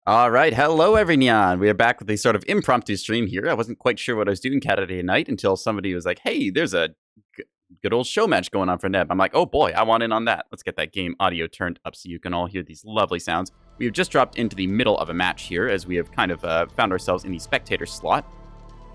All right, hello everyone. We are back with a sort of impromptu stream here. I wasn't quite sure what I was doing Saturday night until somebody was like, "Hey, there's a good old show match going on for Neb." I'm like, "Oh boy, I want in on that." Let's get that game audio turned up so you can all hear these lovely sounds. We have just dropped into the middle of a match here as we have kind of found ourselves in the spectator slot.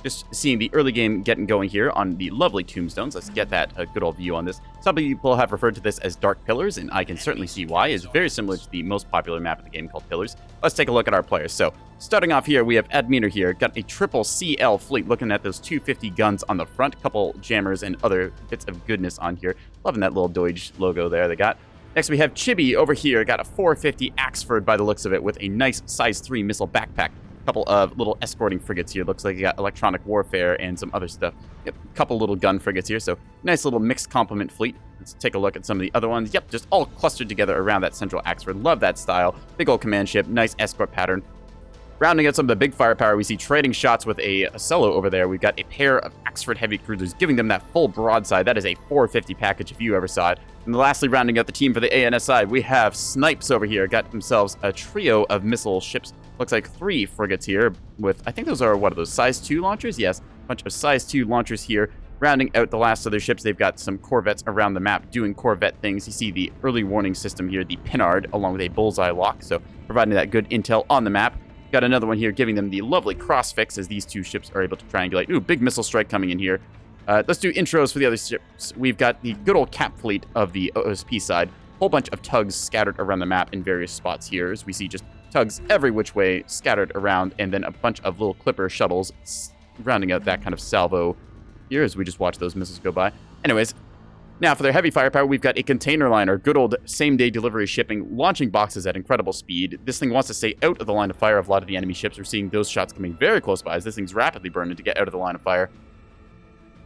Just seeing the early game getting going here on the lovely tombstones. Let's get that good old view on this. Some people have referred to this as Dark Pillars, and I can certainly see why. It's very similar to the most popular map of the game called Pillars. Let's take a look at our players. So, starting off here, we have Admeter here. Got a triple CL fleet, looking at those 250 guns on the front. Couple jammers and other bits of goodness on here. Loving that little Doge logo there they got. Next, we have Chibi over here. Got a 450 Axford by the looks of it with a nice size 3 missile backpack. Couple of little escorting frigates here. Looks like you got electronic warfare and some other stuff. Yep, couple little gun frigates here. So nice little mixed complement fleet. Let's take a look at some of the other ones. Yep, just all clustered together around that central Axford. Love that style. Big old command ship. Nice escort pattern. Rounding out some of the big firepower, we see trading shots with a Cello over there. We've got a pair of Axford heavy cruisers, giving them that full broadside. That is a 450 package if you ever saw it. And lastly, rounding out the team for the ANS side, we have Snipes over here. Got themselves a trio of missile ships. Looks like 3 frigates here with, I think those are, what are those, size 2 launchers? Yes, a bunch of size 2 launchers here. Rounding out the last of their ships, they've got some corvettes around the map doing corvette things. You see the early warning system here, the Pinard, along with a bullseye lock. So providing that good intel on the map. Got another one here giving them the lovely cross fix as these 2 ships are able to triangulate. Ooh, big missile strike coming in here. Let's do intros for the other ships. We've got the good old cap fleet of the OSP side. Whole bunch of tugs scattered around the map in various spots here, as we see just tugs every which way scattered around, and then a bunch of little clipper shuttles rounding out that kind of salvo here as we just watch those missiles go by. Anyways, now for their heavy firepower, we've got a container liner, good old same-day delivery shipping, launching boxes at incredible speed. This thing wants to stay out of the line of fire of a lot of the enemy ships. We're seeing those shots coming very close by as this thing's rapidly burning to get out of the line of fire.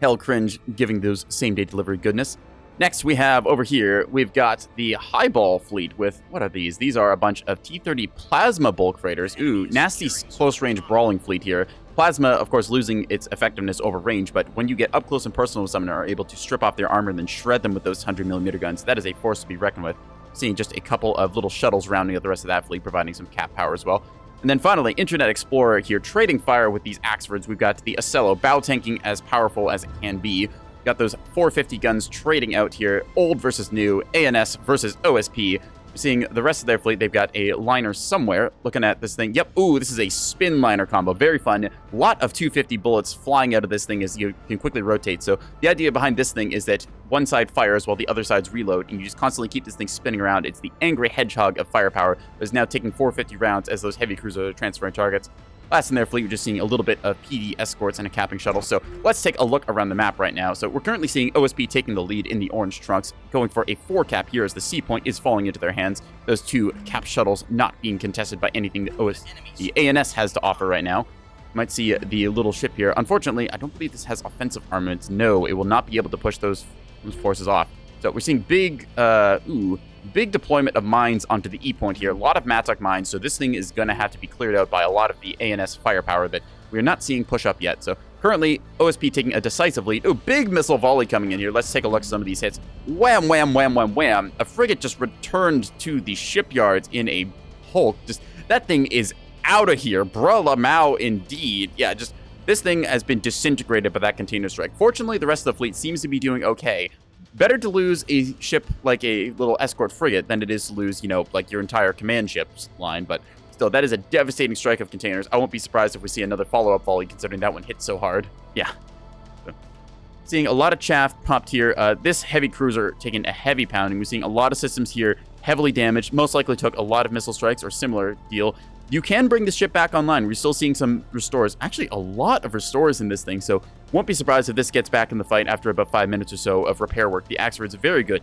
Hell cringe giving those same-day delivery goodness. Next, we have over here, we've got the Highball fleet with, what are these? These are a bunch of T-30 plasma bulk freighters. Ooh, nasty close-range brawling fleet here. Plasma, of course, losing its effectiveness over range, but when you get up close and personal with someone and are able to strip off their armor and then shred them with those 100mm guns, that is a force to be reckoned with. Seeing just a couple of little shuttles rounding out the rest of that fleet, providing some cap power as well. And then finally, Internet Explorer here, trading fire with these Axfords. We've got the Ocello, bow tanking as powerful as it can be. Got those 450 guns trading out here, old versus new, ANS versus OSP. Seeing the rest of their fleet, they've got a liner somewhere. Looking at this thing, yep, ooh, this is a spin liner combo, very fun. Lot of 250 bullets flying out of this thing as you can quickly rotate. So the idea behind this thing is that one side fires while the other sides reload, and you just constantly keep this thing spinning around. It's the angry hedgehog of firepower that is now taking 450 rounds as those heavy cruisers are transferring targets. Last in their fleet, we're just seeing a little bit of PD escorts and a capping shuttle. So let's take a look around the map right now. So we're currently seeing OSP taking the lead in the orange trunks, going for a 4 cap here as the C point is falling into their hands. Those 2 cap shuttles not being contested by anything that the ANS has to offer right now. Might see the little ship here. Unfortunately, I don't believe this has offensive armaments. No, it will not be able to push those forces off. So we're seeing big deployment of mines onto the E point here. A lot of Matok mines, so this thing is going to have to be cleared out by a lot of the ANS firepower that we're not seeing push up yet. So currently, OSP taking a decisive lead. Oh, big missile volley coming in here. Let's take a look at some of these hits. Wham, wham, wham, wham, wham. A frigate just returned to the shipyards in a hulk. Just, that thing is out of here. Bruh Mao indeed. Yeah, just, this thing has been disintegrated by that container strike. Fortunately, the rest of the fleet seems to be doing okay. Better to lose a ship like a little escort frigate than it is to lose, like your entire command ship's line. But still, that is a devastating strike of containers. I won't be surprised if we see another follow-up volley, considering that one hit so hard. Yeah. So, seeing a lot of chaff popped here. This heavy cruiser taking a heavy pounding. We're seeing a lot of systems here heavily damaged. Most likely took a lot of missile strikes or similar deal. You can bring the ship back online. We're still seeing some restores. Actually, a lot of restores in this thing, so won't be surprised if this gets back in the fight after about 5 minutes or so of repair work. The Axford's very good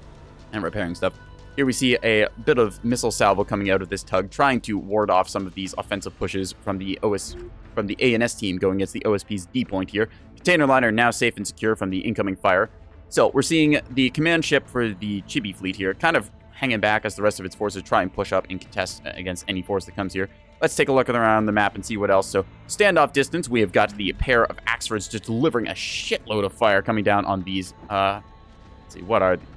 at repairing stuff. Here we see a bit of missile salvo coming out of this tug, trying to ward off some of these offensive pushes from the ANS team going against the OSP's D point here. Container liner now safe and secure from the incoming fire. So we're seeing the command ship for the Chibi fleet here, kind of hanging back as the rest of its forces try and push up and contest against any force that comes here. Let's take a look around the map and see what else. So, standoff distance, we have got the pair of Axfords just delivering a shitload of fire coming down on these, let's see,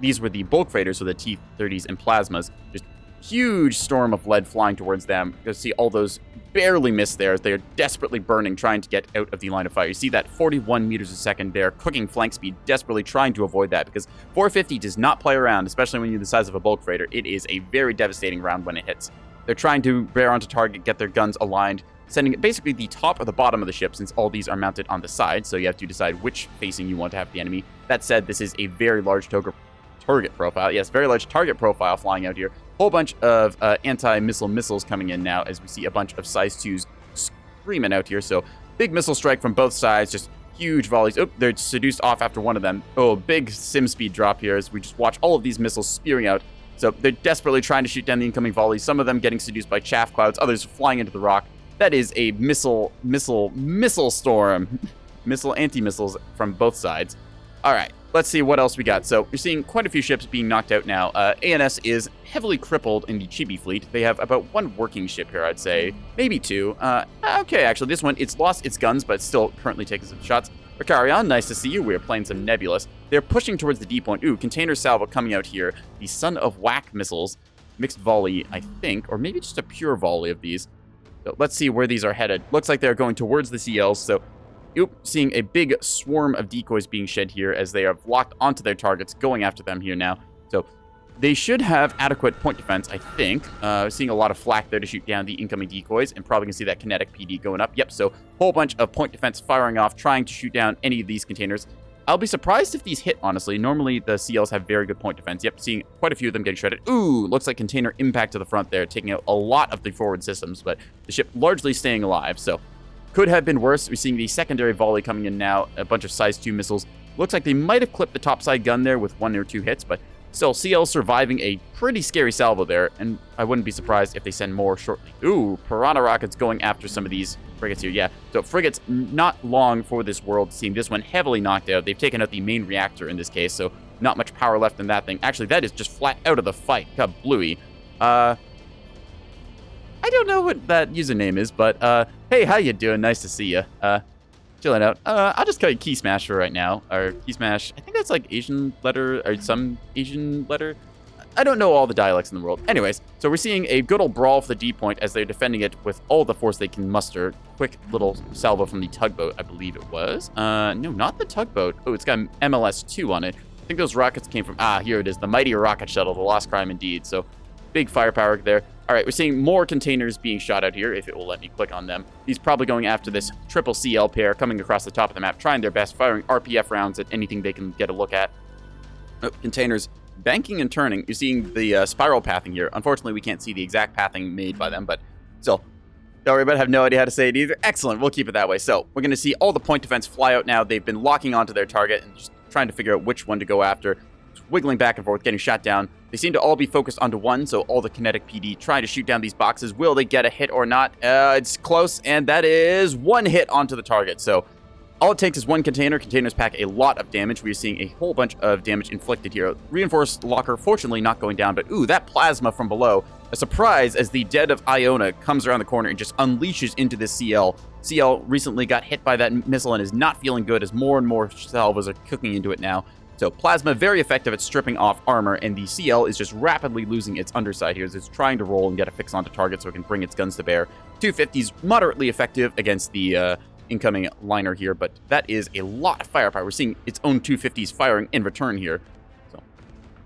these were the bulk freighters, so the T-30s and plasmas, just huge storm of lead flying towards them. You can see all those barely miss there. They're desperately burning, trying to get out of the line of fire. You see that 41 meters a second there, cooking flank speed, desperately trying to avoid that, because 450 does not play around, especially when you're the size of a bulk freighter. It is a very devastating round when it hits. They're trying to bear onto target, get their guns aligned, sending basically the top or the bottom of the ship, since all these are mounted on the side, so you have to decide which facing you want to have the enemy. That said, this is a very large target profile. Yes, very large target profile flying out here. Whole bunch of anti-missile missiles coming in now, as we see a bunch of size 2s screaming out here. So big missile strike from both sides, just huge volleys. Oh, they're seduced off after one of them. Oh, big sim speed drop here as we just watch all of these missiles spearing out. So they're desperately trying to shoot down the incoming volleys, some of them getting seduced by chaff clouds, others flying into the rock. That is a missile storm. Missile anti-missiles from both sides. All right, let's see what else we got. So you're seeing quite a few ships being knocked out now. ANS is heavily crippled in the Chibi fleet. They have about one working ship here, I'd say. Maybe two. Okay, actually, this one, it's lost its guns, but still currently taking some shots. Ricarion, nice to see you. We're playing some Nebulous. They're pushing towards the D point. Ooh, container salvo coming out here. The Son of Whack missiles. Mixed volley, I think, or maybe just a pure volley of these. So let's see where these are headed. Looks like they're going towards the CLs, so seeing a big swarm of decoys being shed here as they are locked onto their targets, going after them here now. So they should have adequate point defense, I think. Seeing a lot of flak there to shoot down the incoming decoys, and probably gonna see that kinetic PD going up. Yep, so whole bunch of point defense firing off, trying to shoot down any of these containers. I'll be surprised if these hit, honestly. Normally, the CLs have very good point defense. Yep, seeing quite a few of them getting shredded. Ooh, looks like container impact to the front there, taking out a lot of the forward systems, but the ship largely staying alive, so could have been worse. We're seeing the secondary volley coming in now, a bunch of size 2 missiles. Looks like they might have clipped the topside gun there with 1 or 2 hits, but still, CL surviving a pretty scary salvo there, and I wouldn't be surprised if they send more shortly. Ooh, Piranha rockets going after some of these frigates here, yeah. So frigates, not long for this world, seeing this one heavily knocked out. They've taken out the main reactor in this case, so not much power left in that thing. Actually, that is just flat out of the fight. Kablooey. I don't know what that username is, but hey, how you doing? Nice to see you. Chilling out. I'll just call you Key Smash for right now, or Key Smash. I think that's like Asian letter, or some Asian letter. I don't know all the dialects in the world. Anyways, so we're seeing a good old brawl for the D point as they're defending it with all the force they can muster. Quick little salvo from the tugboat, I believe it was. No, not the tugboat. Oh, it's got MLS-2 on it. I think those rockets came from, here it is, the mighty rocket shuttle, the Lost Crime indeed. So big firepower there. All right, we're seeing more containers being shot out here, if it will let me click on them. These probably going after this triple CL pair, coming across the top of the map, trying their best, firing RPF rounds at anything they can get a look at. Oh, containers banking and turning. You're seeing the spiral pathing here. Unfortunately, we can't see the exact pathing made by them, but still, don't worry about it. I have no idea how to say it either. Excellent, we'll keep it that way. So we're going to see all the point defense fly out now. They've been locking onto their target and just trying to figure out which one to go after. Just wiggling back and forth, getting shot down. They seem to all be focused onto one, so all the kinetic PD trying to shoot down these boxes. Will they get a hit or not? It's close, and that is 1 hit onto the target. So all it takes is 1 container. Containers pack a lot of damage. We are seeing a whole bunch of damage inflicted here. Reinforced locker, fortunately not going down, but ooh, that plasma from below. A surprise as the dead of Iona comes around the corner and just unleashes into this CL. CL recently got hit by that missile and is not feeling good as more and more salvos are cooking into it now. So plasma, very effective at stripping off armor, and the CL is just rapidly losing its underside here as it's trying to roll and get a fix onto target so it can bring its guns to bear. 250's moderately effective against the incoming liner here, but that is a lot of firepower. We're seeing its own 250s firing in return here. So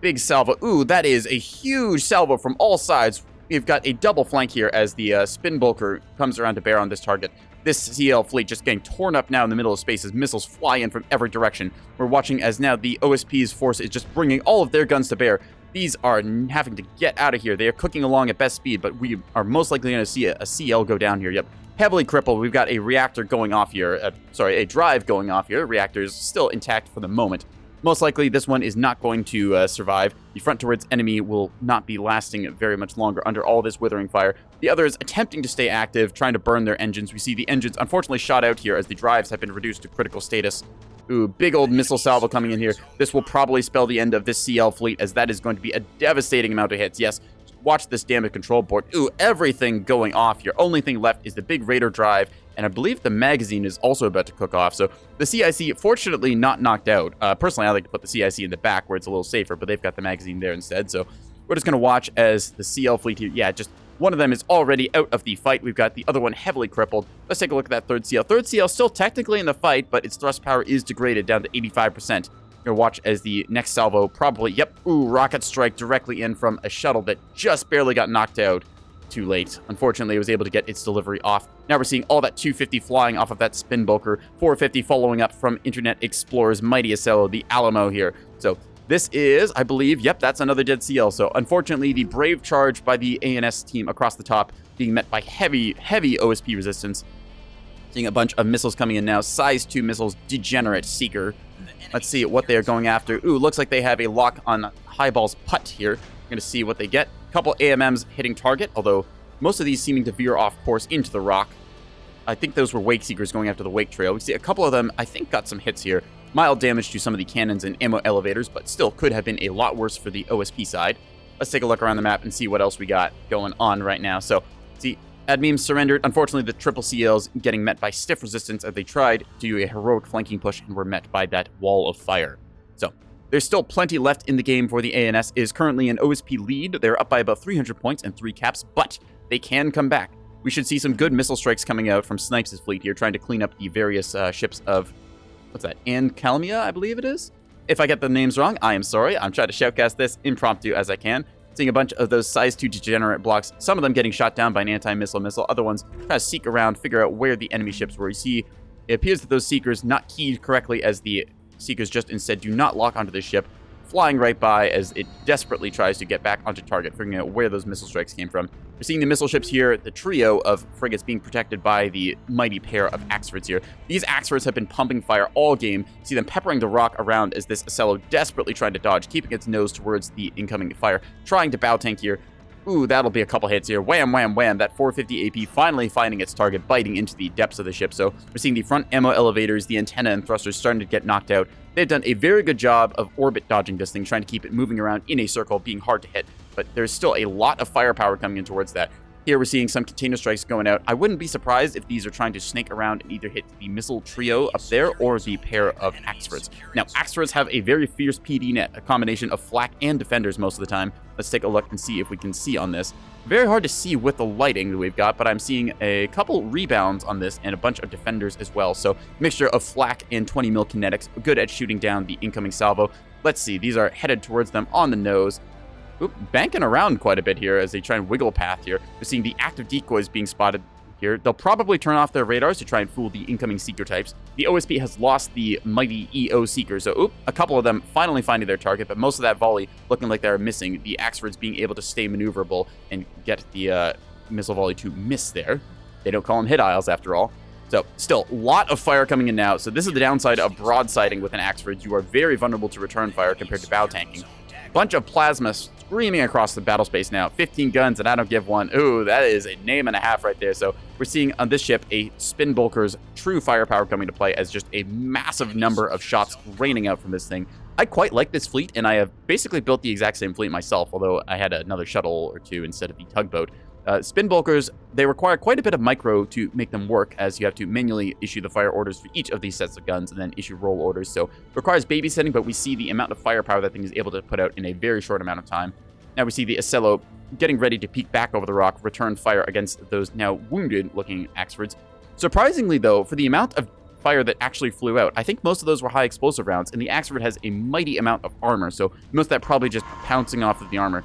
big salvo. Ooh, that is a huge salvo from all sides. We've got a double flank here as the spin bulker comes around to bear on this target. This CL fleet just getting torn up now in the middle of space as missiles fly in from every direction. We're watching as now the OSP's force is just bringing all of their guns to bear. These are having to get out of here. They are cooking along at best speed, but we are most likely going to see a CL go down here. Yep, heavily crippled. We've got a reactor going off here. A drive going off here. Reactor is still intact for the moment. Most likely, this one is not going to survive. The front turret's enemy will not be lasting very much longer under all this withering fire. The other is attempting to stay active, trying to burn their engines. We see the engines unfortunately shot out here as the drives have been reduced to critical status. Ooh, big old missile salvo coming in here. This will probably spell the end of this CL fleet, as that is going to be a devastating amount of hits. Yes, watch this damage control board. Ooh, everything going off here. Only thing left is the big Raider drive, and I believe the magazine is also about to cook off. So the CIC, fortunately, not knocked out. Personally, I like to put the CIC in the back where it's a little safer, but they've got the magazine there instead. So We're just going to watch as the CL fleet here, yeah, just one of them is already out of the fight. We've got the other one heavily crippled. Let's take a look at that third CL. Third CL still technically in the fight, but its thrust power is degraded down to 85%. We're going to watch as the next salvo probably, rocket strike directly in from a shuttle that just barely got knocked out. Too late. Unfortunately, it was able to get its delivery off. Now we're seeing all that 250 flying off of that spin bulker. 450 following up from Internet Explorer's mighty Ocello, the Alamo here. So this is, I believe, that's another dead CL. So unfortunately, the brave charge by the ANS team across the top being met by heavy OSP resistance. Seeing a bunch of missiles coming in now. Size 2 missiles, Degenerate Seeker. Let's see what they are going after. Ooh, looks like they have a lock on Highball's putt here. We're going to see what they get. Couple AMMs hitting target, although most of these seeming to veer off course into the rock. I think those were Wake Seekers going after the Wake Trail. We see a couple of them, I think, got some hits here. Mild damage to some of the cannons and ammo elevators, but still could have been a lot worse for the OSP side. Let's take a look around the map and see what else we got going on right now. So, see, Admeem surrendered. Unfortunately, the triple CLs getting met by stiff resistance as they tried to do a heroic flanking push and were met by that wall of fire. So, there's still plenty left in the game for the ANS. It is currently an OSP lead. They're up by about 300 points and 3 caps, but they can come back. We should see some good missile strikes coming out from Snipes' fleet here, trying to clean up the various ships of, what's that, Ancalmia, I believe it is? If I get the names wrong, I am sorry. I'm trying to shoutcast this impromptu as I can. Seeing a bunch of those size 2 degenerate blocks, some of them getting shot down by an anti-missile missile, other ones trying to seek around, figure out where the enemy ships were. You see, it appears that those Seekers not keyed correctly as the Seekers just instead do not lock onto the ship, flying right by as it desperately tries to get back onto target, figuring out where those missile strikes came from. We're seeing the missile ships here, the trio of frigates being protected by the mighty pair of Axfords here. These Axfords have been pumping fire all game. See them peppering the rock around as this Ocello desperately trying to dodge, keeping its nose towards the incoming fire, trying to bow tank here. Ooh, that'll be a couple hits here. Wham, wham, wham. That 450 AP finally finding its target, biting into the depths of the ship. So we're seeing the front ammo elevators, the antenna and thrusters starting to get knocked out. They've done a very good job of orbit dodging this thing, trying to keep it moving around in a circle, being hard to hit. But there's still a lot of firepower coming in towards that. Here we're seeing some container strikes going out. I wouldn't be surprised if these are trying to snake around and either hit the missile trio up there or the pair of Axfords. Now, Axfords have a very fierce PD net, a combination of flak and defenders most of the time. Let's take a look and see if we can see on this. Very hard to see with the lighting that we've got, but I'm seeing a couple rebounds on this and a bunch of defenders as well. So, mixture of flak and 20 mil kinetics, good at shooting down the incoming salvo. Let's see, these are headed towards them on the nose. Oop, banking around quite a bit here as they try and wiggle path here. We're seeing the active decoys being spotted here. They'll probably turn off their radars to try and fool the incoming Seeker types. The OSP has lost the mighty EO Seeker, so a couple of them finally finding their target, but most of that volley looking like they're missing. The Axfords being able to stay maneuverable and get the missile volley to miss there. They don't call them hit aisles after all. So, still, a lot of fire coming in now. So this is the downside of broadsiding with an Axford. You are very vulnerable to return fire compared to bow tanking. Bunch of plasma screaming across the battle space now. 15 guns, and I don't give one. Ooh, that is a name and a half right there. So we're seeing on this ship a spin bulker's true firepower coming to play as just a massive number of shots raining out from this thing. I quite like this fleet, and I have basically built the exact same fleet myself, although I had another shuttle or two instead of the tugboat. Spin bulkers, they require quite a bit of micro to make them work, as you have to manually issue the fire orders for each of these sets of guns and then issue roll orders. So it requires babysitting, but we see the amount of firepower that thing is able to put out in a very short amount of time. Now we see the Ocello getting ready to peek back over the rock, return fire against those now wounded-looking Axfords. Surprisingly, though, for the amount of fire that actually flew out, I think most of those were high explosive rounds, and the Axford has a mighty amount of armor, so most of that probably just pouncing off of the armor.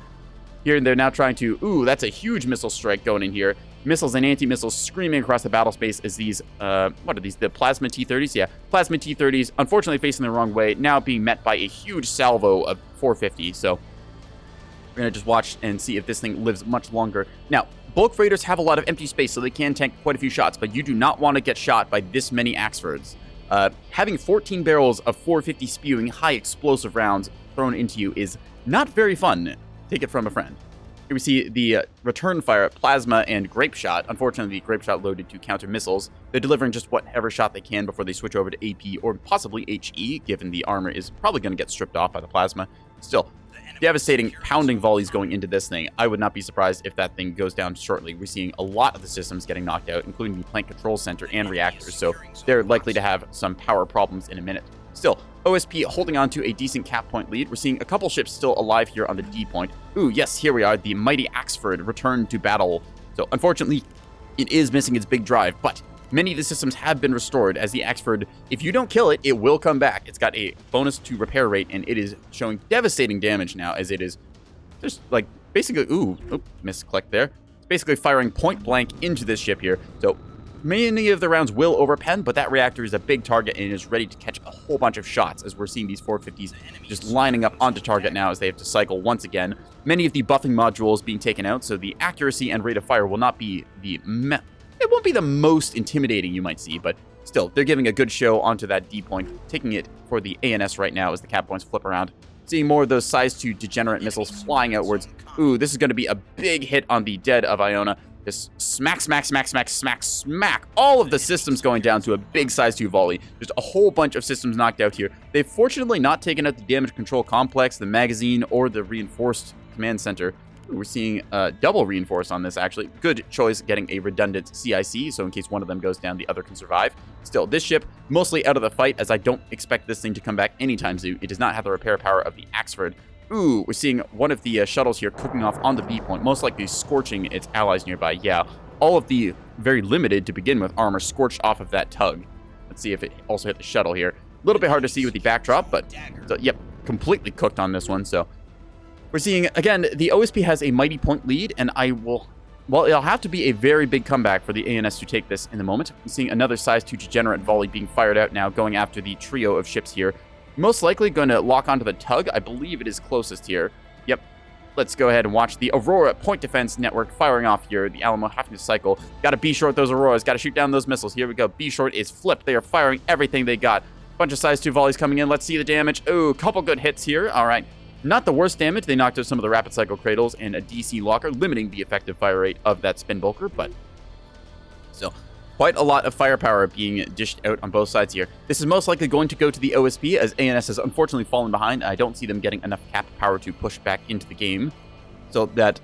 Here, they're now trying to, ooh, that's a huge missile strike going in here. Missiles and anti-missiles screaming across the battle space as these, what are these, the plasma T-30s? Yeah, plasma T-30s, unfortunately facing the wrong way, now being met by a huge salvo of 450, so we're going to just watch and see if this thing lives much longer. Now, bulk freighters have a lot of empty space, so they can tank quite a few shots, but you do not want to get shot by this many Axfords. Having 14 barrels of 450 spewing high explosive rounds thrown into you is not very fun. Take it from a friend. Here we see the return fire at plasma and grape shot. Unfortunately, the grape shot loaded to counter missiles. They're delivering just whatever shot they can before they switch over to AP or possibly HE, given the armor is probably going to get stripped off by the plasma. Still, devastating pounding volleys going into this thing. I would not be surprised if that thing goes down shortly. We're seeing a lot of the systems getting knocked out, including the plant control center and reactors, so they're likely to have some power problems in a minute. Still, OSP holding on to a decent cap point lead. We're seeing a couple ships still alive here on the D point. Ooh, yes, here we are. The mighty Axford returned to battle. So unfortunately, it is missing its big drive, but many of the systems have been restored as the Axford, if you don't kill it, it will come back. It's got a bonus to repair rate, and it is showing devastating damage now as it is just like basically, misclick there. It's basically firing point blank into this ship here. So many of the rounds will overpen, but that reactor is a big target and is ready to catch a whole bunch of shots as we're seeing these 450s just lining up onto target now as they have to cycle once again. Many of the buffing modules being taken out, so the accuracy and rate of fire will not be it won't be the most intimidating you might see, but still, they're giving a good show onto that D point, taking it for the ANS right now as the cap points flip around. Seeing more of those size 2 degenerate missiles flying outwards. Ooh, this is going to be a big hit on the dead of Iona. Just smack, smack, smack, smack, smack, smack. All of the systems going down to a big size 2 volley. Just a whole bunch of systems knocked out here. They've fortunately not taken out the damage control complex, the magazine, or the reinforced command center. We're seeing double reinforced on this, actually. Good choice getting a redundant CIC, so in case one of them goes down, the other can survive. Still, this ship, mostly out of the fight, as I don't expect this thing to come back anytime soon. It does not have the repair power of the Axford. Ooh, we're seeing one of the shuttles here cooking off on the B point, most likely scorching its allies nearby. Yeah, all of the very limited, to begin with, armor scorched off of that tug. Let's see if it also hit the shuttle here. A little bit hard to see with the backdrop, but, so, yep, completely cooked on this one, so... We're seeing, again, the OSP has a mighty point lead, and it'll have to be a very big comeback for the ANS to take this in the moment. I'm seeing another size 2 degenerate volley being fired out now, going after the trio of ships here. Most likely going to lock onto the tug. I believe it is closest here. Yep. Let's go ahead and watch the Aurora point defense network firing off here. The Alamo having to cycle. Got to be short those Auroras. Got to shoot down those missiles. Here we go. B short is flipped. They are firing everything they got. Bunch of size 2 volleys coming in. Let's see the damage. Ooh, couple good hits here. All right. Not the worst damage. They knocked out some of the rapid cycle cradles and a DC locker, limiting the effective fire rate of that spin bulker, but still, quite a lot of firepower being dished out on both sides here. This is most likely going to go to the OSP, as ANS has unfortunately fallen behind. I don't see them getting enough cap power to push back into the game. So that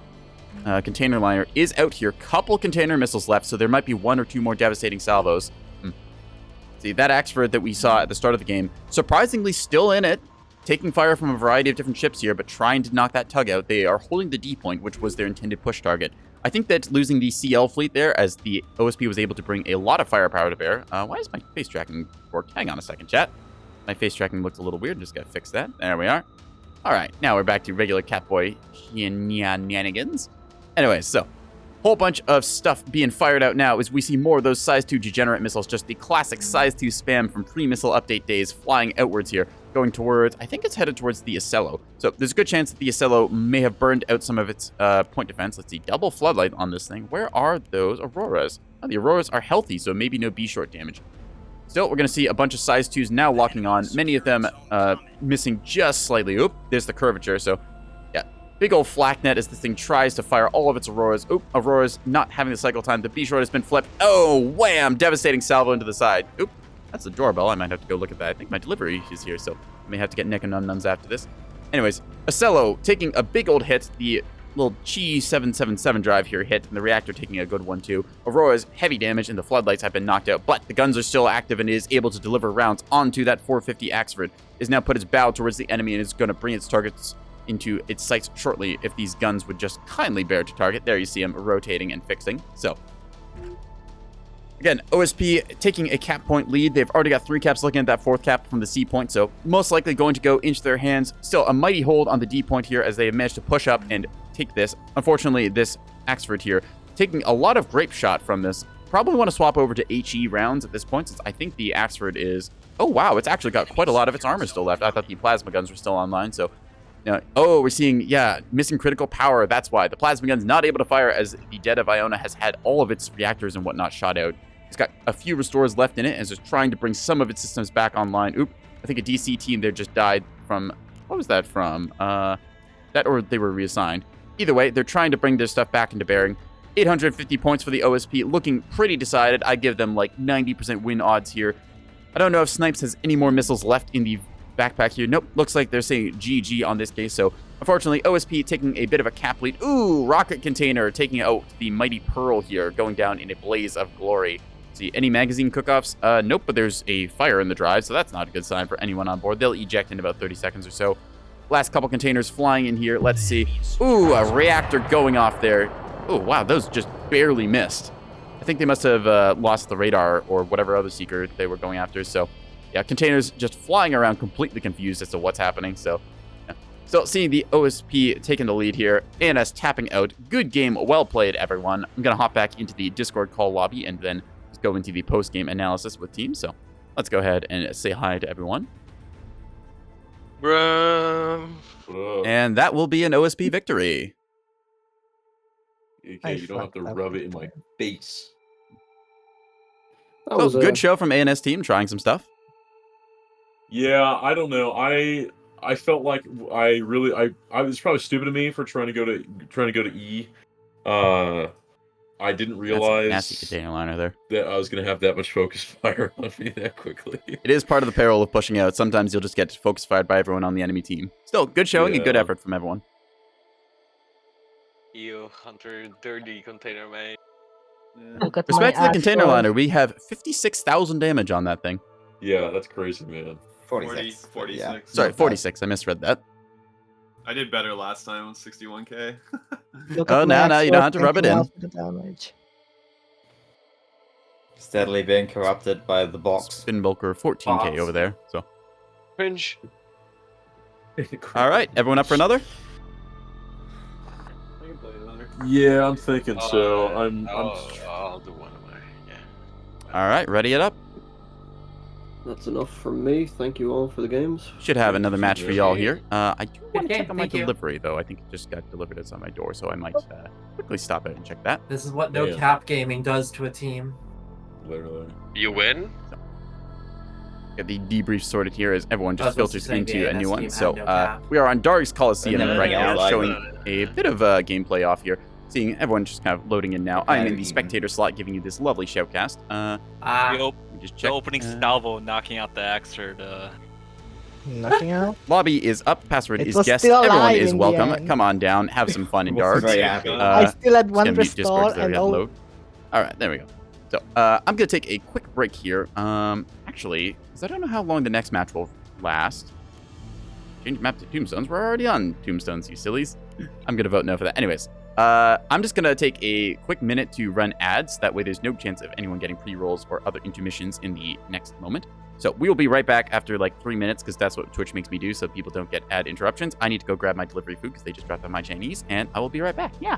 container liner is out here. Couple container missiles left, so there might be 1 or 2 more devastating salvos. See, that Axford that we saw at the start of the game, surprisingly still in it. Taking fire from a variety of different ships here, but trying to knock that tug out. They are holding the D point, which was their intended push target. I think that losing the CL fleet there, as the OSP was able to bring a lot of firepower to bear. Why is my face tracking work? Hang on a second, chat. My face tracking looks a little weird. Just gotta fix that. There we are. All right, now we're back to regular Catboy shenanigans. Anyways, so whole bunch of stuff being fired out now as we see more of those size 2 degenerate missiles, just the classic size 2 spam from pre-missile update days flying outwards here, going towards, I think it's headed towards the Ocello. So there's a good chance that the Ocello may have burned out some of its point defense. Let's see, double floodlight on this thing. Where are those Auroras? Oh, the Auroras are healthy, so maybe no B-short damage. Still, we're going to see a bunch of size 2s now locking on, many of them missing just slightly. Oop, there's the curvature, so yeah. Big old flak net as this thing tries to fire all of its Auroras. Oop, Aurora's not having the cycle time. The B-short has been flipped. Oh, wham! Devastating salvo into the side. Oop, that's the doorbell. I might have to go look at that. I think my delivery is here, so I may have to get Nekonum-Nums after this. Anyways, Ocello taking a big old hit. The little Chi 777 drive here hit, and the reactor taking a good one too. Aurora's heavy damage and the floodlights have been knocked out, but the guns are still active and is able to deliver rounds onto that 450 Axford. Is now put its bow towards the enemy and is going to bring its targets into its sights shortly if these guns would just kindly bear to target. There you see them rotating and fixing. So again, OSP taking a cap point lead. They've already got 3 caps looking at that 4th cap from the C point, so most likely going to go into their hands. Still a mighty hold on the D point here as they have managed to push up and take this. Unfortunately, this Axford here taking a lot of grape shot from this. Probably want to swap over to HE rounds at this point, since I think the Axford is... Oh, wow, it's actually got quite a lot of its armor still left. I thought the plasma guns were still online, so... Oh, we're seeing, yeah, missing critical power. That's why. The plasma gun's not able to fire as the dead of Iona has had all of its reactors and whatnot shot out. It's got a few restores left in it and is just trying to bring some of its systems back online. Oop, I think a DC team there just died from... What was that from? That or they were reassigned. Either way, they're trying to bring their stuff back into bearing. 850 points for the OSP, looking pretty decided. I give them like 90% win odds here. I don't know if Snipes has any more missiles left in the backpack here. Nope, looks like they're saying GG on this case. So unfortunately, OSP taking a bit of a cap lead. Ooh, rocket container taking out the mighty Pearl here, going down in a blaze of glory. See, any magazine cook-offs? Nope, but there's a fire in the drive, so that's not a good sign for anyone on board. They'll eject in about 30 seconds or so. Last couple containers flying in here. Let's see. Ooh, a reactor going off there. Oh, wow, those just barely missed. I think they must have lost the radar or whatever other seeker they were going after. So, yeah, containers just flying around completely confused as to what's happening. So, yeah. So seeing the OSP taking the lead here. ANS tapping out. Good game. Well played, everyone. I'm going to hop back into the Discord call lobby and then just go into the post-game analysis with teams. So, let's go ahead and say hi to everyone. Bro. And that will be an OSP victory. Okay, you don't have to rub it in my face. That was a good show from ANS team, trying some stuff. Yeah, I don't know. I felt like I was probably stupid of me for trying to go to E. I didn't realize nasty container liner there. that I was gonna have that much focus fire on me that quickly. It is part of the peril of pushing out. Sometimes you'll just get focus fired by everyone on the enemy team. Still, good showing and good effort from everyone. You Hunter, dirty container mate. Look at Respect to my the container ass, liner. We have 56,000 damage on that thing. Yeah, that's crazy, man. 46. 46. Yeah. Sorry, 46. I misread that. I did better last time with 61k. Look Oh, at now my you don't have to rub it in. the damage. Steadily being corrupted by the box. Spin bulker 14k over there. So, Cringe. all right, everyone up for another? I can play another. Yeah, I'm thinking so. I'll do one of my. Yeah. All right, ready it up. That's enough from me. Thank you all for the games. Should have another match for y'all here. I do want to Okay, check on my thank you. delivery, though. I think it just got delivered outside my door, so I might quickly stop out and check that. This is what no Yeah. cap gaming does to a team. Literally. You win? Get the debrief sorted here as everyone I was just filters supposed to say into the a new ANS one. team So had no cap. we are on Dark's Coliseum And then right now, like- showing a bit of gameplay off here. Seeing everyone just kind of loading in now. I'm in the spectator slot giving you this lovely shoutcast. Ah, Just The check. opening salvo, knocking out the extra. Nothing out. Lobby is up. Password It is was guest. still Everyone alive is in the welcome. end. Come on down. Have some fun in Wasn't Dark. very happy. I still had one Just gonna mute Discord restore 'cause they and already had all. load. All right, there we go. So I'm gonna take a quick break here. Actually, because I don't know how long the next match will last. Change map to Tombstones. We're already on Tombstones, you sillies. I'm gonna vote no for that. Anyways, I'm just gonna take a quick minute to run ads. That way, there's no chance of anyone getting pre-rolls or other intermissions in the next moment. So we will be right back after like 3 minutes because that's what Twitch makes me do, so people don't get ad interruptions. I need to go grab my delivery food because they just dropped off my Chinese, and I will be right back. Yeah.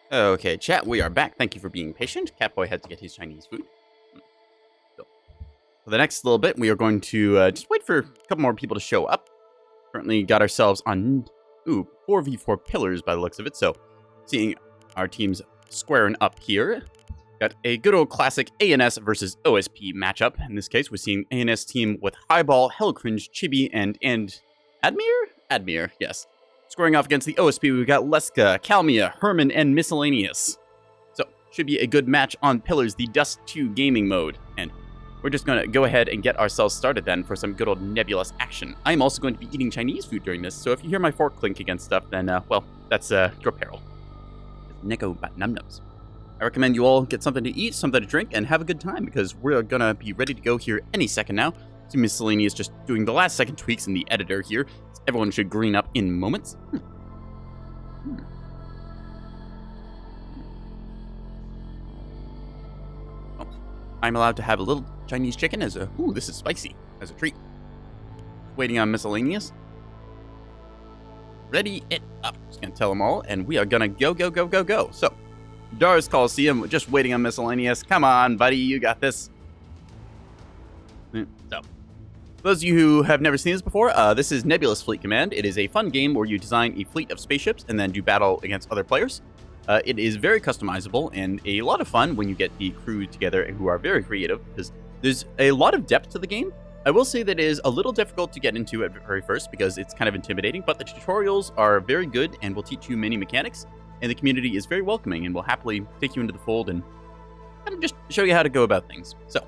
Okay, chat, we are back. Thank you for being patient. Catboy had to get his Chinese food. So, for the next little bit, we are going to just wait for a couple more people to show up. Currently got ourselves on, 4v4 pillars by the looks of it. So, seeing our teams squaring up here. Got a good old classic ANS versus OSP matchup. In this case, we're seeing ANS team with Highball, Hellcringe, Chibi, and Admir? Admir, yes. Scoring off against the OSP, we've got Leska, Kalmia, Herman, and Miscellaneous. So, should be a good match on Pillars, the Dust 2 gaming mode. And we're just going to go ahead and get ourselves started then for some good old Nebulous action. I'm also going to be eating Chinese food during this, so if you hear my fork clink against stuff, then, well, that's your peril. Neko but num-nums. I recommend you all get something to eat, something to drink, and have a good time, because we're going to be ready to go here any second now. So Miscellaneous just doing the last second tweaks in the editor here. Everyone should green up in moments. Oh, I'm allowed to have a little Chinese chicken as a... Ooh, this is spicy. As a treat. Waiting on Miscellaneous. Ready it up. Just gonna tell them all, and we are gonna go, go, go, go, go. So, Dars Coliseum, just waiting on Miscellaneous. Come on, buddy, you got this. So, for those of you who have never seen this before, this is Nebulous Fleet Command. It is a fun game where you design a fleet of spaceships and then do battle against other players. It is very customizable and a lot of fun when you get the crew together who are very creative, because there's a lot of depth to the game. I will say that it is a little difficult to get into at very first because it's kind of intimidating, but the tutorials are very good and will teach you many mechanics, and the community is very welcoming and will happily take you into the fold and kind of just show you how to go about things. So,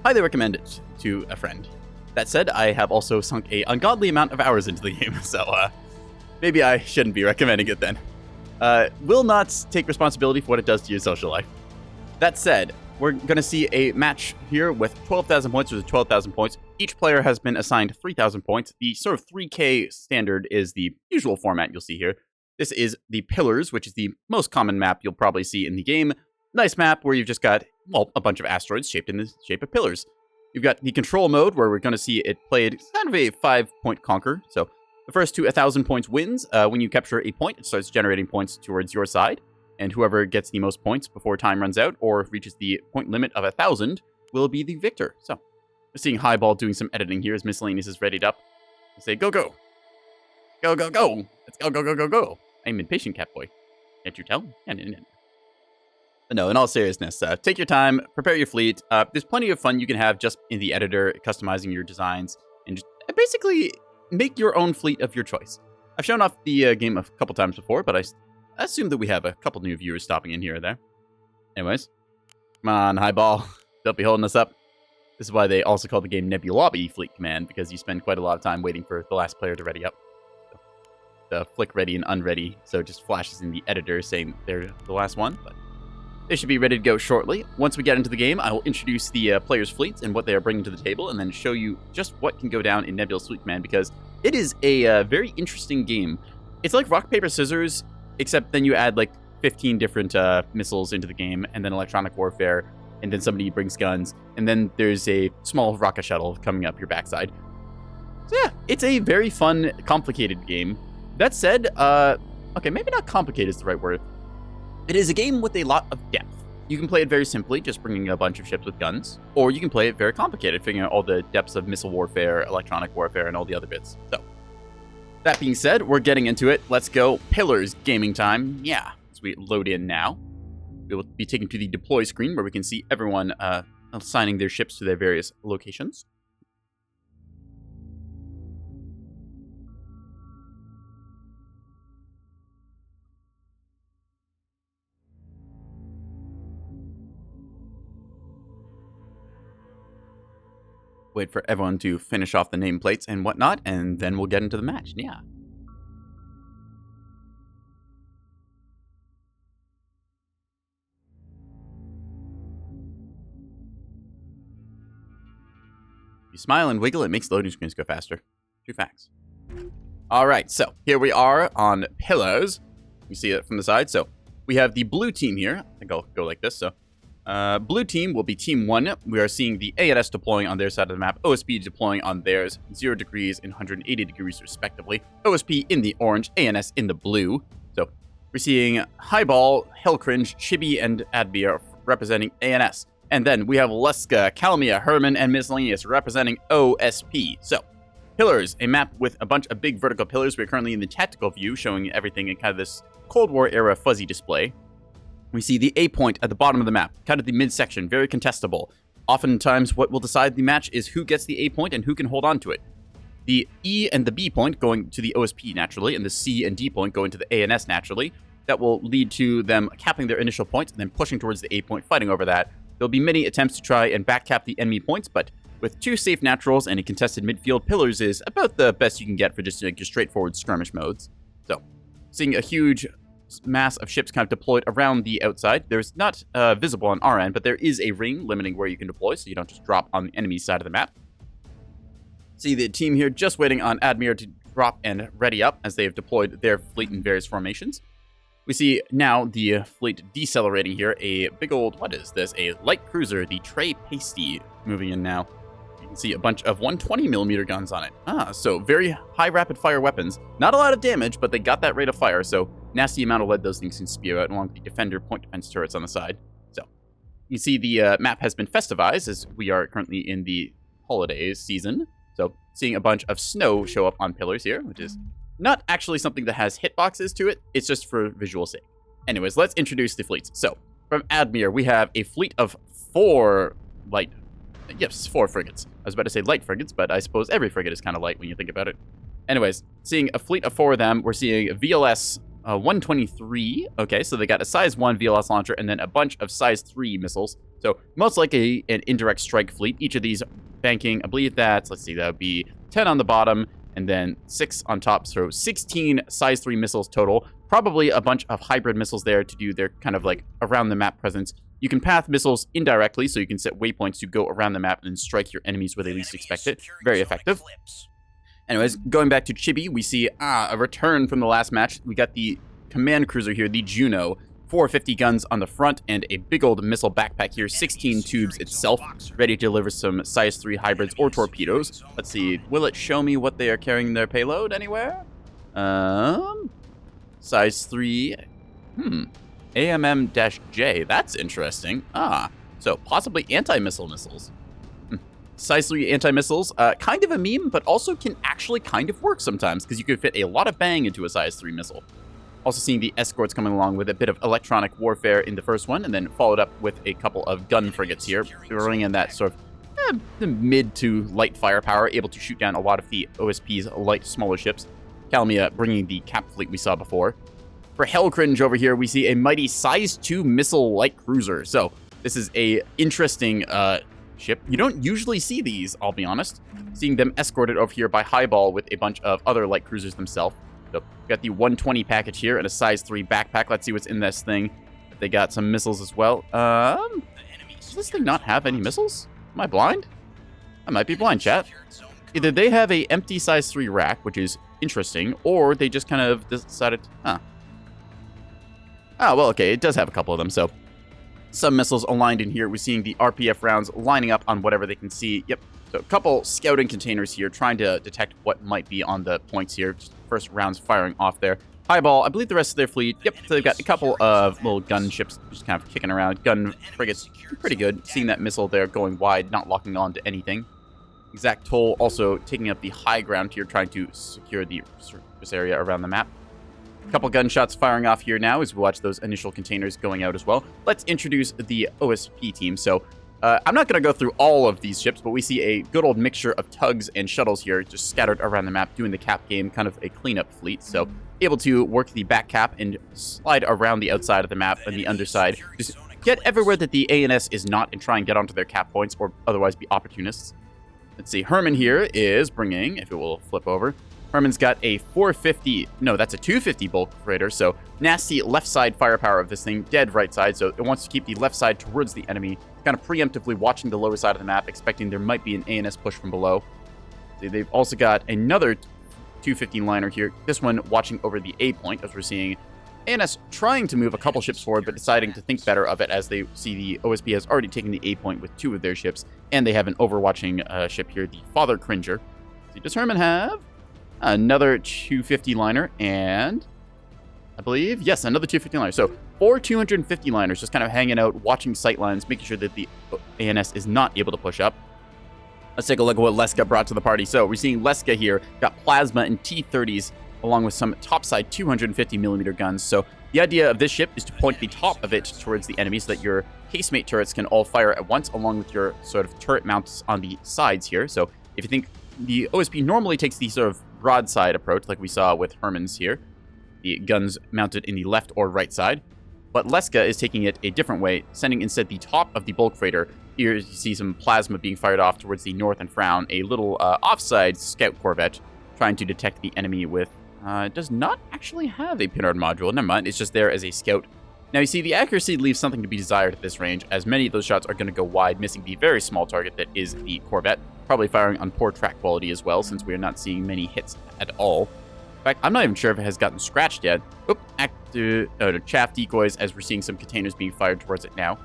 highly recommend it to a friend. That said, I have also sunk an ungodly amount of hours into the game, so maybe I shouldn't be recommending it then. Will not take responsibility for what it does to your social life. That said, we're going to see a match here with 12,000 points versus 12,000 points. Each player has been assigned 3,000 points. The sort of 3K standard is the usual format you'll see here. This is the Pillars, which is the most common map you'll probably see in the game. Nice map where you've just got, well, a bunch of asteroids shaped in the shape of pillars. You've got the control mode, where we're going to see it played kind of a 5-point conquer. So the first to 1,000 points wins. When you capture a point, it starts generating points towards your side. And whoever gets the most points before time runs out or reaches the point limit of 1,000 will be the victor. So we're seeing Highball doing some editing here as Miscellaneous is readied up. I say, go, go. Go, go, go. Let's go, go, go, go, go. I'm impatient, Catboy. Can't you tell? But no, in all seriousness, take your time, prepare your fleet. There's plenty of fun you can have just in the editor, customizing your designs, and just basically make your own fleet of your choice. I've shown off the game a couple times before, but I assume that we have a couple new viewers stopping in here or there. Anyways, come on, Highball. Don't be holding us up. This is why they also call the game Nebulous Fleet Command, because you spend quite a lot of time waiting for the last player to ready up. So, the flick ready and unready, so it just flashes in the editor saying they're the last one, but they should be ready to go shortly. Once we get into the game, I will introduce the players' fleets and what they are bringing to the table, and then show you just what can go down in Nebulous Fleet Command, because it is a very interesting game. It's like rock, paper, scissors, except then you add like 15 different missiles into the game, and then electronic warfare, and then somebody brings guns, and then there's a small rocket shuttle coming up your backside. So yeah, it's a very fun, complicated game. That said, okay, maybe not complicated is the right word. It is a game with a lot of depth. You can play it very simply, just bringing a bunch of ships with guns, or you can play it very complicated, figuring out all the depths of missile warfare, electronic warfare, and all the other bits. So, that being said, we're getting into it. Let's go. Pillars gaming time. Yeah, as we load in now. We will be taken to the deploy screen where we can see everyone assigning their ships to their various locations. Wait for everyone to finish off the nameplates and whatnot, and then we'll get into the match. Yeah. You smile and wiggle, it makes loading screens go faster. True facts. All right, so here we are on Pillars. You see it from the side. So we have the blue team here. I think I'll go like this. So blue team will be team 1. We are seeing the ANS deploying on their side of the map, OSP deploying on theirs, 0 degrees and 180 degrees respectively. OSP in the orange, ANS in the blue. So We're seeing Highball, Hellcringe, Chibi, and Admir representing ANS. And then we have Leska, Kalmia, Herman, and Miscellaneous representing OSP. So, Pillars, a map with a bunch of big vertical pillars. We're currently in the tactical view, showing everything in kind of this Cold War era fuzzy display. We see the A point at the bottom of the map, kind of the midsection, very contestable. Oftentimes, what will decide the match is who gets the A point and who can hold on to it. The E and the B point going to the OSP naturally, and the C and D point going to the ANS naturally. That will lead to them capping their initial points and then pushing towards the A point, fighting over that. There'll be many attempts to try and backcap the enemy points, but with 2 safe naturals and a contested midfield, Pillars is about the best you can get for just like your straightforward skirmish modes. So, seeing a huge mass of ships kind of deployed around the outside. There's not visible on our end, but there is a ring limiting where you can deploy, so you don't just drop on the enemy side of the map. See the team here just waiting on Admir to drop and ready up as they have deployed their fleet in various formations. We see now the fleet decelerating here. A big old, what is this? A light cruiser, the Trey Pasty, moving in now. You can see a bunch of 120mm guns on it. So very high rapid fire weapons. Not a lot of damage, but they got that rate of fire, so nasty amount of lead those things can spew out, along with the Defender point defense turrets on the side. So you see the map has been festivized as we are currently in the holidays season. So seeing a bunch of snow show up on pillars here, which is not actually something that has hitboxes to it. It's just for visual sake. Anyways, let's introduce the fleets. So from Admir, we have a fleet of 4 frigates. I was about to say light frigates, but I suppose every frigate is kind of light when you think about it. Anyways, seeing a fleet of 4 of them, we're seeing VLS 123. Okay, so they got a size 1 VLS launcher and then a bunch of size 3 missiles. So most likely an indirect strike fleet. Each of these banking, I believe that's, let's see, that would be 10 on the bottom and then 6 on top. So 16 size 3 missiles total. Probably a bunch of hybrid missiles there to do their kind of like around the map presence. You can path missiles indirectly, so you can set waypoints to go around the map and strike your enemies where they least expect it. Very effective. Anyways, going back to Chibi, we see a return from the last match. We got the command cruiser here, the Juno. 450 guns on the front and a big old missile backpack here, 16 tubes itself, ready to deliver some size 3 hybrids or torpedoes. Let's see, will it show me what they are carrying their payload anywhere? Size 3, AMM-J, that's interesting. So possibly anti-missile missiles. Size 3 anti-missiles, kind of a meme, but also can actually kind of work sometimes, because you could fit a lot of bang into a size 3 missile. Also seeing the escorts coming along with a bit of electronic warfare in the first one, and then followed up with a couple of gun frigates here, throwing in that sort of the mid to light firepower, able to shoot down a lot of the OSP's light, smaller ships. Kalmia bringing the cap fleet we saw before. For Hellcringe over here, we see a mighty size 2 missile light cruiser. So this is a interesting ship. You don't usually see these, I'll be honest. Seeing them escorted over here by Highball with a bunch of other light cruisers themselves. So got the 120 package here and a size 3 backpack. Let's see what's in this thing. They got some missiles as well. Does this thing not have any missiles? Am I blind? I might be blind, chat. Either they have a empty size 3 rack, which is interesting, or they just kind of decided, Oh, well, okay, it does have a couple of them, so some missiles aligned in here. We're seeing the RPF rounds lining up on whatever they can see. Yep. So a couple scouting containers here, trying to detect what might be on the points here. Just first rounds firing off there. Highball, I believe the rest of their fleet. Yep, so they've got a couple of little gun ships just kind of kicking around. Gun frigates, pretty good. Seeing that missile there going wide, not locking on to anything. Exact Toll also taking up the high ground here, trying to secure the surface area around the map. A couple gunshots firing off here now as we watch those initial containers going out as well. Let's introduce the OSP team. So I'm not going to go through all of these ships, but we see a good old mixture of tugs and shuttles here just scattered around the map doing the cap game, kind of a cleanup fleet. So able to work the back cap and slide around the outside of the map and the underside. Just get everywhere that the ANS is not and try and get onto their cap points or otherwise be opportunists. Let's see, Herman here is bringing, if it will flip over, Herman's got a 450, no, that's a 250 bulk freighter, so nasty left side firepower of this thing, dead right side, so it wants to keep the left side towards the enemy, kind of preemptively watching the lower side of the map, expecting there might be an ANS push from below. They've also got another 250 liner here, this one watching over the A point, as we're seeing ANS trying to move a couple ships forward, but deciding to think better of it as they see the OSP has already taken the A point with 2 of their ships, and they have an overwatching ship here, the Father Cringer. So does Herman have another 250 liner and I believe. Yes, another 250 liners. So 4 250 liners just kind of hanging out, watching sight lines, making sure that the ANS is not able to push up. Let's take a look at what Leska brought to the party. So we're seeing Leska here, got plasma and T-30s, along with some topside 250mm guns. So the idea of this ship is to point the top of it towards the enemy so that your casemate turrets can all fire at once, along with your sort of turret mounts on the sides here. So if you think the OSP normally takes the sort of broadside approach, like we saw with Herman's here, the guns mounted in the left or right side. But Leska is taking it a different way, sending instead the top of the bulk freighter. Here you see some plasma being fired off towards the north and frown, a little offside scout corvette trying to detect the enemy with... it does not actually have a pinard module. Never mind, it's just there as a scout. Now you see the accuracy leaves something to be desired at this range, as many of those shots are going to go wide, missing the very small target that is the corvette. Probably firing on poor track quality as well, since we are not seeing many hits at all. In fact, I'm not even sure if it has gotten scratched yet. Oop, chaff decoys, as we're seeing some containers being fired towards it now.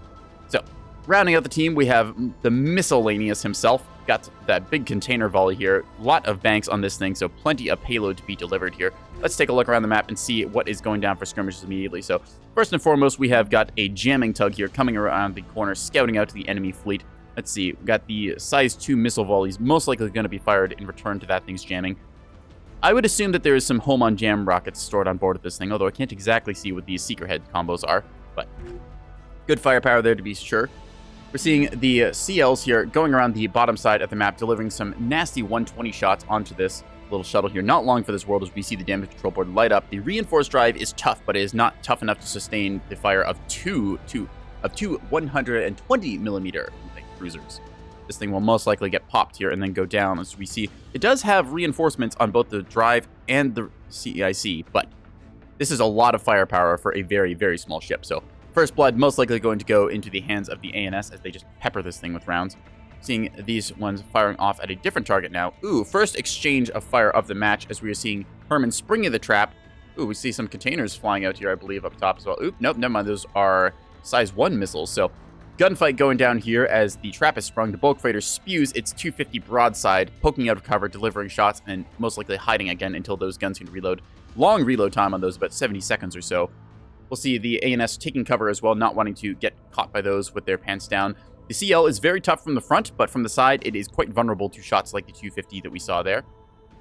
So, rounding out the team, we have the Miscellaneous himself. Got that big container volley here. A lot of banks on this thing, so plenty of payload to be delivered here. Let's take a look around the map and see what is going down for skirmishes immediately. So, first and foremost, we have got a jamming tug here coming around the corner, scouting out to the enemy fleet. Let's see, we've got the size 2 missile volleys, most likely going to be fired in return to that thing's jamming. I would assume that there is some home on jam rockets stored on board of this thing, although I can't exactly see what these seeker head combos are, but good firepower there to be sure. We're seeing the CLs here going around the bottom side of the map, delivering some nasty 120 shots onto this little shuttle here. Not long for this world as we see the damage control board light up. The reinforced drive is tough, but it is not tough enough to sustain the fire of two 120mm cruisers. This thing will most likely get popped here and then go down. As we see, it does have reinforcements on both the drive and the CEIC, but this is a lot of firepower for a very, very small ship. So first blood most likely going to go into the hands of the ANS as they just pepper this thing with rounds. Seeing these ones firing off at a different target now. Ooh, first exchange of fire of the match as we are seeing Herman springing the trap. Ooh, we see some containers flying out here, I believe, up top as well. Oop, nope, never mind. Those are size 1 missiles. So gunfight going down here as the trap is sprung. The bulk freighter spews its 250 broadside, poking out of cover, delivering shots, and most likely hiding again until those guns can reload. Long reload time on those, about 70 seconds or so. We'll see the ANS taking cover as well, not wanting to get caught by those with their pants down. The CL is very tough from the front, but from the side, it is quite vulnerable to shots like the 250 that we saw there.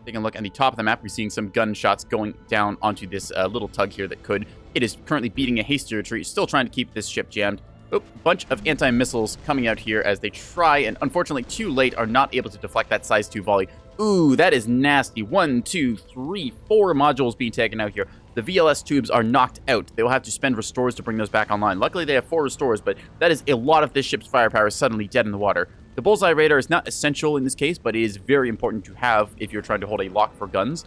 Taking a look at the top of the map, we're seeing some gunshots going down onto this little tug here that could. It is currently beating a hasty retreat, still trying to keep this ship jammed. Oop, bunch of anti-missiles coming out here as they try, and unfortunately too late, are not able to deflect that size 2 volley. Ooh, that is nasty. 1, 2, 3, 4 modules being taken out here. The VLS tubes are knocked out. They will have to spend restores to bring those back online. Luckily, they have 4 restores, but that is a lot of this ship's firepower suddenly dead in the water. The bullseye radar is not essential in this case, but it is very important to have if you're trying to hold a lock for guns.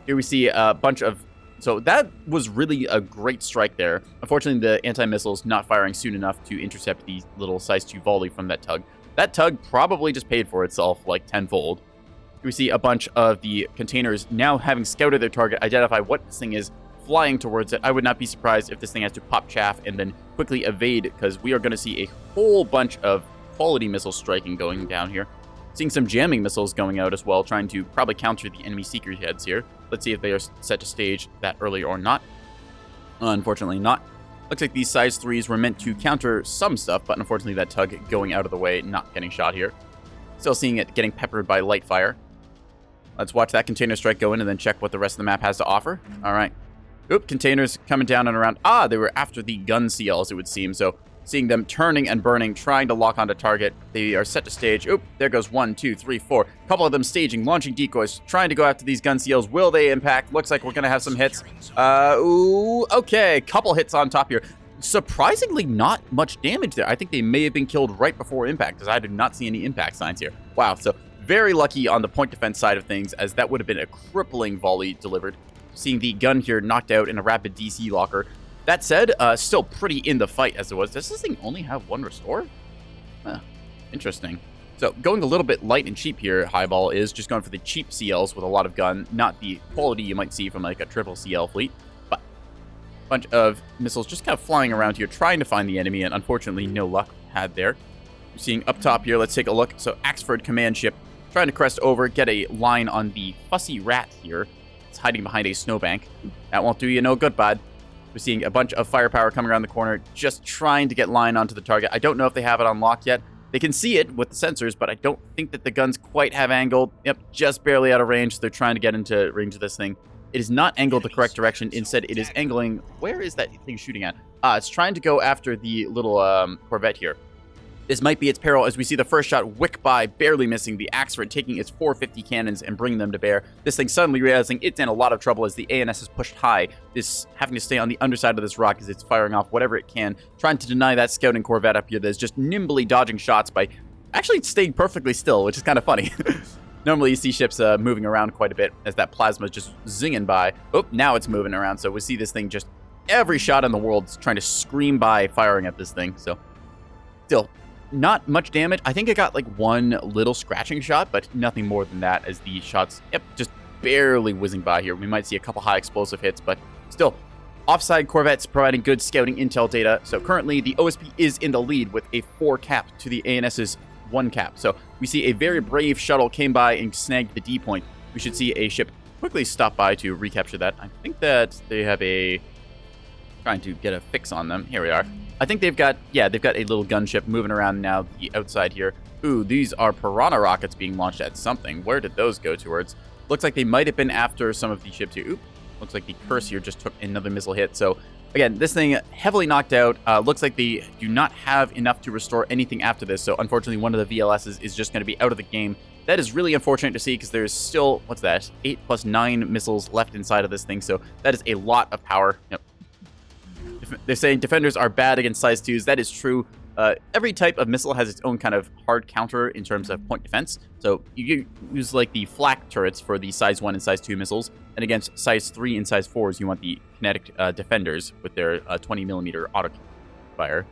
Here we see a bunch of... So that was really a great strike there. Unfortunately, the anti-missiles not firing soon enough to intercept the little size 2 volley from that tug. That tug probably just paid for itself like tenfold. We see a bunch of the containers now having scouted their target, identify what this thing is, flying towards it. I would not be surprised if this thing has to pop chaff and then quickly evade, because we are going to see a whole bunch of quality missile striking going down here. Seeing some jamming missiles going out as well, trying to probably counter the enemy seeker heads here. Let's see if they are set to stage that early or not. Unfortunately not. Looks like these size 3s were meant to counter some stuff, but unfortunately that tug going out of the way, not getting shot here. Still seeing it getting peppered by light fire. Let's watch that container strike go in and then check what the rest of the map has to offer. All right. Oop, containers coming down and around. Ah, they were after the gun CLs, it would seem. So seeing them turning and burning, trying to lock onto target. They are set to stage. Oop, there goes 1, 2, 3, 4. A couple of them staging, launching decoys, trying to go after these gun CLs. Will they impact? Looks like we're going to have some hits. Ooh, okay. Couple hits on top here. Surprisingly not much damage there. I think they may have been killed right before impact, because I did not see any impact signs here. Wow, so very lucky on the point defense side of things, as that would have been a crippling volley delivered. Seeing the gun here knocked out in a rapid DC locker. That said, still pretty in the fight as it was. Does this thing only have 1 restore? Huh, interesting. So going a little bit light and cheap here, Highball is just going for the cheap CLs with a lot of gun, not the quality you might see from like a triple CL fleet, but a bunch of missiles just kind of flying around here, trying to find the enemy, and unfortunately no luck had there. You're seeing up top here, let's take a look. So Axford command ship trying to crest over, get a line on the Fussy Rat here. It's hiding behind a snowbank. That won't do you no good, bud. We're seeing a bunch of firepower coming around the corner, just trying to get line onto the target. I don't know if they have it unlocked yet. They can see it with the sensors, but I don't think that the guns quite have angled. Yep, just barely out of range. They're trying to get into range of this thing. It is not angled the correct direction. Instead, it is angling... Where is that thing shooting at? It's trying to go after the little Corvette here. This might be its peril as we see the first shot wick by, barely missing the Axford, taking its 450 cannons and bringing them to bear. This thing suddenly realizing it's in a lot of trouble as the ANS is pushed high. This having to stay on the underside of this rock as it's firing off whatever it can, trying to deny that scouting Corvette up here that is just nimbly dodging shots by actually staying perfectly still, which is kind of funny. Normally you see ships moving around quite a bit as that plasma is just zinging by. Oh, now it's moving around, so we see this thing just every shot in the world is trying to scream by firing at this thing, so still not much damage. I think it got like one little scratching shot, but nothing more than that as the shots, just barely whizzing by here. We might see a couple high explosive hits, but still, offside Corvettes providing good scouting intel data. So currently the OSP is in the lead with a 4 cap to the ANS's 1 cap. So we see a very brave shuttle came by and snagged the D point. We should see a ship quickly stop by to recapture that. I think that they have trying to get a fix on them. Here we are. I think they've got a little gunship moving around now the outside here. Ooh, these are Piranha rockets being launched at something. Where did those go towards? Looks like they might have been after some of the ships here. Oop, looks like the Curse here just took another missile hit. So again, this thing heavily knocked out. Looks like they do not have enough to restore anything after this. So unfortunately, one of the VLSs is just going to be out of the game. That is really unfortunate to see because there's still, 8 plus 9 missiles left inside of this thing. So that is a lot of power. Yep. They're saying defenders are bad against size 2s. That is true. Every type of missile has its own kind of hard counter in terms of point defense. So you use like the flak turrets for the size 1 and size 2 missiles. And against size 3 and size 4s, you want the kinetic defenders with their 20mm auto fire.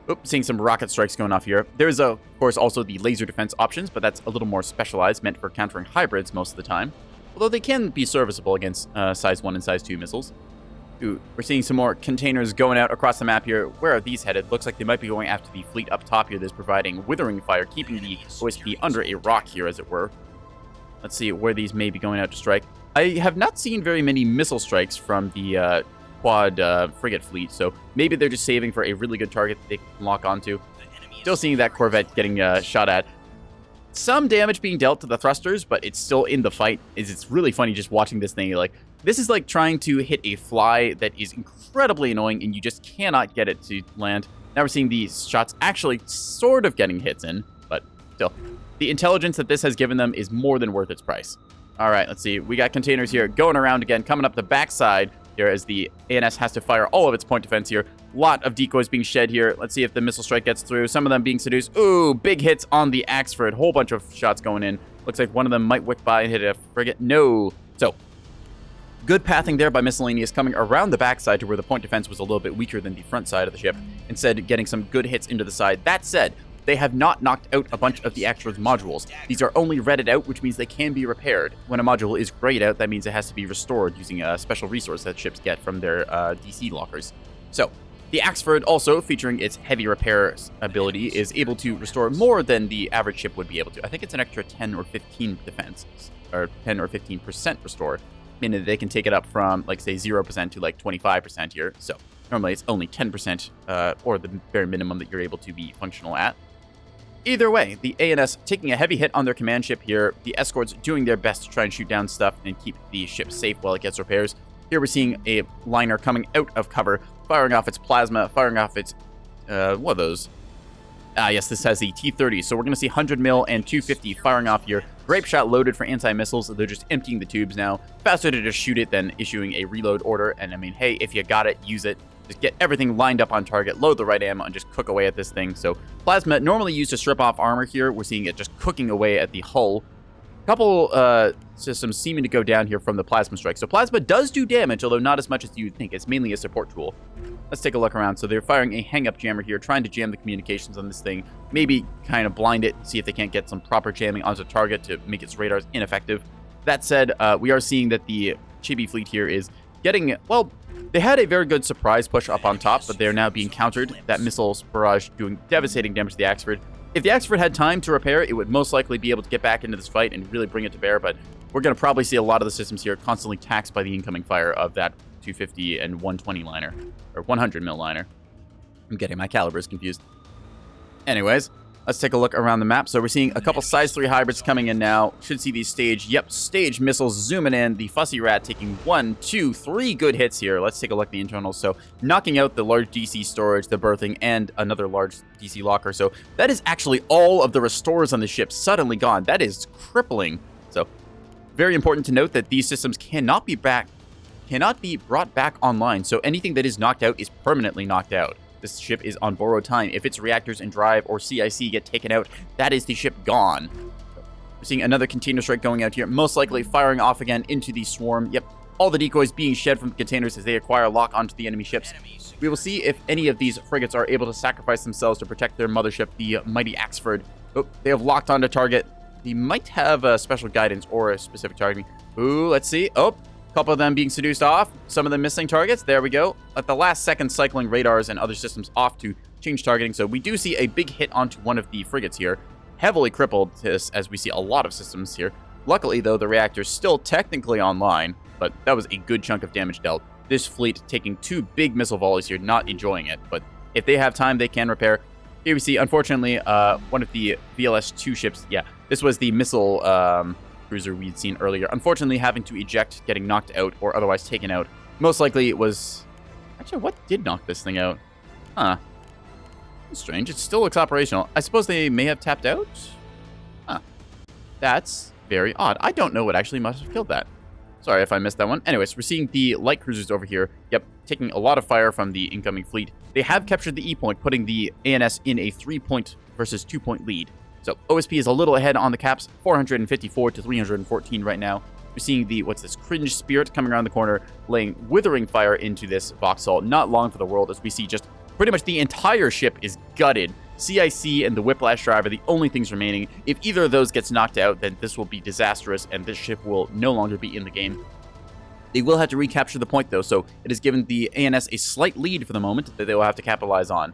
Oops, seeing some rocket strikes going off here. There's, of course, also the laser defense options, but that's a little more specialized, meant for countering hybrids most of the time. Although they can be serviceable against size 1 and size 2 missiles. Ooh, we're seeing some more containers going out across the map here. Where are these headed? Looks like they might be going after the fleet up top here that's providing withering fire, keeping the OSP under a rock here, as it were. Let's see where these may be going out to strike. I have not seen very many missile strikes from the quad frigate fleet, so maybe they're just saving for a really good target that they can lock onto. Still seeing that Corvette getting shot at. Some damage being dealt to the thrusters, but it's still in the fight. It's really funny just watching this thing. Like, this is like trying to hit a fly that is incredibly annoying and you just cannot get it to land. Now we're seeing these shots actually sort of getting hits in, but still. The intelligence that this has given them is more than worth its price. All right, let's see. We got containers here going around again, coming up the backside here as the ANS has to fire all of its point defense here. Lot of decoys being shed here. Let's see if the missile strike gets through. Some of them being seduced. Ooh, big hits on the Axford. Whole bunch of shots going in. Looks like one of them might wick by and hit a frigate. No. So, good pathing there by Miscellaneous, coming around the backside to where the point defense was a little bit weaker than the front side of the ship. Instead, getting some good hits into the side. That said, they have not knocked out a bunch of the Axford's modules. These are only redded out, which means they can be repaired. When a module is grayed out, that means it has to be restored using a special resource that ships get from their DC lockers. So, the Axford, also featuring its heavy repair ability, is able to restore more than the average ship would be able to. I think it's an extra 10 or 15 defense, or 10 or 15% restore, meaning that they can take it up from, like, say, 0% to, like, 25% here. So, normally it's only 10%, or the bare minimum that you're able to be functional at. Either way, the ANS taking a heavy hit on their command ship here, the escorts doing their best to try and shoot down stuff and keep the ship safe while it gets repairs. Here we're seeing a liner coming out of cover, firing off its plasma, firing off its, what are those? Yes, this has the T-30, so we're going to see 100 mil and 250 firing off here. Grape shot loaded for anti-missiles, they're just emptying the tubes now. Faster to just shoot it than issuing a reload order, and I mean, hey, if you got it, use it. Just get everything lined up on target, load the right ammo, and just cook away at this thing. So plasma, normally used to strip off armor here, we're seeing it just cooking away at the hull. Couple systems seeming to go down here from the plasma strike. So plasma does do damage, although not as much as you'd think. It's mainly a support tool. Let's take a look around. So they're firing a hang-up jammer here, trying to jam the communications on this thing. Maybe kind of blind it, see if they can't get some proper jamming onto target to make its radars ineffective. That said, we are seeing that the Chibi fleet here is getting, well, they had a very good surprise push up on top, but they're now being countered. That missile barrage doing devastating damage to the Axford. If the Axford had time to repair, it would most likely be able to get back into this fight and really bring it to bear, but we're going to probably see a lot of the systems here constantly taxed by the incoming fire of that 250 and 120 liner, or 100 mil liner. I'm getting my calibers confused. Anyways, let's take a look around the map. So we're seeing a couple size 3 hybrids coming in now. Should see these stage missiles zooming in. The Fussy Rat taking 1, 2, 3 good hits here. Let's take a look at the internals. So knocking out the large DC storage, the berthing, and another large DC locker. So that is actually all of the restores on the ship suddenly gone. That is crippling. So very important to note that these systems cannot be brought back online. So anything that is knocked out is permanently knocked out. This ship is on borrowed time. If its reactors and drive or CIC get taken out, that is the ship gone. We're seeing another container strike going out here, most likely firing off again into the swarm. Yep, all the decoys being shed from the containers as they acquire lock onto the enemy ships. We will see if any of these frigates are able to sacrifice themselves to protect their mothership, the mighty Axford. Oh, they have locked onto target. They might have a special guidance or a specific targeting. Ooh, let's see. Oh, couple of them being seduced off, some of them missing targets. There we go. At the last second, cycling radars and other systems off to change targeting. So we do see a big hit onto one of the frigates here. Heavily crippled as we see a lot of systems here. Luckily, though, the reactor's still technically online, but that was a good chunk of damage dealt. This fleet taking 2 big missile volleys here, not enjoying it. But if they have time, they can repair. Here we see, unfortunately, one of the VLS-2 ships. Yeah, this was the missile cruiser we'd seen earlier, unfortunately having to eject, getting knocked out, or otherwise taken out. Most likely it was... Actually, what did knock this thing out? Huh. That's strange. It still looks operational. I suppose they may have tapped out? Huh. That's very odd. I don't know what actually must have killed that. Sorry if I missed that one. Anyways, we're seeing the light cruisers over here. Yep, taking a lot of fire from the incoming fleet. They have captured the E-point, putting the ANS in a 3-point versus 2-point lead. So OSP is a little ahead on the caps, 454 to 314 right now. We're seeing the, what's this, Cringe Spirit coming around the corner, laying withering fire into this Vauxhall. Not long for the world, as we see just pretty much the entire ship is gutted. CIC and the Whiplash Drive are the only things remaining. If either of those gets knocked out, then this will be disastrous, and this ship will no longer be in the game. They will have to recapture the point, though, so it has given the ANS a slight lead for the moment that they will have to capitalize on.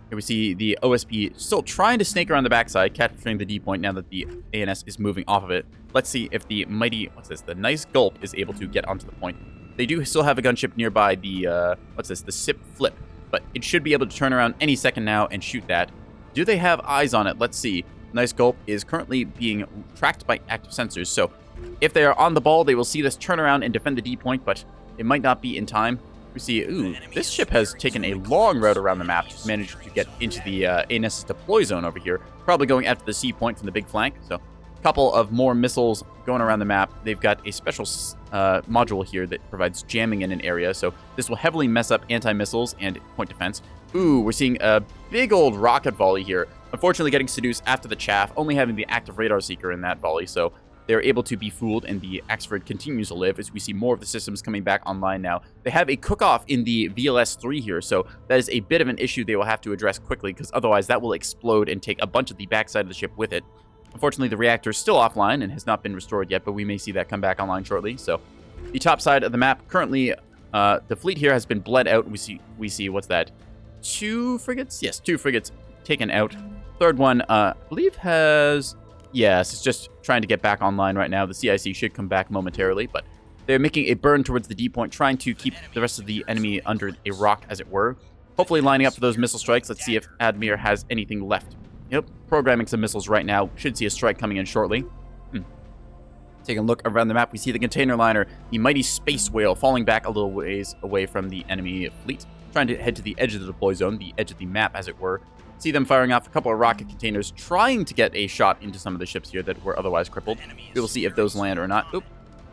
Here we see the OSP still trying to snake around the backside, capturing the D point now that the ANS is moving off of it. Let's see if the mighty, what's this, the nice Gulp is able to get onto the point. They do still have a gunship nearby, the, what's this, the SIP Flip, but it should be able to turn around any second now and shoot that. Do they have eyes on it? Let's see. Nice Gulp is currently being tracked by active sensors, so if they are on the ball, they will see this turn around and defend the D point, but it might not be in time. We see, ooh, this ship has taken a long route around the map to manage to get into the ANS deploy zone over here, probably going after the C point from the big flank. So a couple of more missiles going around the map. They've got a special module here that provides jamming in an area, so this will heavily mess up anti-missiles and point defense. Ooh, we're seeing a big old rocket volley here. Unfortunately getting seduced after the chaff, only having the active radar seeker in that volley, so they're able to be fooled, and the Axford continues to live as we see more of the systems coming back online now. They have a cook-off in the VLS-3 here, so that is a bit of an issue they will have to address quickly, because otherwise that will explode and take a bunch of the backside of the ship with it. Unfortunately, the reactor is still offline and has not been restored yet, but we may see that come back online shortly. So the top side of the map, currently, the fleet here has been bled out. We see what's that? 2 frigates? Yes, 2 frigates taken out. Third one, I believe has... Yes, it's just trying to get back online right now. The CIC should come back momentarily, but they're making a burn towards the D point, trying to keep the rest of the enemy under a rock, as it were. Hopefully lining up for those missile strikes. Let's see if Admir has anything left. Yep, programming some missiles right now. Should see a strike coming in shortly. Taking a look around the map, we see the container liner, the mighty Space Whale, falling back a little ways away from the enemy fleet, trying to head to the edge of the deploy zone, the edge of the map, as it were. See them firing off a couple of rocket containers, trying to get a shot into some of the ships here that were otherwise crippled. We will see if those land or not. Oop.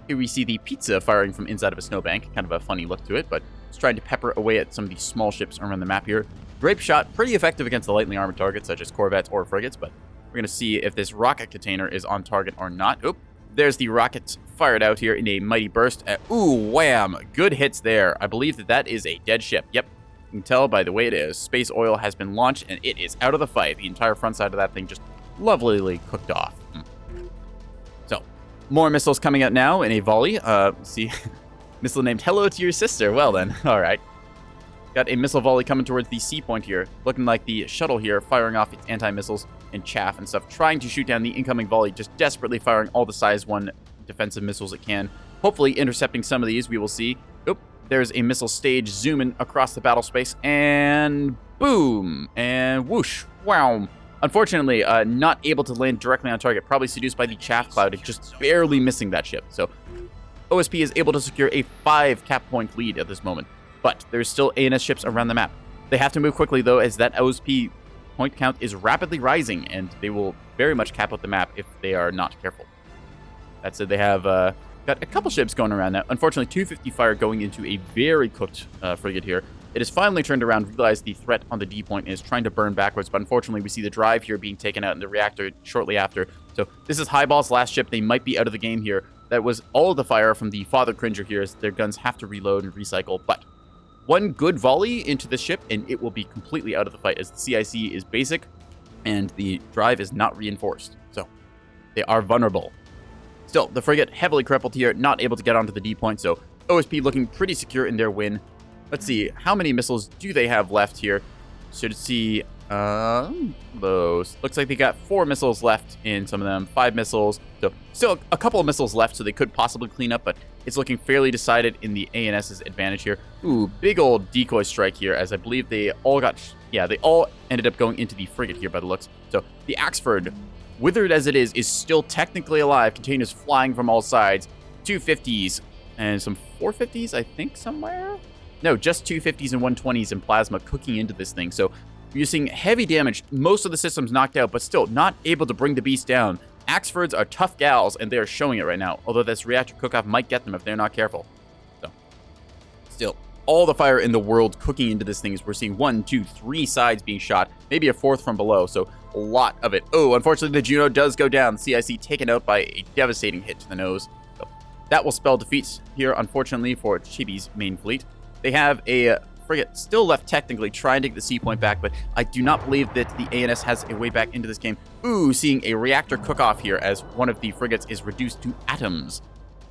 Here we see the Pizza firing from inside of a snowbank. Kind of a funny look to it, but it's trying to pepper away at some of these small ships around the map here. Grape shot, pretty effective against the lightly armored targets, such as corvettes or frigates, but we're going to see if this rocket container is on target or not. Oop. There's the rockets fired out here in a mighty burst. Ooh, wham! Good hits there. I believe that is a dead ship. Yep. You can tell by the way it is. Space oil has been launched, and it is out of the fight. The entire front side of that thing just lovelily cooked off. So, more missiles coming out now in a volley. See, missile named Hello to Your Sister. Well then, all right. Got a missile volley coming towards the C point here. Looking like the shuttle here, firing off its anti-missiles and chaff and stuff, trying to shoot down the incoming volley, just desperately firing all the size 1 defensive missiles it can. Hopefully intercepting some of these, we will see. Oop, there's a missile stage zooming across the battle space, and boom, and whoosh, wow. Unfortunately, not able to land directly on target, probably seduced by the chaff cloud, and just barely missing that ship. So OSP is able to secure a 5 cap point lead at this moment, but there's still ANS ships around the map. They have to move quickly, though, as that OSP point count is rapidly rising, and they will very much cap out the map if they are not careful. That said, they have got a couple ships going around now. Unfortunately, 250 fire going into a very cooked frigate here. It has finally turned around, realized the threat on the D point, and is trying to burn backwards, but unfortunately, we see the drive here being taken out in the reactor shortly after. So this is Highball's last ship. They might be out of the game here. That was all of the fire from the Father Cringer here, as their guns have to reload and recycle, but one good volley into this ship, and it will be completely out of the fight, as the CIC is basic, and the drive is not reinforced. So they are vulnerable. Still, the frigate heavily crippled here, not able to get onto the D point, so OSP looking pretty secure in their win. Let's see, how many missiles do they have left here? Should see, those. Looks like they got 4 missiles left in some of them, 5 missiles. So still a couple of missiles left, so they could possibly clean up, but it's looking fairly decided in the ANS's advantage here. Ooh, big old decoy strike here, as I believe they all got, they all ended up going into the frigate here by the looks. So the Axford, withered as it is still technically alive. Containers flying from all sides. 250s and some 450s, I think, somewhere? No, just 250s and 120s and plasma cooking into this thing. So you're seeing heavy damage. Most of the systems knocked out, but still not able to bring the beast down. Axfords are tough gals, and they are showing it right now. Although this reactor cook-off might get them if they're not careful. So, still, all the fire in the world cooking into this thing as we're seeing 1, 2, 3 sides being shot. Maybe a 4th from below, so a lot of it. Oh, unfortunately, the Juno does go down. CIC taken out by a devastating hit to the nose. So, that will spell defeats here, unfortunately, for Chibi's main fleet. They have a frigate still left technically trying to get the C point back, but I do not believe that the ANS has a way back into this game. Ooh, seeing a reactor cook-off here as one of the frigates is reduced to atoms,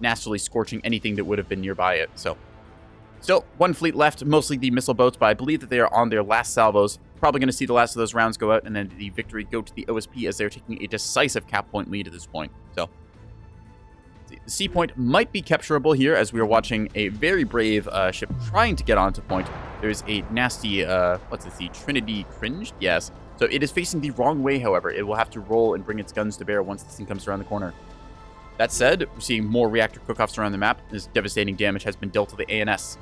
nastily scorching anything that would have been nearby it. So, still, 1 fleet left, mostly the missile boats, but I believe that they are on their last salvos. Probably going to see the last of those rounds go out, and then the victory go to the OSP as they're taking a decisive cap point lead at this point. So, the C point might be capturable here as we are watching a very brave ship trying to get onto point. There's a nasty, what's this, the Trinity Cringed? Yes. So it is facing the wrong way, however. It will have to roll and bring its guns to bear once this thing comes around the corner. That said, we're seeing more reactor cook-offs around the map. This devastating damage has been dealt to the ANS.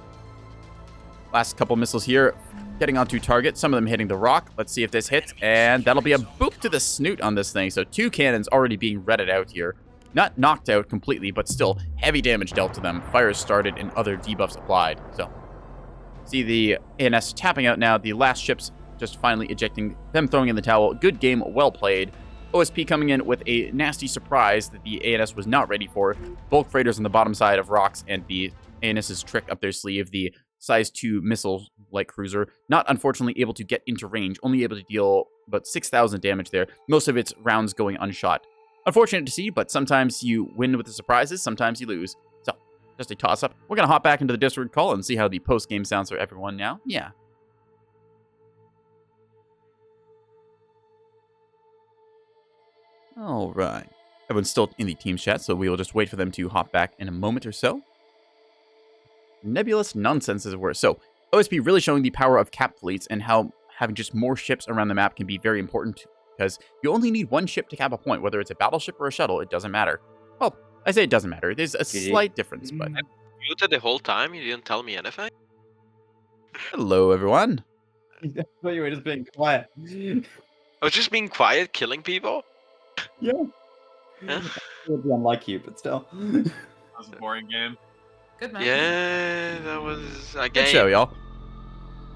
Last couple missiles here, getting onto target. Some of them hitting the rock. Let's see if this hits, and that'll be a boop to the snoot on this thing. So 2 cannons already being redded out here. Not knocked out completely, but still heavy damage dealt to them. Fires started and other debuffs applied. So, see the ANS tapping out now. The last ships just finally ejecting them, throwing in the towel. Good game, well played. OSP coming in with a nasty surprise that the ANS was not ready for. Bulk freighters on the bottom side of rocks, and the ANS's trick up their sleeve, the size 2 missile light cruiser, not unfortunately able to get into range, only able to deal about 6,000 damage there. Most of its rounds going unshot. Unfortunate to see, but sometimes you win with the surprises, sometimes you lose. So, just a toss-up. We're going to hop back into the Discord call and see how the post-game sounds for everyone now. Yeah. All right. Everyone's still in the team chat, so we will just wait for them to hop back in a moment or so. Nebulous nonsense, as it were. So, OSP really showing the power of cap fleets and how having just more ships around the map can be very important, because you only need 1 ship to cap a point, whether it's a battleship or a shuttle, it doesn't matter. Well, I say it doesn't matter. There's a slight difference, but... I muted the whole time, you didn't tell me anything? Hello, everyone. I thought you were just being quiet. I was just being quiet, killing people? Yeah. Yeah, It would be unlike you, but still. That was a boring game. Good match. yeah, that was a Good game. show, y'all.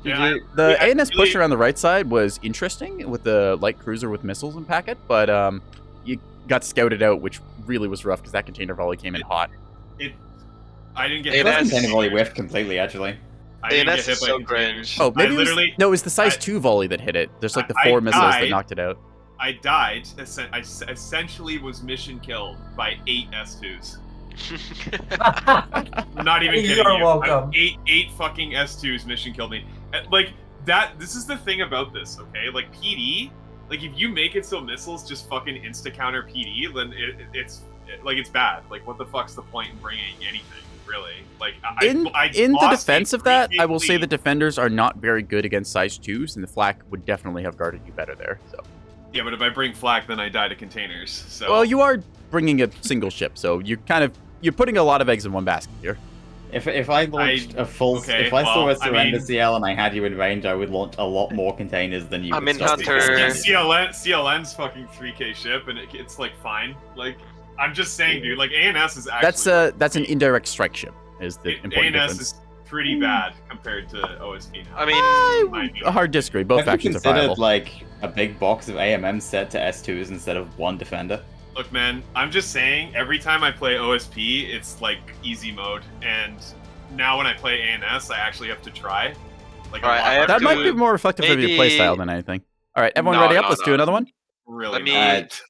Yeah, The ANS really- push around the right side was interesting with the light cruiser with missiles and packet, but you got scouted out, which really was rough because that container volley came in hot. I didn't get It hit. has- Container volley whiffed completely, actually. I didn't ANS get hit is by so containers. cringe. Oh, maybe I literally, no, it was the size I- 2 volley that hit it. There's like the I 4 missiles that died. knocked it out. I died. I essentially was mission killed by 8 S2s. I'm not even kidding You're you. welcome. Eight fucking S2s mission killed me. Like that. This is the thing about this. Okay, like PD. Like if you make it so missiles just fucking insta counter PD, then Like, it's bad. Like, what the fuck's the point in bringing anything, really? Like, In the lost defense a of that, 3K I will say lead. the defenders are not very good against size 2s, and the flak would definitely have guarded you better there. So, Yeah, but if I bring flak, then I die to containers. So. well, you are bringing a single ship, so you're putting a lot of eggs in one basket here. If I launched a full, okay, if I saw well, a surrender I mean- CL and I had you in range, I would launch a lot more containers than you. I would mean, stop Hunter- before. CLN's fucking 3K ship, and it's like fine. Like, I'm just saying, dude. Like, ANS is actually That's an indirect strike ship. Is the important ANS difference? is pretty bad compared to OSP now. I mean, A hard disagree. Both Have you factions are considered viable. like a big box of AMM set to S2s instead of one defender? Look, man, I'm just saying, every time I play OSP, it's like easy mode, and now when I play ANS, I actually have to try. Like, Alright, I have That to- might be more reflective of your maybe- playstyle than anything. All right, everyone No, ready up? no, Let's do no. another one. really. Let me not.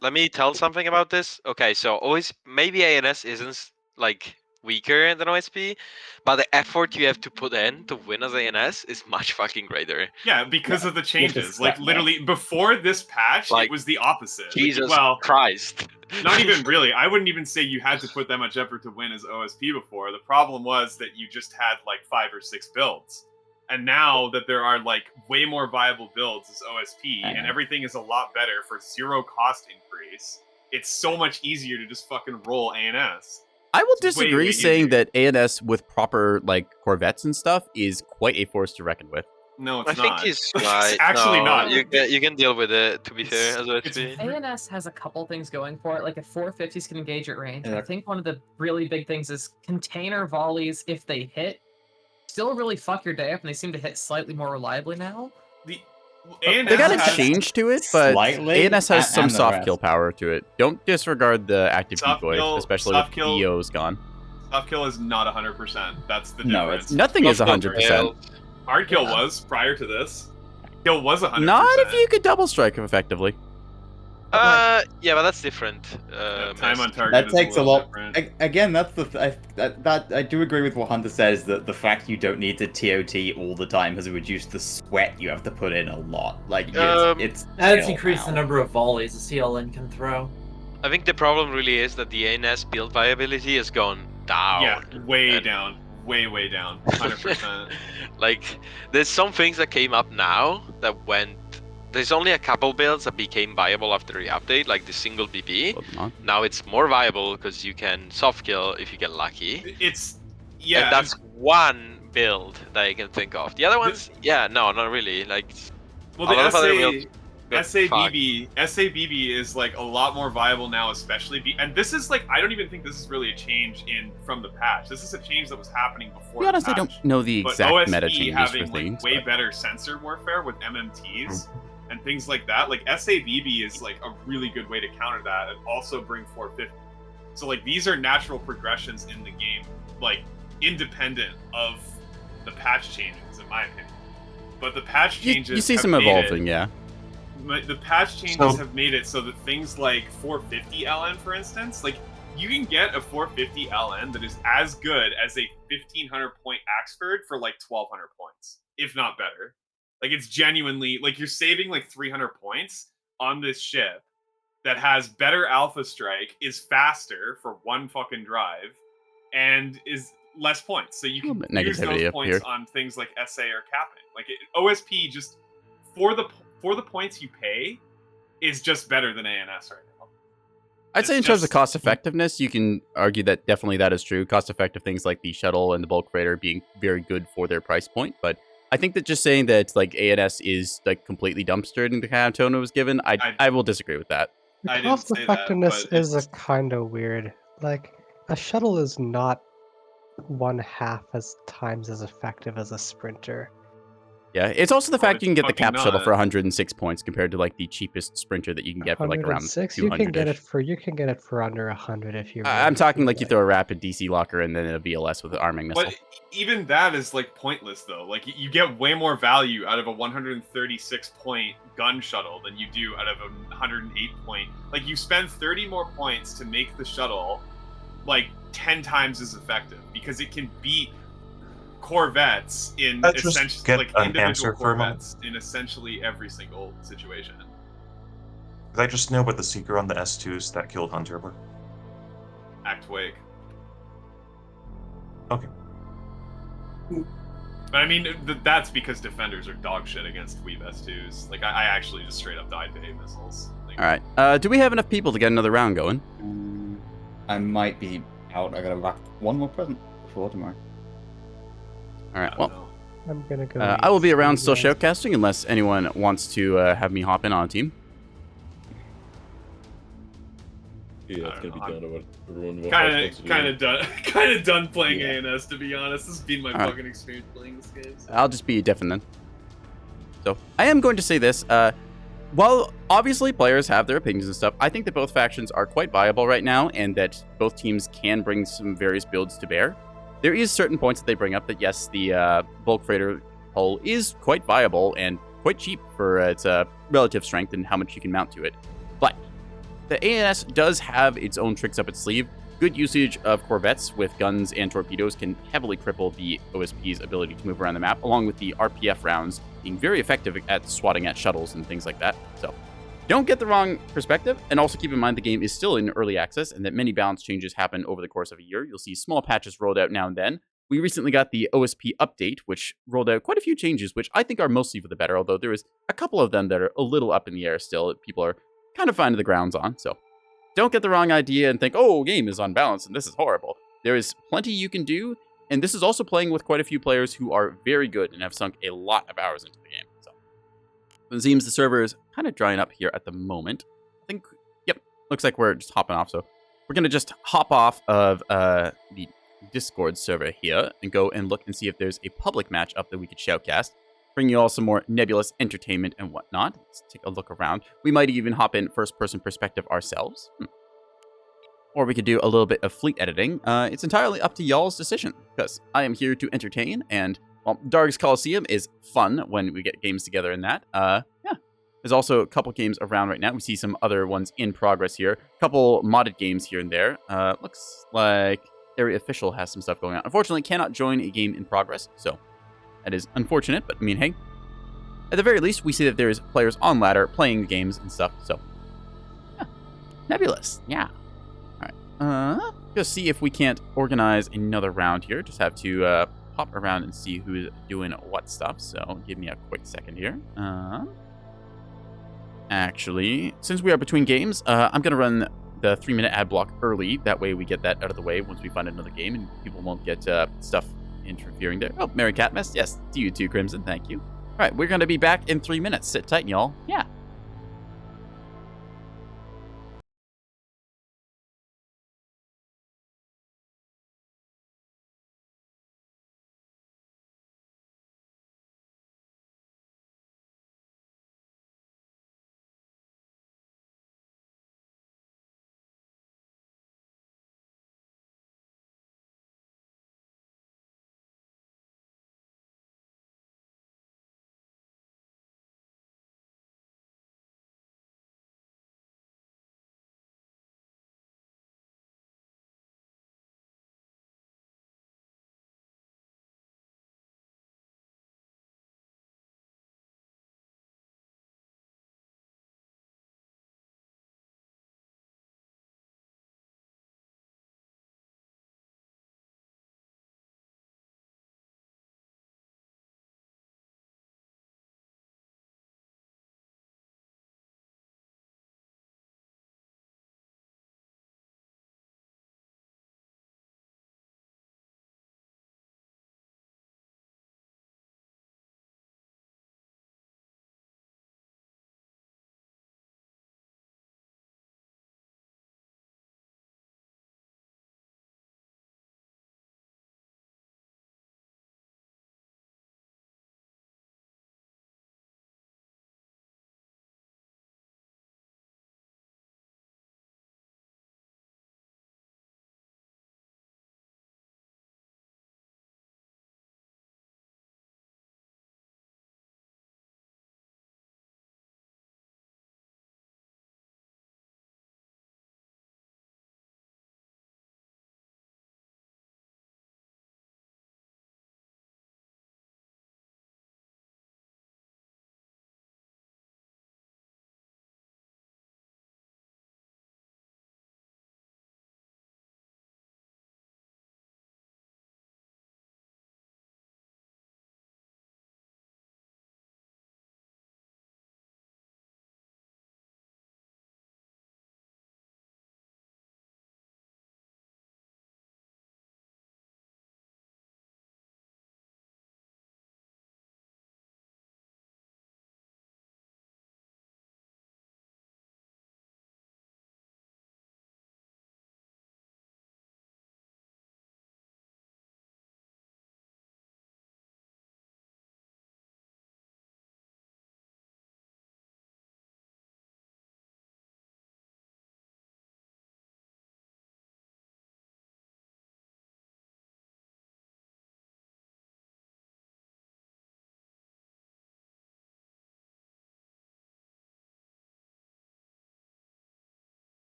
let me tell something about this. Okay, so always maybe ANS isn't like weaker than OSP, but the effort you have to put in to win as ANS is much fucking greater. Yeah, because of the changes. step Like, back. literally, before this patch, Like, it was the opposite. Jesus Well, Christ. not even really. I wouldn't even say you had to put that much effort to win as OSP before. The problem was that you just had like 5 or 6 builds. And now that there are like way more viable builds as OSP and everything is a lot better for 0 cost increase, it's so much easier to just fucking roll ANS. I will It's way, disagree way saying easier. that ANS with proper like Corvettes and stuff is quite a force to reckon with. No, I it's think not. he's It's right. actually No, not. You can deal with it, to be It's- fair, as OSP. ANS has a couple things going for it. Like, if 450s can engage at range, Yeah. I think one of the really big things is container volleys, if they hit, still really fuck your day up, and they seem to hit slightly more reliably now. The They got a has- change to it, but Slightly, ANS has and some the soft rest. kill power to it. Don't disregard the active Soft decoy, kill- especially soft with kill- EO's gone. Soft kill is not 100%. That's the No, difference. it's Nothing is Soft kill 100%. failed. Hard kill was prior to this. Kill was 100%. Not if you could double strike him effectively. Yeah, but that's different. Time on Mist. target. That is takes a little lot. different. Again, that's that I do agree with what Hunter says, that the fact you don't need to TOT all the time has reduced the sweat you have to put in a lot. Like it's And it's chill increased the now. number of volleys a CLN can throw. I think the problem really is that the ANS build viability has gone down. Yeah, way And- down. Way down. 100%. Like, there's some things that came up now that went. There's only a couple builds that became viable after the update, like the single BP. Well, not. Now it's more viable because you can soft kill if you get lucky. It's yeah. And that's one build that I can think of. The other ones, yeah, no, not really. Like, well, a lot of other the builds got fucked. SABB is like a lot more viable now, especially and this is like, I don't even think this is really a change from the patch. This is a change that was happening before. To be honest, the I patch. don't know the But exact OSP meta changes having for things. like way but- better sensor warfare with MMTs and things like that. Like SABB is like a really good way to counter that and also bring 450. So like these are natural progressions in the game, like independent of the patch changes, in my opinion. But the patch changes You see have some made it- evolving, yeah. the patch changes So- have made it so that things like 450 LN, for instance, like you can get a 450 LN that is as good as a 1500 point Axford for like 1200 points, if not better. Like it's genuinely like you're saving like 300 points on this ship that has better alpha strike, is faster for one fucking drive, and is less points. So you A can little bit use negativity those up points here. on things like SA or capping. Like OSP just for the points you pay is just better than ANS right now. I'd say in It's terms of just- cost effectiveness, you can argue that definitely that is true. Cost effective things like the shuttle and the bulk freighter being very good for their price point. But I think that just saying that like ANS is like completely dumpstered in the kind of tone it was given, I will disagree with that. The I didn't cost say that, effectiveness but is a it's- kind of weird. Like, a shuttle is not 1/2 as times as effective as a sprinter. Yeah, it's also the Oh, fact it's you can get the fucking cap shuttle not. for 106 points compared to like the cheapest sprinter that you can get for like around 106, you 200. can get it for under 100 if you. I'm talking like you throw a rapid DC locker and then a VLS with an arming missile. But even that is like pointless though. Like you get way more value out of a 136 point gun shuttle than you do out of a 108 point. Like you spend 30 more points to make the shuttle like 10 times as effective because it can beat Corvettes in Let's just essentially get like an individual answer for a moment. Corvettes in essentially every single situation. I just know about the Seeker on the S2s that killed Hunter. Act Wake. Okay. But I mean, that's because defenders are dog shit against Weeb S2s. Like, I actually just straight up died to A missiles. Like, All right. Do we have enough people to get another round going? I might be out. I gotta wrap one more present before tomorrow. All right. Well, I'm gonna go. I will be around still guys. shoutcasting unless anyone wants to have me hop in on a team. Yeah, it's gonna be done to what everyone kind of done playing Yeah. ANS, to be honest. This has been my Alright. fucking experience playing this game. So. I'll just be deafened then. So I am going to say this. While obviously players have their opinions and stuff, I think that both factions are quite viable right now, and that both teams can bring some various builds to bear. There is certain points that they bring up that yes, the bulk freighter hull is quite viable and quite cheap for its relative strength and how much you can mount to it. But the ANS does have its own tricks up its sleeve. Good usage of corvettes with guns and torpedoes can heavily cripple the OSP's ability to move around the map, along with the RPF rounds being very effective at swatting at shuttles and things like that. So don't get the wrong perspective, and also keep in mind the game is still in early access and that many balance changes happen over the course of a year. You'll see small patches rolled out now and then. We recently got the OSP update, which rolled out quite a few changes, which I think are mostly for the better, although there is a couple of them that are a little up in the air still that people are kind of finding the grounds on. So don't get the wrong idea and think, oh, game is unbalanced and this is horrible. There is plenty you can do, and this is also playing with quite a few players who are very good and have sunk a lot of hours into the game. So it seems the server is kind of drying up here at the moment. I think, yep, looks like we're just hopping off. So we're going to just hop off of the Discord server here and go and look and see if there's a public match up that we could shoutcast. Bring you all some more Nebulous entertainment and whatnot. Let's take a look around. We might even hop in first-person perspective ourselves. Or we could do a little bit of fleet editing. It's entirely up to y'all's decision, because I am here to entertain, and, well, Darg's Coliseum is fun when we get games together in that. Yeah. There's also a couple games around right now. We see some other ones in progress here. A couple modded games here and there. Looks like Area Official has some stuff going on. Unfortunately, cannot join a game in progress, so that is unfortunate, but I mean, hey. At the very least, we see that there's players on ladder playing the games and stuff, so. Yeah. Nebulous, yeah. Alright, just see if we can't organize another round here. Just have to pop around and see who's doing what stuff, so give me a quick second here. Actually, since we are between games, I'm going to run the 3-minute ad block early. That way we get that out of the way once we find another game, and people won't get stuff interfering there. Oh, Merry Catmas. Yes, to you too, Crimson. Thank you. All right, we're going to be back in 3 minutes. Sit tight, y'all. Yeah.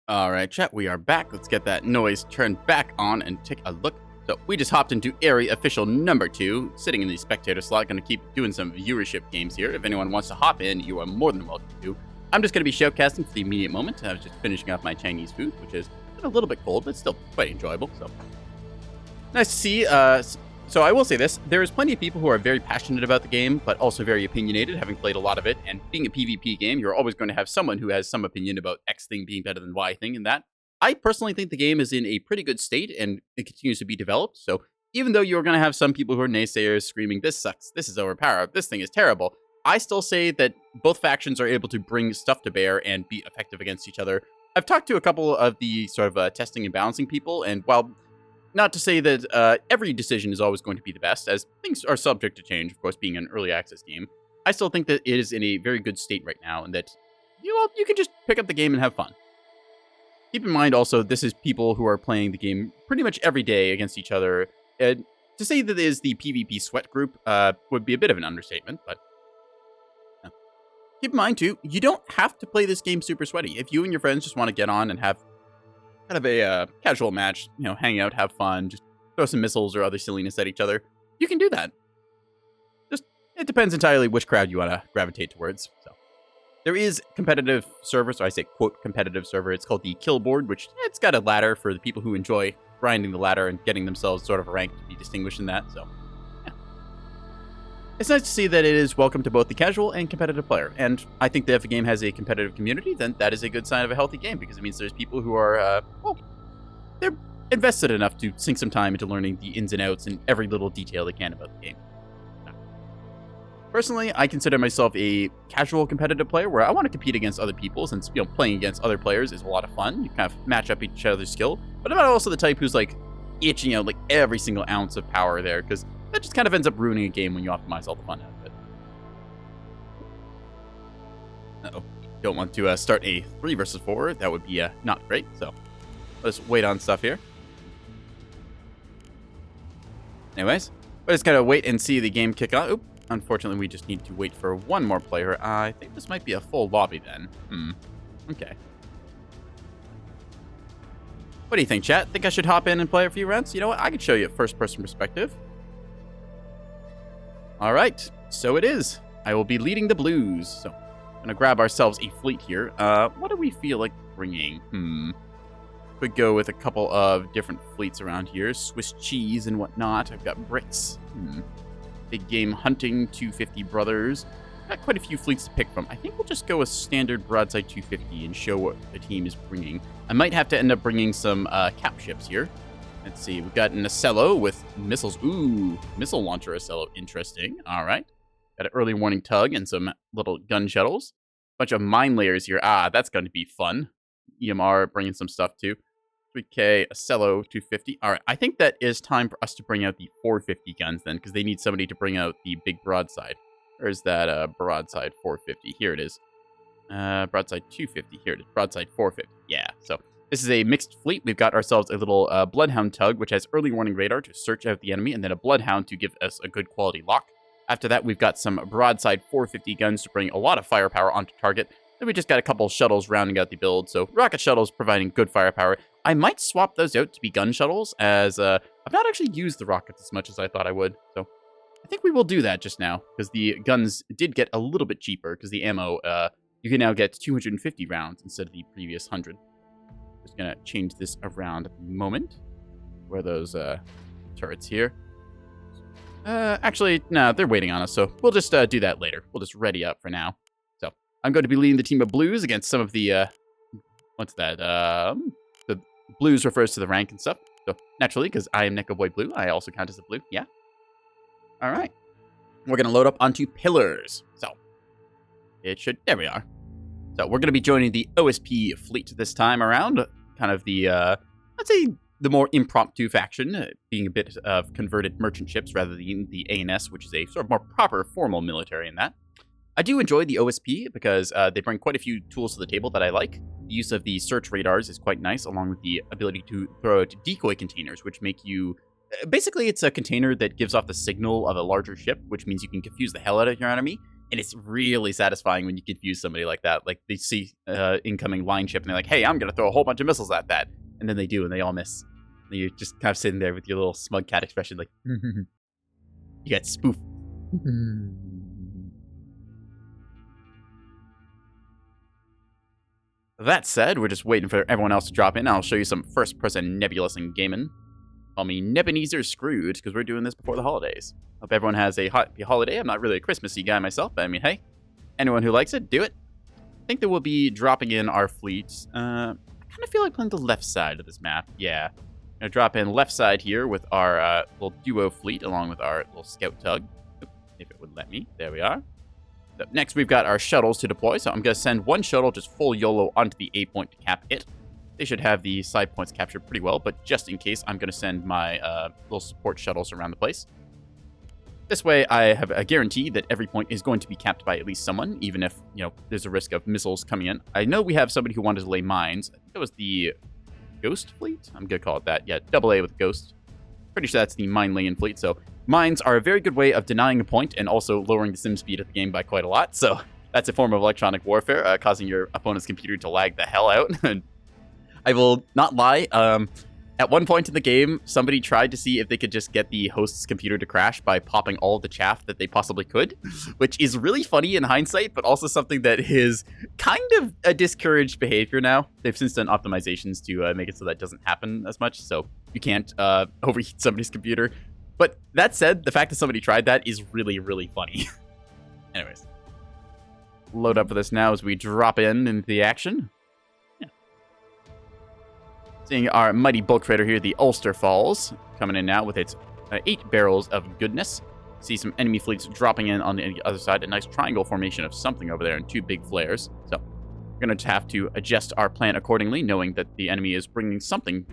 All right, chat, we are back. Let's get that noise turned back on and take a look. So we just hopped into area official number 2, sitting in the spectator slot. Going to keep doing some viewership games here. If anyone wants to hop in, you are more than welcome to. I'm just going to be showcasting for the immediate moment. I was just finishing off my Chinese food, which is a little bit cold, but still quite enjoyable. So nice to see. So I will say this. There is plenty of people who are very passionate about the game, but also very opinionated, having played a lot of it. And being a PvP game, you're always going to have someone who has some opinion about X thing being better than Y thing, and that. I personally think the game is in a pretty good state, and it continues to be developed. So even though you're going to have some people who are naysayers screaming, this sucks, this is overpowered, this thing is terrible, I still say that both factions are able to bring stuff to bear and be effective against each other. I've talked to a couple of the sort of testing and balancing people, and while not to say that every decision is always going to be the best, as things are subject to change, of course, being an early access game, I still think that it is in a very good state right now, and that you can just pick up the game and have fun. Keep in mind also, this is people who are playing the game pretty much every day against each other. To say that it is the PvP sweat group would be a bit of an understatement, but keep in mind, too, you don't have to play this game super sweaty. If you and your friends just want to get on and have kind of a casual match, hang out, have fun, just throw some missiles or other silliness at each other, you can do that. Just, it depends entirely which crowd you want to gravitate towards, so. There is competitive server, so I say quote competitive server. It's called the Kill Board, which it's got a ladder for the people who enjoy grinding the ladder and getting themselves sort of ranked to be distinguished in that. So, yeah. It's nice to see that it is welcome to both the casual and competitive player. And I think that if a game has a competitive community, then that is a good sign of a healthy game, because it means there's people who are, they're invested enough to sink some time into learning the ins and outs and every little detail they can about the game. Personally, I consider myself a casual competitive player where I want to compete against other people, since playing against other players is a lot of fun. You kind of match up each other's skill, but I'm not also the type who's like itching out like every single ounce of power there, because that just kind of ends up ruining a game when you optimize all the fun out of it. Uh-oh. Don't want to start a 3 versus 4. That would be not great, so let's wait on stuff here. Anyways, let's kind of wait and see the game kick off. Oop. Unfortunately, we just need to wait for one more player. I think this might be a full lobby then. Okay. What do you think, chat? Think I should hop in and play a few rounds? You know what? I could show you a first-person perspective. All right. So it is. I will be leading the Blues. So I'm going to grab ourselves a fleet here. What do we feel like bringing? Could go with a couple of different fleets around here. Swiss cheese and whatnot. I've got Brits. Big Game Hunting, 250 Brothers. Got quite a few fleets to pick from. I think we'll just go with standard Broadside 250 and show what the team is bringing. I might have to end up bringing some cap ships here. Let's see. We've got an Ocello with missiles. Ooh, missile launcher Ocello. Interesting. All right. Got an early warning tug and some little gun shuttles. Bunch of mine layers here. That's going to be fun. EMR bringing some stuff too. 3K, Ocello, 250. All right, I think that is time for us to bring out the 450 guns then, because they need somebody to bring out the big broadside. Where's that broadside 450? Here it is. Broadside 250. Here it is. Broadside 450. Yeah, so this is a mixed fleet. We've got ourselves a little Bloodhound tug, which has early warning radar to search out the enemy, and then a Bloodhound to give us a good quality lock. After that, we've got some broadside 450 guns to bring a lot of firepower onto target. Then we just got a couple shuttles rounding out the build, so rocket shuttles providing good firepower. I might swap those out to be gun shuttles, as I've not actually used the rockets as much as I thought I would. So I think we will do that just now, because the guns did get a little bit cheaper, because the ammo, you can now get 250 rounds instead of the previous 100. Just going to change this around at the moment. Where are those turrets here? Actually, no, they're waiting on us, so we'll just do that later. We'll just ready up for now. So I'm going to be leading the team of Blues against some of the, what's that? The Blues refers to the rank and stuff. So naturally, because I am NekoboyBlue, I also count as a Blue. Yeah. All right. We're going to load up onto Pillars. So it should, there we are. So we're going to be joining the OSP fleet this time around. Kind of the, let's say, the more impromptu faction, being a bit of converted merchant ships rather than the ANS, which is a sort of more proper, formal military in that. I do enjoy the OSP because they bring quite a few tools to the table that I like. The use of the search radars is quite nice, along with the ability to throw out decoy containers, which make you... Basically, it's a container that gives off the signal of a larger ship, which means you can confuse the hell out of your enemy. And it's really satisfying when you confuse somebody like that. Like, they see incoming line ship, and they're like, hey, I'm going to throw a whole bunch of missiles at that. And then they do, and they all miss. And you're just kind of sitting there with your little smug cat expression, like, you got spoofed. That said, we're just waiting for everyone else to drop in. I'll show you some first-person Nebulous and gaming. Call me Nebenezer Scrooge, because we're doing this before the holidays. Hope everyone has a happy holiday. I'm not really a Christmassy guy myself, but I mean, hey, anyone who likes it, do it. I think that we'll be dropping in our fleets. I kind of feel like playing the left side of this map. Yeah. I'm going to drop in left side here with our little duo fleet, along with our little scout tug. If it would let me. There we are. So next, we've got our shuttles to deploy. So I'm going to send one shuttle just full YOLO onto the A point to cap it. They should have the side points captured pretty well, but just in case, I'm going to send my little support shuttles around the place. This way, I have a guarantee that every point is going to be capped by at least someone, even if, you know, there's a risk of missiles coming in. I know we have somebody who wanted to lay mines. I think that was the Ghost Fleet? I'm going to call it that. Yeah, AA with Ghost. Pretty sure that's the mine laying fleet. So mines are a very good way of denying a point and also lowering the sim speed of the game by quite a lot. So that's a form of electronic warfare, causing your opponent's computer to lag the hell out. I will not lie. At one point in the game, somebody tried to see if they could just get the host's computer to crash by popping all of the chaff that they possibly could, which is really funny in hindsight, but also something that is kind of a discouraged behavior now. They've since done optimizations to make it so that doesn't happen as much, so you can't overheat somebody's computer. But that said, the fact that somebody tried that is really, really funny. Anyways. Load up for this now as we drop into the action. Seeing our mighty bulk freighter here, the Ulster Falls, coming in now with its 8 barrels of goodness. See some enemy fleets dropping in on the other side. A nice triangle formation of something over there and 2 big flares. So we're going to have to adjust our plan accordingly, knowing that the enemy is bringing something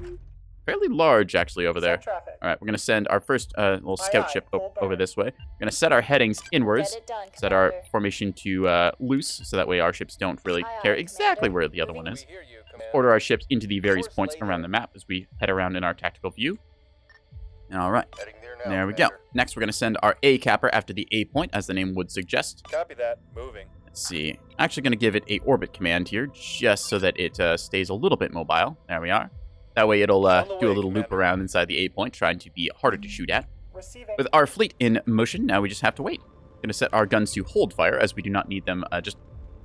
fairly large, actually, over there. All right, we're going to send our first little scout ship over this way. We're going to set our headings inwards, set our formation to loose, so that way our ships don't really care exactly where the other one is. Order our ships into the various points around the map as we head around in our tactical view. All right, there we go. Next, we're going to send our A capper after the A point, as the name would suggest. Copy that. Moving. Let's see. Actually going to give it a orbit command here, just so that it stays a little bit mobile. There we are. That way it'll do a little loop around inside the A point, trying to be harder to shoot at. With our fleet in motion, now we just have to wait. Going to set our guns to hold fire, as we do not need them just,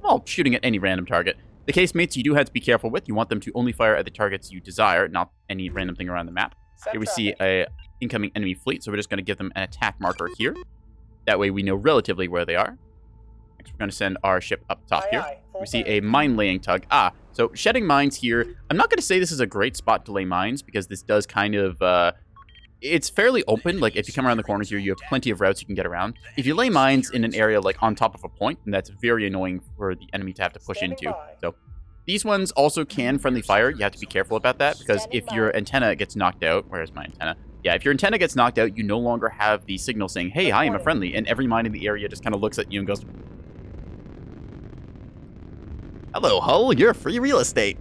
well, shooting at any random target. The casemates you do have to be careful with. You want them to only fire at the targets you desire, not any random thing around the map. Here we see a incoming enemy fleet, so we're just going to give them an attack marker here. That way we know relatively where they are. Next, we're going to send our ship up top here. We see a mine-laying tug. So shedding mines here. I'm not going to say this is a great spot to lay mines, because this does kind of... it's fairly open. Like, if you come around the corner here, you have plenty of routes you can get around. If you lay mines in an area, like, on top of a point, then that's very annoying for the enemy to have to push into. So these ones also can friendly fire. You have to be careful about that, because if your antenna gets knocked out... Where's my antenna? Yeah, if your antenna gets knocked out, you no longer have the signal saying, hey, I am a friendly, and every mine in the area just kind of looks at you and goes... Hello, Hull. You're free real estate.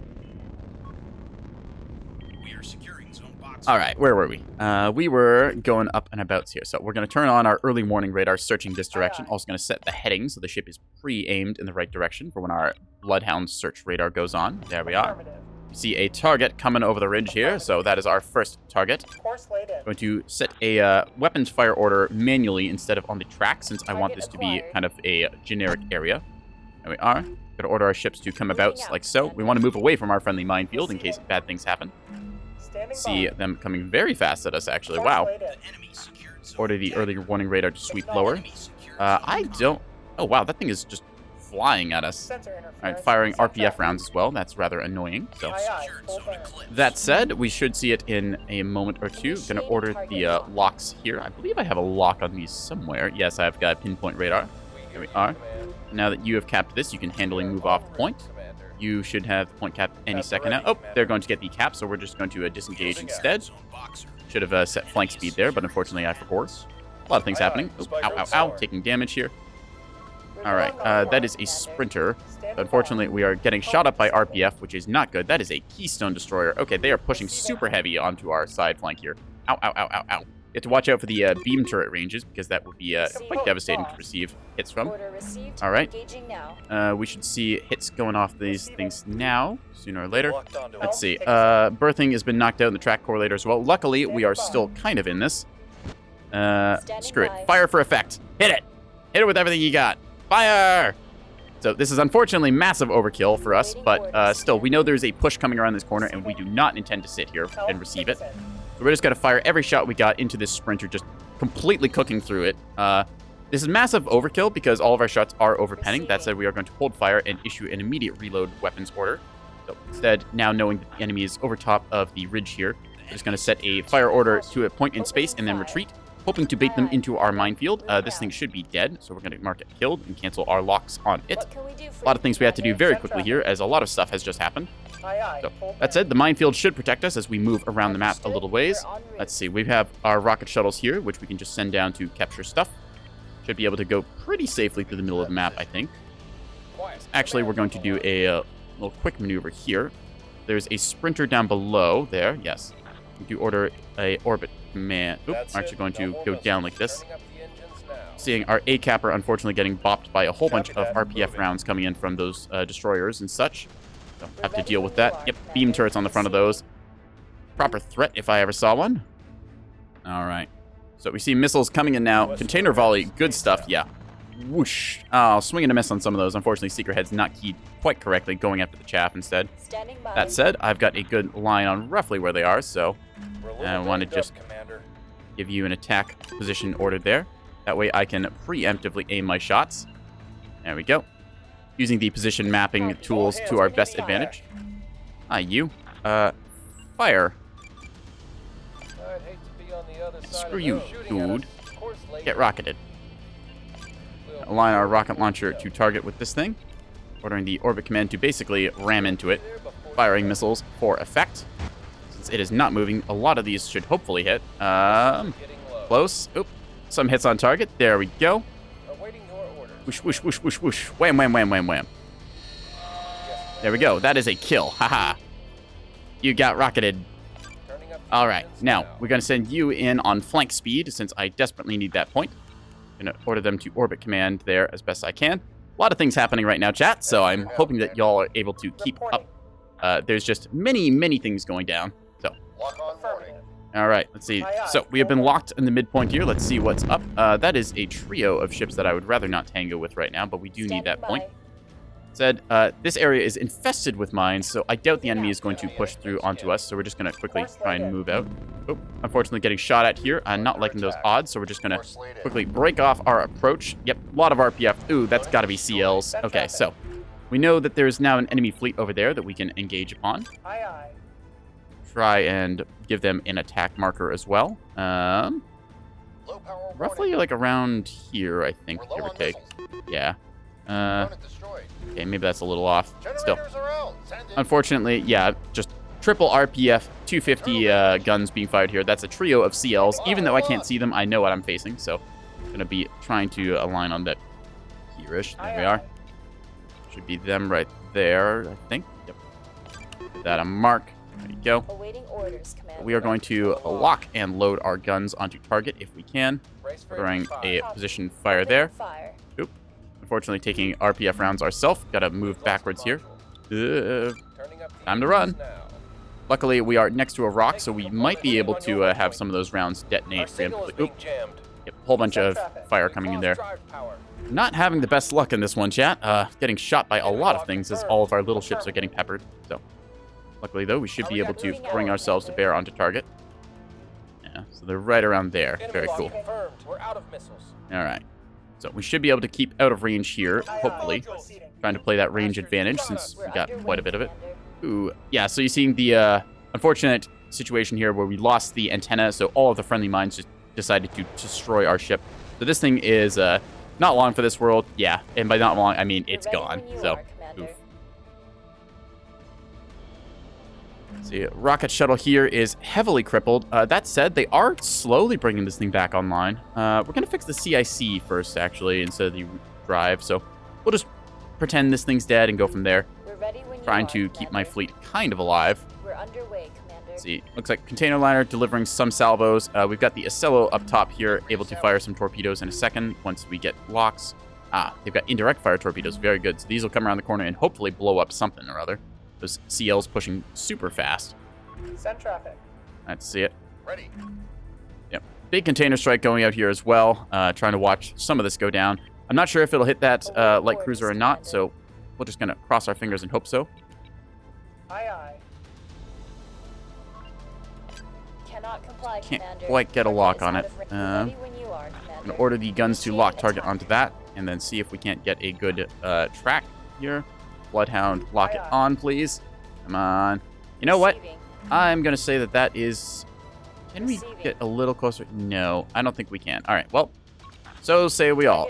All right, where were we? We were going up and abouts here. So we're going to turn on our early warning radar searching this direction. Also going to set the heading so the ship is pre-aimed in the right direction for when our Bloodhound search radar goes on. There we are. You see a target coming over the ridge here, so that is our first target. Going to set a weapons fire order manually instead of on the track, since I want this to be kind of a generic area. There we are. Going to order our ships to come about like so. We want to move away from our friendly minefield in case bad things happen. See them coming very fast at us, actually. Wow. Order the early warning radar to sweep lower. I don't... Oh, wow, that thing is just flying at us. All right, firing RPF rounds as well. That's rather annoying. So, that said, we should see it in a moment or two. Going to order the locks here. I believe I have a lock on these somewhere. Yes, I've got pinpoint radar. There we are. Now that you have capped this, you can handily move off the point. You should have the point capped any second now. Oh, they're going to get the cap, so we're just going to disengage instead. Should have set flank speed there, but unfortunately I forgot. A lot of things happening. Oh, ow, ow, ow. Taking damage here. All right, that is a sprinter. Unfortunately, we are getting shot up by RPF, which is not good. That is a Keystone Destroyer. Okay, they are pushing super heavy onto our side flank here. Ow, ow, ow, ow, ow. You have to watch out for the beam turret ranges, because that would be quite devastating to receive hits from. All right. We should see hits going off these things now, sooner or later. Let's see. Birthing has been knocked out in the track correlator as well. Luckily, we are still kind of in this. Screw it. Fire for effect. Hit it. Hit it with everything you got. Fire! So this is unfortunately massive overkill for us, but still, we know there's a push coming around this corner, and we do not intend to sit here and receive it. So we're just going to fire every shot we got into this sprinter, just completely cooking through it. This is massive overkill because all of our shots are overpenning. That said, we are going to hold fire and issue an immediate reload weapons order. So instead, now knowing that the enemy is over top of the ridge here, we're just going to set a fire order to a point in space and then retreat, hoping to bait them into our minefield. This thing should be dead, so we're going to mark it killed and cancel our locks on it. A lot of things we have to do very quickly here, as a lot of stuff has just happened. So, that said, the minefield should protect us as we move around the map a little ways. Let's see, we have our rocket shuttles here, which we can just send down to capture stuff. Should be able to go pretty safely through the middle of the map, I think. Actually, we're going to do a little quick maneuver here. There's a sprinter down below there, yes. We do order a orbit command. Oop, I'm actually going to go down like this. Seeing our A-capper unfortunately getting bopped by a whole bunch of RPF rounds coming in from those destroyers and such. So have to deal with that. Yep, beam turrets on the front of those. Proper threat if I ever saw one. All right. So we see missiles coming in now. Container volley, good stuff, yeah. Whoosh. Oh, swing and a miss on some of those. Unfortunately, Seeker Head's not keyed quite correctly, going after the chaff instead. That said, I've got a good line on roughly where they are, so I want to just give you an attack position ordered there. That way I can preemptively aim my shots. There we go. Using the position mapping tools to our best advantage. You. Fire. Screw you, dude. Get rocketed. Align our rocket launcher to target with this thing. Ordering the orbit command to basically ram into it. Firing missiles for effect. Since it is not moving, a lot of these should hopefully hit. Close. Oop. Some hits on target. There we go. Whoosh, whoosh, whoosh, whoosh, whoosh. Wham, wham, wham, wham, wham. There we go. That is a kill. Haha. You got rocketed. All right. Now, we're going to send you in on flank speed since I desperately need that point. I'm going to order them to orbit command there as best I can. A lot of things happening right now, chat, so I'm hoping that y'all are able to keep up. There's just many, many things going down. So, all right, let's see. So we have been locked in the midpoint here. Let's see what's up. That is a trio of ships that I would rather not tango with right now, but we do need that point. Said, this area is infested with mines, so I doubt the enemy is going to push through onto us, so we're just going to quickly try and move out. Oh, unfortunately getting shot at here. I'm not liking those odds, so we're just going to quickly break off our approach. Yep, a lot of RPF. Ooh, that's got to be CLs. Okay, so we know that there's now an enemy fleet over there that we can engage upon. Try and give them an attack marker as well. Roughly like around here, I think, give or take. Yeah. Okay, maybe that's a little off. Still. Unfortunately, yeah, just triple RPF 250 guns being fired here. That's a trio of CLs. Even though I can't see them, I know what I'm facing, so I'm going to be trying to align on that here-ish. There we are. Should be them right there, I think. Yep. Give that a mark. There you go. We are going to lock and load our guns onto target if we can. Throwing a position fire there. Oop. Unfortunately, taking RPF rounds ourselves. Gotta move backwards here. Time to run. Luckily, we are next to a rock, so we might be able to have some of those rounds detonate preemptively. Oop. Yep, whole bunch of fire coming in there. Not having the best luck in this one, chat. Getting shot by a lot of things as all of our little ships are getting peppered. So, luckily, though, we should be able to bring ourselves to bear onto target. Yeah, so they're right around there. Very cool. All right. So we should be able to keep out of range here, hopefully. Trying to play that range advantage since we got quite a bit of it. Ooh, yeah, so you're seeing the unfortunate situation here where we lost the antenna, so all of the friendly mines just decided to destroy our ship. So this thing is not long for this world. Yeah, and by not long, I mean it's gone. So, oof. See, rocket shuttle here is heavily crippled. That said, they are slowly bringing this thing back online. We're going to fix the CIC first, actually, instead of the drive. So we'll just pretend this thing's dead and go from there. Trying to keep my fleet kind of alive. Let's see. Looks like container liner delivering some salvos. We've got the Ocello up top here, able to fire some torpedoes in a second once we get locks. They've got indirect fire torpedoes. Very good. So these will come around the corner and hopefully blow up something or other. Those CL's pushing super fast. Send traffic. Let's see it. Ready. Yep. Big container strike going out here as well. Trying to watch some of this go down. I'm not sure if it'll hit that light cruiser or not, so we're just going to cross our fingers and hope so. Aye, aye. Cannot comply, Can't Commander. quite get a lock on it. Ready when you are, I'm Commander. going to order the guns to lock target onto that, and then see if we can't get a good track here. Bloodhound, lock it on, please. Come on. You know what? I'm going to say that that is... Can we get a little closer? No, I don't think we can. All right, well, so say we all.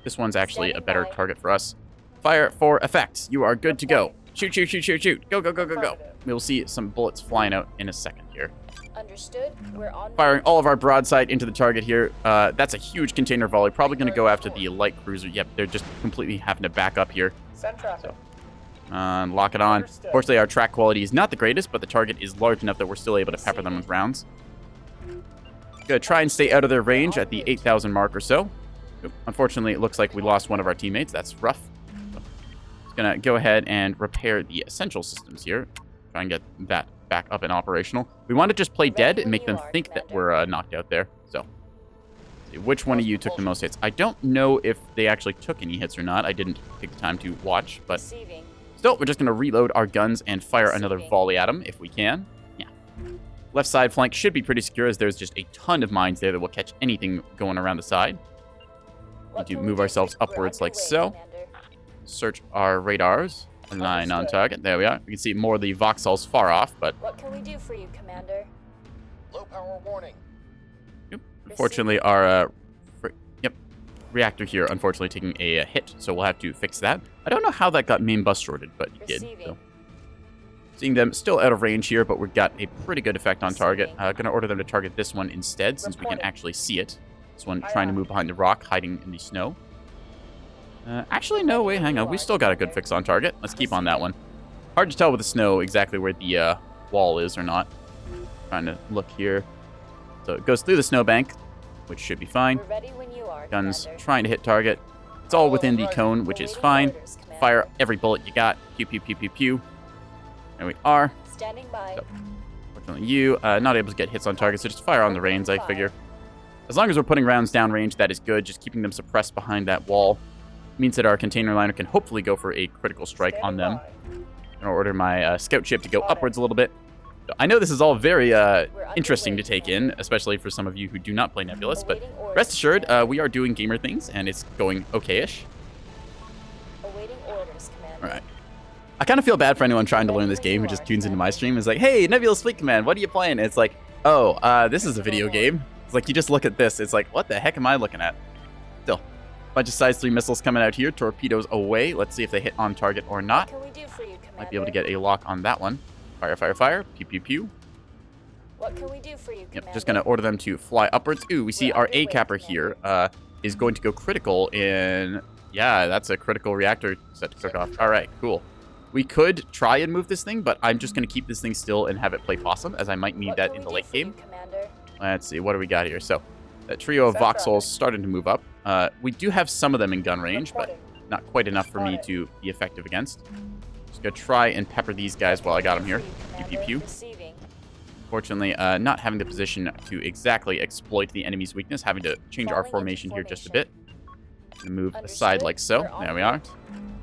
This one's actually a better target for us. Fire for effect. You are good to go. Shoot, shoot, shoot, shoot, shoot. Go, go, go, go, go. We'll see some bullets flying out in a second here. Understood. We're on. Firing all of our broadside into the target here. That's a huge container volley. Probably going to go after the light cruiser. Yep, they're just completely having to back up here. Send traffic. Lock it on. Fortunately, our track quality is not the greatest, but the target is large enough that we're still able to pepper them with rounds. Gonna try and stay out of their range at the 8,000 mark or so. Unfortunately, it looks like we lost one of our teammates. That's rough. So, just gonna go ahead and repair the essential systems here. Try and get that back up and operational. We want to just play dead and make them think that we're knocked out there. So, see which one of you took the most hits. I don't know if they actually took any hits or not. I didn't take the time to watch, but still, we're just gonna reload our guns and fire another volley at them if we can. Yeah. Left side flank should be pretty secure as there's just a ton of mines there that will catch anything going around the side. Need to move ourselves upwards like so. Search our radars. Line on target. There we are. We can see more of the Voxels far off, but... What can we do for you, Commander? Low power warning. Yep. Unfortunately, our reactor here, unfortunately, taking a hit, so we'll have to fix that. I don't know how that got main bus shorted, but it did. So. Seeing them still out of range here, but we've got a pretty good effect on target. Gonna order them to target this one instead, since we can actually see it. This one trying to move behind the rock, hiding in the snow. Actually, no, wait, hang on. We still got a good fix on target. Let's keep on that one. Hard to tell with the snow exactly where the wall is or not. Trying to look here. So it goes through the snowbank, which should be fine. Guns trying to hit target. It's all within the cone, which is fine. Fire every bullet you got. Pew, pew, pew, pew, pew. There we are. Standing by. So, fortunately, you not able to get hits on target, so just fire on the reins, I figure. As long as we're putting rounds downrange, that is good. Just keeping them suppressed behind that wall means that our container liner can hopefully go for a critical strike on them. I'm gonna order my scout ship to go upwards a little bit. So I know this is all very interesting to take in, especially for some of you who do not play Nebulous, but rest assured, we are doing gamer things, and it's going okay-ish. Awaiting orders, Commander. All right. I kind of feel bad for anyone trying to learn this game who just tunes into my stream. It's like, hey, Nebulous Fleet Command, what are you playing? And it's like, oh, this is a video game. It's like, you just look at this. It's like, what the heck am I looking at? Still, bunch of size 3 missiles coming out here. Torpedoes away. Let's see if they hit on target or not. What can we do for you, Commander? Might be able to get a lock on that one. Fire, fire, fire. Pew, pew, pew. What can we do for you, Commander? Yep, just going to order them to fly upwards. Ooh, we see our A-capper here is going to go critical in... Yeah, that's a critical reactor set to cook off. All right, cool. We could try and move this thing, but I'm just going to keep this thing still and have it play possum, as I might need that in the late game. Let's see, what do we got here? So, that trio of Voxels starting to move up. We do have some of them in gun range, but not quite enough for me to be effective against. Just gonna try and pepper these guys while I got them here. Pew, pew, pew. Fortunately, not having the position to exactly exploit the enemy's weakness, having to change our formation here just a bit. Gonna move aside like so. There we are.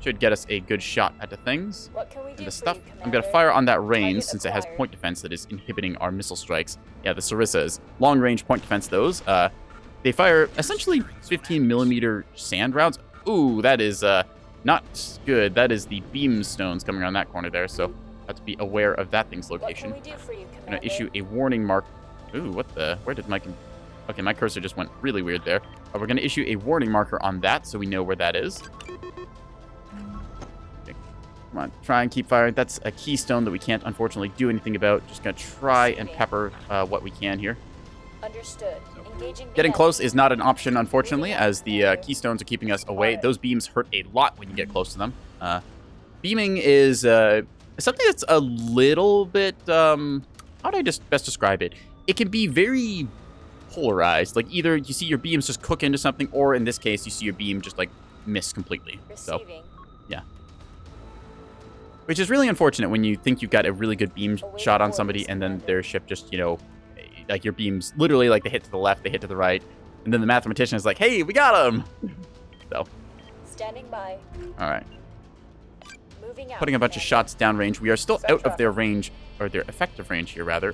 Should get us a good shot at the things. And the stuff. I'm gonna fire on that range since it has point defense that is inhibiting our missile strikes. Yeah, the Sarissa's long range point defense. Those they fire essentially 15mm sand rounds. Ooh, that is not good. That is the beam stones coming around that corner there. So have to be aware of that thing's location. I'm gonna issue a warning mark. Ooh, what the? Where did my? Okay, my cursor just went really weird there. We're gonna issue a warning marker on that so we know where that is. Come on, try and keep firing. That's a keystone that we can't, unfortunately, do anything about. Just gonna try and pepper what we can here. Understood. Engaging. Getting close is not an option, unfortunately, as the keystones are keeping us away. Those beams hurt a lot when you get close to them. Beaming is something that's a little bit how do I just best describe it? It can be very polarized. Like either you see your beams just cook into something, or in this case, you see your beam just like miss completely. So, yeah. Which is really unfortunate when you think you've got a really good beam shot on somebody, and then their ship just, you know, like your beams literally like they hit to the left, they hit to the right, and then the mathematician is like, "Hey, we got him!" So. Standing by. All right. Moving out. Putting a bunch of shots downrange. We are still out of their range, or their effective range here, rather.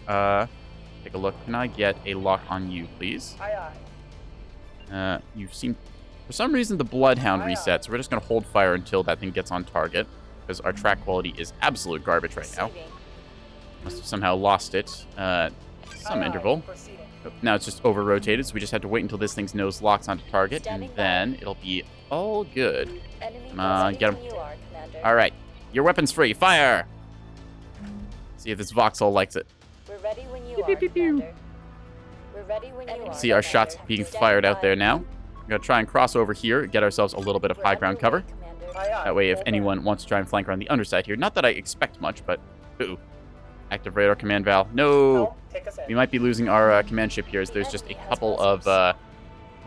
Take a look. Can I get a lock on you, please? Aye, aye. You've seen... For some reason, the Bloodhound resets. So we're just going to hold fire until that thing gets on target, because our track quality is absolute garbage right now. Must have somehow lost it. Some interval. Oh, now it's just over-rotated, so we just have to wait until this thing's nose locks onto target, and then it'll be all good. Come on, get him. All right. Your weapon's free. Fire! See if this Vauxhall likes it. We're ready when you are, Commander. We're ready when you are. See our shots being fired out there now. We're going to try and cross over here, get ourselves a little bit of high ground cover. That way, if anyone wants to try and flank around the underside here, not that I expect much, but... Ooh. Active radar command valve. No! We might be losing our command ship here, as there's just a couple of one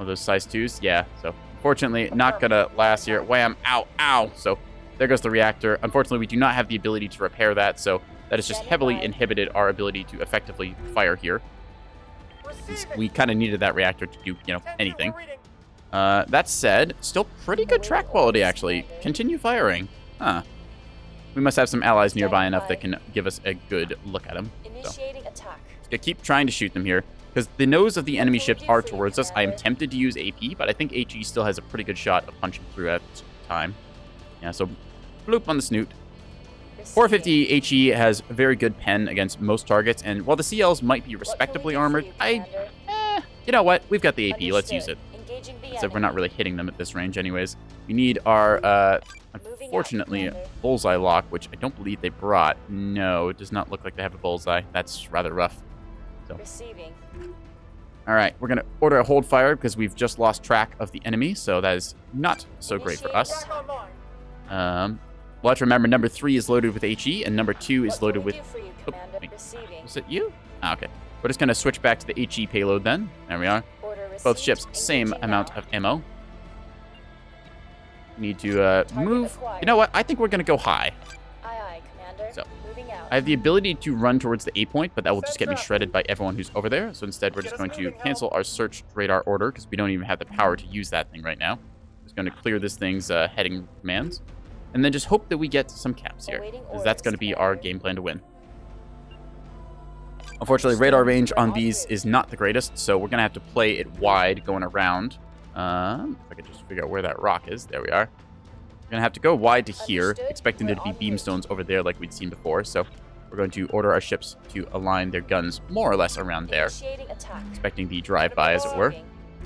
of those size 2s. Yeah, so unfortunately, not going to last here. Wham! Ow! Ow! So there goes the reactor. Unfortunately, we do not have the ability to repair that, so that has just heavily inhibited our ability to effectively fire here. We kind of needed that reactor to do, you know, anything. That said, still pretty good track quality, actually. Continue firing. Huh. We must have some allies nearby enough that can give us a good look at them. So. Keep trying to shoot them here, because the nose of the enemy ships are towards us. I am tempted to use AP, but I think HE still has a pretty good shot of punching through at time. Yeah, so bloop on the snoot. 450 HE has a very good pen against most targets, and while the CLs might be respectably armored, you know what? We've got the AP. Let's use it. Except we're not really hitting them at this range anyways. We need our, unfortunately, bullseye lock, which I don't believe they brought. No, it does not look like they have a bullseye. That's rather rough. So. All right, we're going to order a hold fire because we've just lost track of the enemy, so that is not so great for us. We'll have to remember number 3 is loaded with HE, and number 2 is loaded with... Oh, wait. Was it you? Ah, okay. We're just going to switch back to the HE payload then. There we are. Both ships, same amount of ammo. Need to move. You know what? I think we're going to go high. So, I have the ability to run towards the A point, but that will just get me shredded by everyone who's over there. So instead, we're just going to cancel our search radar order, because we don't even have the power to use that thing right now. Just going to clear this thing's heading commands. And then just hope that we get some caps here, because that's going to be our game plan to win. Unfortunately, radar range on these is not the greatest, so we're going to have to play it wide going around. If I could just figure out where that rock is. There we are. We're going to have to go wide to here, expecting there to be beamstones over there like we'd seen before. So we're going to order our ships to align their guns more or less around there, expecting the drive-by, as it were.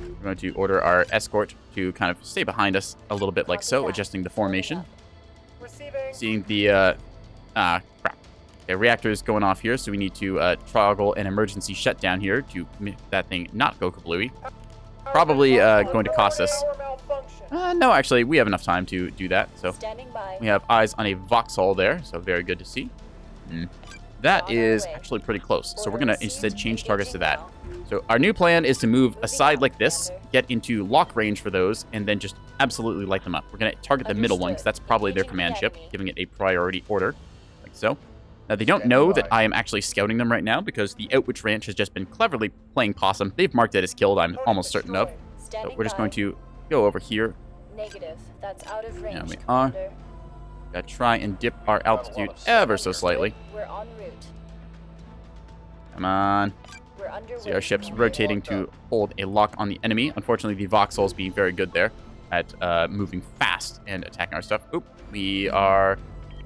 We're going to order our escort to kind of stay behind us a little bit like so, adjusting the formation. Seeing the... crap. Okay, reactor is going off here, so we need to toggle an emergency shutdown here to make that thing not go kablooey. Probably going to cost us... no, actually, we have enough time to do that. So we have eyes on a Vauxhall there, so very good to see. That is actually pretty close, so we're going to instead change targets to that. So our new plan is to move aside like this, get into lock range for those, and then just absolutely light them up. We're going to target the middle one, because that's probably their command ship, giving it a priority order, like so. Now, they don't know that I am actually scouting them right now, because the Outwitch Ranch has just been cleverly playing possum. They've marked it as killed, I'm almost certain of. So we're just going to go over here. Negative. That's out of range. There we are. Gotta try and dip our altitude ever so slightly. We're en route. Come on. See our ships rotating to hold a lock on the enemy. Unfortunately, the Vauxhall's being very good there at moving fast and attacking our stuff. Oop, we are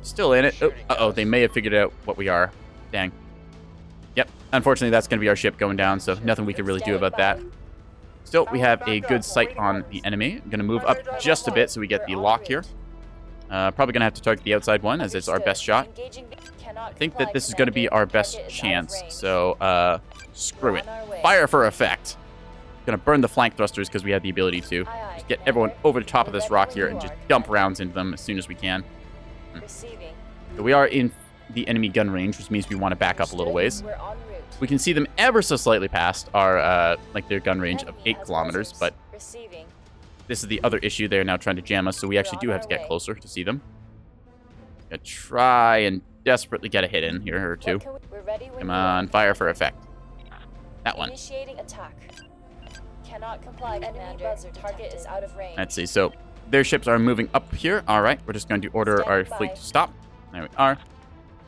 still in it. Oh, uh-oh, they may have figured out what we are. Dang. Yep, unfortunately, that's going to be our ship going down, so nothing we can really do about that. Still, we have a good sight on the enemy. I'm going to move up just a bit so we get the lock here. Probably going to have to target the outside one, as it's our best shot. I think that this is going to be our best chance, so screw it. Fire for effect. Going to burn the flank thrusters because we have the ability to. Just get everyone over the top of this rock here and just dump rounds into them as soon as we can. So we are in the enemy gun range, which means we want to back up a little ways. We're en route. We can see them ever so slightly past our, like their gun range of Enemy 8 has kilometers, buzzers. but Receiving. this is the other issue. They're now trying to jam us, so we actually do have to get closer to see them. Gonna try and desperately get a hit in here or two. We're ready when Come you on, are. fire for effect. That one. Initiating attack. Cannot comply, Commander. Target is out of range. Let's see. So their ships are moving up here. All right, we're just going to order our Standing fleet by. to stop. There we are.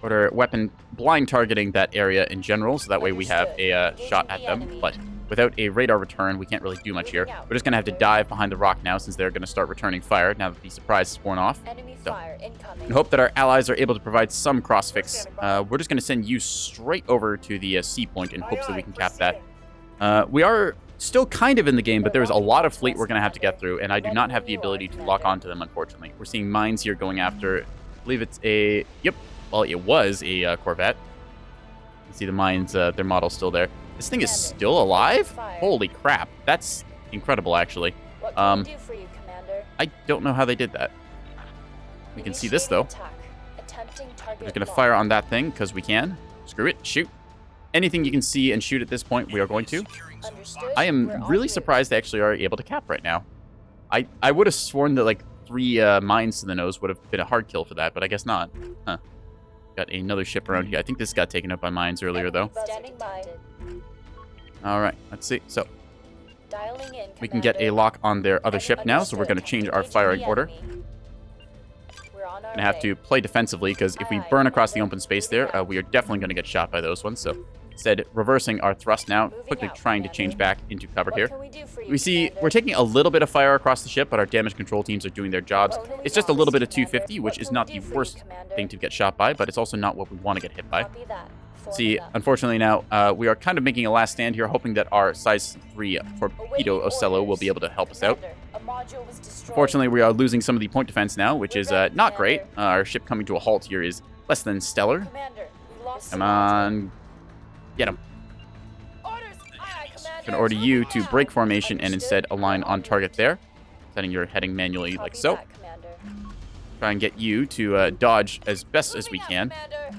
Order weapon blind targeting that area in general, so that way we have a shot at them. But without a radar return, we can't really do much here. We're just going to have to dive behind the rock now, since they're going to start returning fire now that the surprise is worn off. Enemy So, fire incoming. and hope that our allies are able to provide some crossfix. We're just going to send you straight over to the C point in hopes that we can cap that. We are still kind of in the game, but there's a lot of fleet we're going to have to get through, and I do not have the ability to lock onto them, unfortunately. We're seeing mines here going after, I believe it's a, yep, well, it was a Corvette. You can see the mines, their model's still there. This thing is still alive? Holy crap. That's incredible, actually. What can we do for you, Commander? I don't know how they did that. We can see this, though. Attack. Attempting target We're just going to lock. fire on that thing, because we can. Screw it. Shoot. Anything you can see and shoot at this point, we are going to. Understood. I am We're en really route. surprised they actually are able to cap right now. I would have sworn that, like, 3 mines to the nose would have been a hard kill for that, but I guess not. Huh. Got another ship around here. I think this got taken up by mines earlier, though. Standing by. All right, let's see. So Dialing in, we can get a Commander. lock on their other ship now, so we're going to change our Engaging firing the order. enemy. We're on our Going to have way. to play defensively, because if we burn across the open space there, we are definitely going to get shot by those ones. So instead, reversing our thrust now, quickly trying to change back into cover What here. can we do for you, We see Commander? we're taking a little bit of fire across the ship, but our damage control teams are doing their jobs. It's just a little bit of 250, which is not the worst thing to get shot by, but it's also not what we want to get hit by. Copy that. Forming See, up. unfortunately now, we are kind of making a last stand here, hoping that our size 3 torpedo Ocello will be able to help us out. Commander, a module was destroyed. Unfortunately, we are losing some of the point defense now, which is not great. Our ship coming to a halt here is less than stellar. Commander, we lost Come the module. on. Get him. Orders. Aye, aye, Commander. Can order you to Moving break out. formation and instead Understood. align We're on en target route. there. Setting your heading manually like Copy so. that, Commander. Try and get you to dodge as best as we Moving out, can. Commander.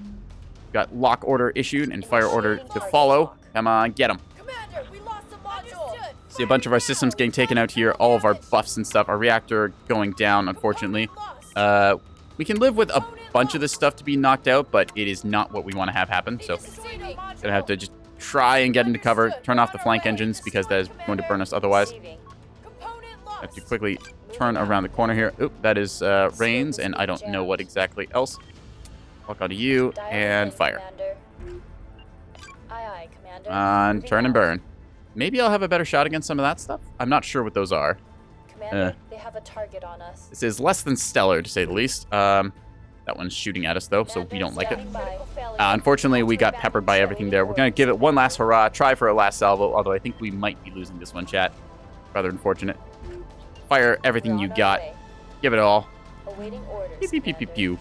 Got lock order issued and fire order to follow. Come on, get them. Commander, we lost the module. See a bunch of our systems getting taken out here. All of our buffs and stuff. Our reactor going down, unfortunately. We can live with a bunch of this stuff to be knocked out, but it is not what we want to have happen. So, gonna have to just try and get into cover. Turn off the flank engines because that is going to burn us otherwise. Receiving. Have to quickly turn around the corner here. Oop, that is Rains, and I don't know what exactly else. Lock onto you Dial and in, fire. Commander. Aye, aye, Commander. On Moving turn and out. burn. Maybe I'll have a better shot against some of that stuff. I'm not sure what those are. Commander, they have a target on us. This is less than stellar, to say the least. That one's shooting at us, though, so we don't like it. Standing by. Unfortunately, we got peppered by everything there. We're going to give it one last hurrah, try for a last salvo, although I think we might be losing this one, chat. Rather unfortunate. Fire everything We're you on our got. way. Give it all. Awaiting orders. Pew, pew, pew, pew, Commander. pew.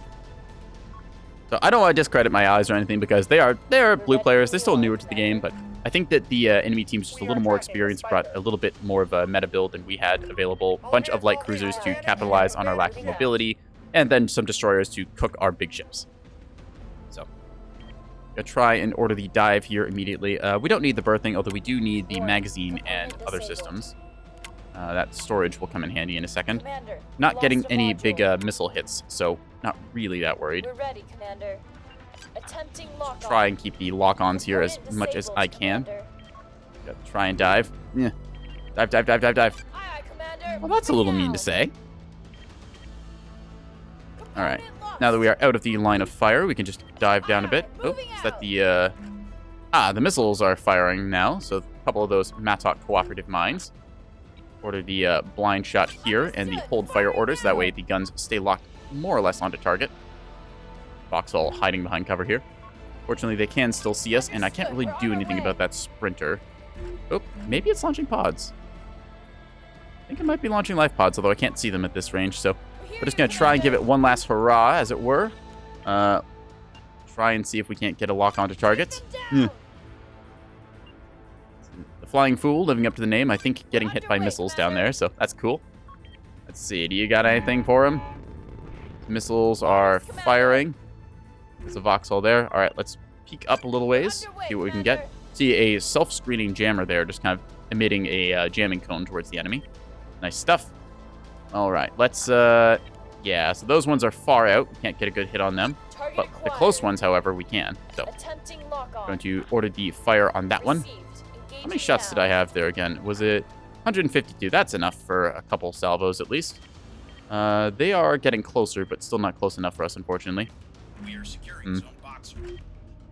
So I don't want to discredit my allies or anything because they are blue players. They're still newer to the game, but I think that the enemy team's just a little more experienced, brought a little bit more of a meta build than we had available. A bunch of light cruisers to capitalize on our lack of mobility, and then some destroyers to cook our big ships. So, gonna try and order the dive here immediately. We don't need the berthing, although we do need the magazine and other systems. That storage will come in handy in a second. Commander, Not we getting lost a any module. big missile hits, so not really that worried. We're ready, Commander. Attempting lock Try and keep the lock-ons here as much as I can. Gotta try and dive. Yeah. Dive, dive, dive, dive, dive. Aye, aye, Commander. Well, that's a little mean to say. All right. Now that we are out of the line of fire, we can just dive down a bit. Oh, is that the... the missiles are firing now, so a couple of those Matok cooperative mines. Order the blind shot here and the hold fire orders. That way the guns stay locked more or less onto target. Vauxhall hiding behind cover here. Fortunately, they can still see us, and I can't really do anything about that sprinter. Oh, maybe it's launching pods. I think it might be launching life pods, although I can't see them at this range, so we're just going to try and give it one last hurrah, as it were. Try and see if we can't get a lock onto targets. The Flying Fool, living up to the name, I think getting hit by missiles down there, so that's cool. Let's see, do you got anything for him? Missiles are firing. There's a Voxel there. All right, let's peek up a little ways, see what we can get. See a self-screening jammer there, just kind of emitting a jamming cone towards the enemy. Nice stuff. All right, let's, yeah, so those ones are far out. We can't get a good hit on them. But the close ones, however, we can. So, going to order the fire on that one. How many shots did I have there again? Was it 152? That's enough for a couple salvos at least. They are getting closer, but still not close enough for us, unfortunately. We are securing zone boxer.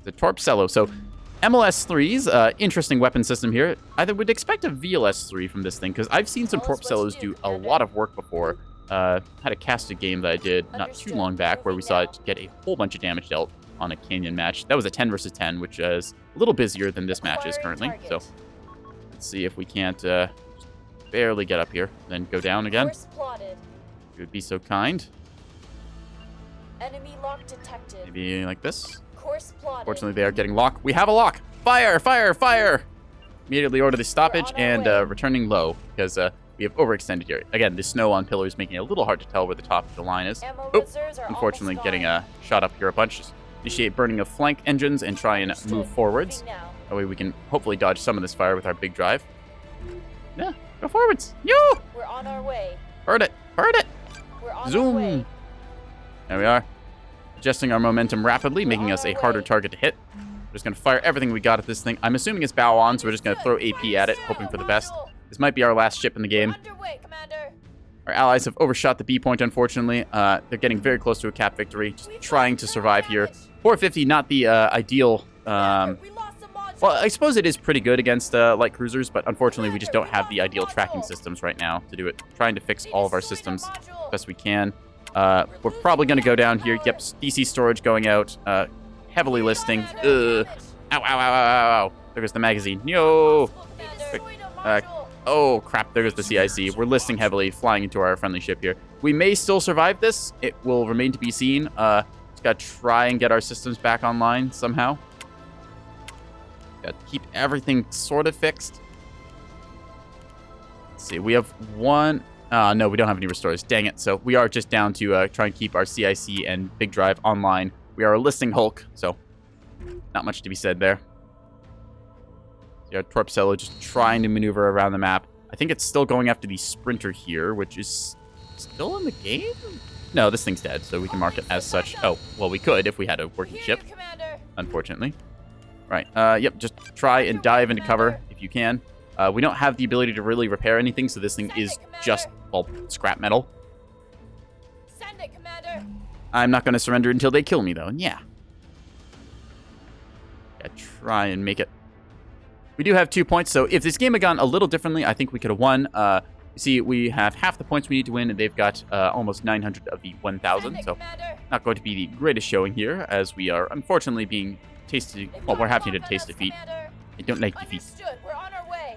The Torpcello. So, MLS3's interesting weapon system here. I would expect a VLS3 from this thing, because I've seen some Torpcellos do a lot of work before. Had a casted game that I did not too long back where we saw it get a whole bunch of damage dealt on a Canyon match. That was a 10 versus 10, which is a little busier than this match is currently. So, let's see if we can't just barely get up here, then go down again. You would be so kind. Enemy lock detected. Maybe like this. Course plotted. Fortunately, they are getting lock. We have a lock. Fire, fire, fire! Immediately order the stoppage and returning low because we have overextended here. Again, the snow on pillars making it a little hard to tell where the top of the line is. Oh, unfortunately, getting a shot up here a bunch. Just initiate burning of flank engines and try and move forwards. That way we can hopefully dodge some of this fire with our big drive. Yeah, go forwards. Yo! We're on our way. Heard it. Heard it. We're on Zoom. our way. There we are. Adjusting our momentum rapidly, making us a harder target to hit. We're just going to fire everything we got at this thing. I'm assuming it's bow on, so we're just going to throw AP at it, hoping for the best. This might be our last ship in the game. Our allies have overshot the B point, unfortunately. They're getting very close to a cap victory, just trying to survive here. 450, not the ideal... well, I suppose it is pretty good against light cruisers, but unfortunately we just don't have the ideal tracking systems right now to do it. Trying to fix all of our systems as best we can. We're probably going to go down here. Yep, DC storage going out. Heavily listing. Ow, ow, ow, ow, ow. There goes the magazine. Yo! Oh, crap. There goes the CIC. We're listing heavily, flying into our friendly ship here. We may still survive this. It will remain to be seen. Just got to try and get our systems back online somehow. Got to keep everything sort of fixed. Let's see. We have one... no, we don't have any restores. Dang it. So we are just down to try and keep our CIC and big drive online. We are a listing Hulk, so not much to be said there. See our Torpcello just trying to maneuver around the map. I think it's still going after the Sprinter here, which is still in the game? No, this thing's dead, so we can mark it as such. Oh, well, we could if we had a working ship, unfortunately. Right, yep, just try and dive into cover if you can. We don't have the ability to really repair anything, so this thing is just, well, scrap metal. Send it, Commander. I'm not going to surrender until they kill me, though. And yeah. Gotta try and make it. We do have 2 points, so if this game had gone a little differently, I think we could have won. You see, we have half the points we need to win, and they've got almost 900 of the 1,000, so not going to be the greatest showing here, as we are unfortunately being tasted. Well, we're having to taste defeat. I don't like defeat. We're on our way.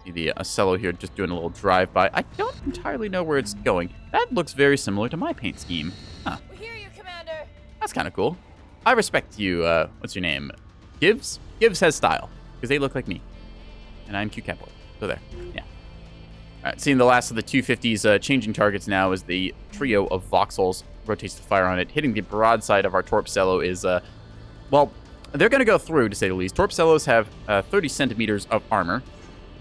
See the Ocello here just doing a little drive-by. I don't entirely know where it's going. That looks very similar to my paint scheme. Huh. We hear you, Commander. That's kind of cool. I respect you. What's your name? Gibbs? Gibbs has style, because they look like me. And I'm Q Catboy. So there. Yeah. All right, seeing the last of the 250s changing targets now as the trio of Voxels rotates the fire on it. Hitting the broadside of our Torpcello is, well, they're going to go through, to say the least. Torpcellos have 30 centimeters of armor.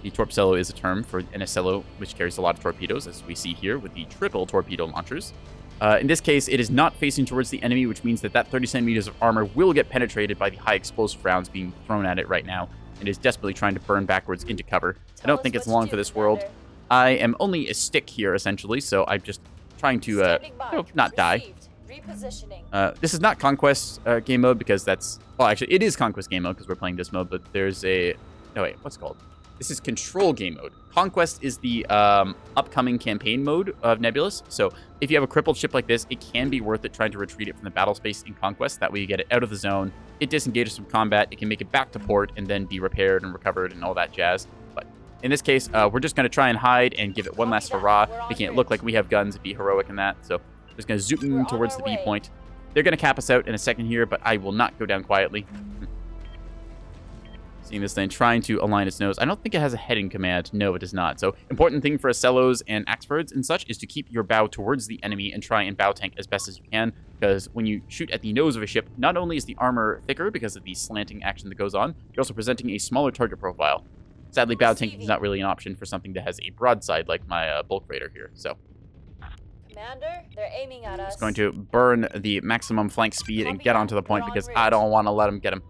The Torpcello is a term for an Ocello, which carries a lot of torpedoes, as we see here with the triple torpedo launchers. In this case, it is not facing towards the enemy, which means that 30 centimeters of armor will get penetrated by the high explosive rounds being thrown at it right now, and is desperately trying to burn backwards into cover. I don't think it's long for this world. I am only a stick here, essentially, so I'm just trying to not die. This is not Conquest game mode, because that's... Well, actually, it is Conquest game mode, because we're playing this mode, but there's a... No, wait, what's it called? This is Control game mode. Conquest is the upcoming campaign mode of Nebulous. So if you have a crippled ship like this, it can be worth it trying to retreat it from the battle space in Conquest. That way you get it out of the zone. It disengages from combat. It can make it back to port and then be repaired and recovered and all that jazz. But in this case, we're just going to try and hide and give it one last hurrah, making it look like we have guns and be heroic in that. So we're just going to zoom towards the B point. They're going to cap us out in a second here, but I will not go down quietly. Seeing this thing, trying to align its nose. I don't think it has a heading command. No, it does not. So, important thing for Acellos and Axfords and such is to keep your bow towards the enemy and try and bow tank as best as you can, because when you shoot at the nose of a ship, not only is the armor thicker because of the slanting action that goes on, you're also presenting a smaller target profile. Sadly, bow tanking is not really an option for something that has a broadside like my bulk raider here, so... Commander, they're aiming at us. Just going to burn the maximum flank speed and get onto the point because I don't want to let them get him.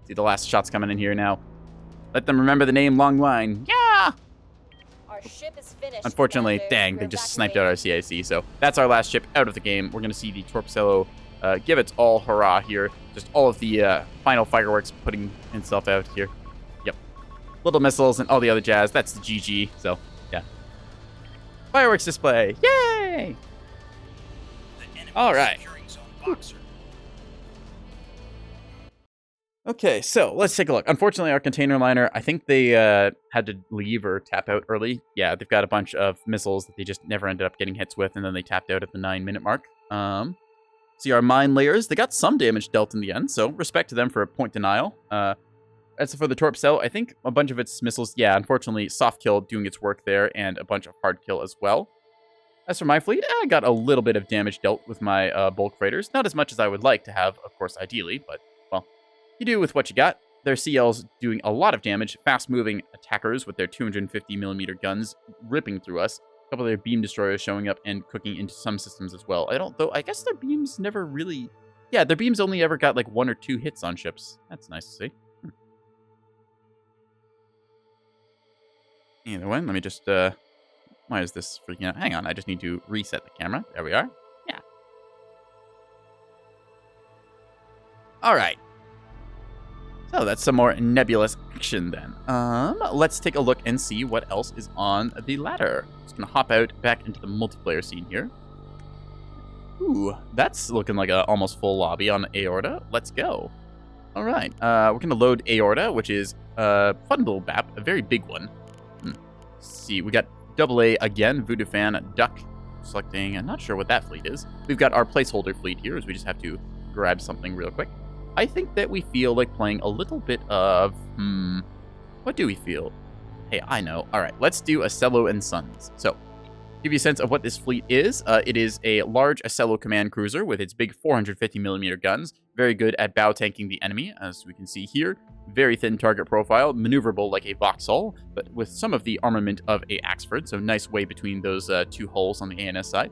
See the last shots coming in here now. Let them remember the name Long Line. Yeah! Our ship is finished. Unfortunately, dang, they just sniped out our CIC. So that's our last ship out of the game. We're going to see the Torpecello give its all hurrah here. Just all of the final fireworks putting itself out here. Yep. Little missiles and all the other jazz. That's the GG. So, yeah. Fireworks display. Yay! All right. Okay, so let's take a look. Unfortunately, our container liner, I think they had to leave or tap out early. Yeah, they've got a bunch of missiles that they just never ended up getting hits with, and then they tapped out at the 9-minute mark. See our mine layers, they got some damage dealt in the end, so respect to them for a point denial. As for the Torpecello, I think a bunch of its missiles, yeah, unfortunately, soft kill doing its work there, and a bunch of hard kill as well. As for my fleet, I got a little bit of damage dealt with my bulk freighters. Not as much as I would like to have, of course, ideally, but, well, you do with what you got. Their CL's doing a lot of damage, fast-moving attackers with their 250mm guns ripping through us. A couple of their beam destroyers showing up and cooking into some systems as well. I guess their beams never really... Yeah, their beams only ever got like 1 or 2 hits on ships. That's nice to see. Either way, let me just, why is this freaking out? Hang on, I just need to reset the camera. There we are. Yeah. Alright. So that's some more Nebulous action then. Let's take a look and see what else is on the ladder. Just gonna hop out back into the multiplayer scene here. Ooh, that's looking like a almost full lobby on Aorta. Let's go. Alright, we're gonna load Aorta, which is a fun little map, a very big one. See, we got AA again, Voodoo Fan, Duck, selecting, I'm not sure what that fleet is. We've got our placeholder fleet here, as we just have to grab something real quick. I think that we feel like playing a little bit of, what do we feel? Hey, I know. All right, let's do Acello and Sons. So, give you a sense of what this fleet is. It is a large Acello command cruiser with its big 450mm guns. Very good at bow tanking the enemy, as we can see here. Very thin target profile, maneuverable like a Vauxhall, but with some of the armament of a Axford, so nice way between those 2 hulls on the ANS side.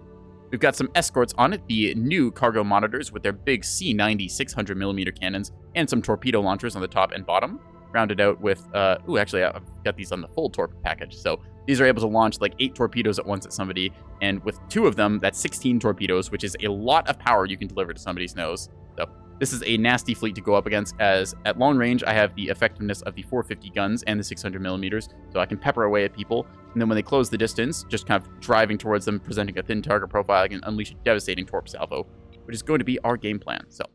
We've got some escorts on it, the new cargo monitors with their big C90 600mm cannons, and some torpedo launchers on the top and bottom, rounded out with, actually, I've got these on the full torp package, so these are able to launch like 8 torpedoes at once at somebody, and with 2 of them, that's 16 torpedoes, which is a lot of power you can deliver to somebody's nose. So this is a nasty fleet to go up against, as at long range, I have the effectiveness of the 450 guns and the 600mm, so I can pepper away at people, and then when they close the distance, just kind of driving towards them, presenting a thin target profile, I can unleash a devastating torp salvo, which is going to be our game plan. So,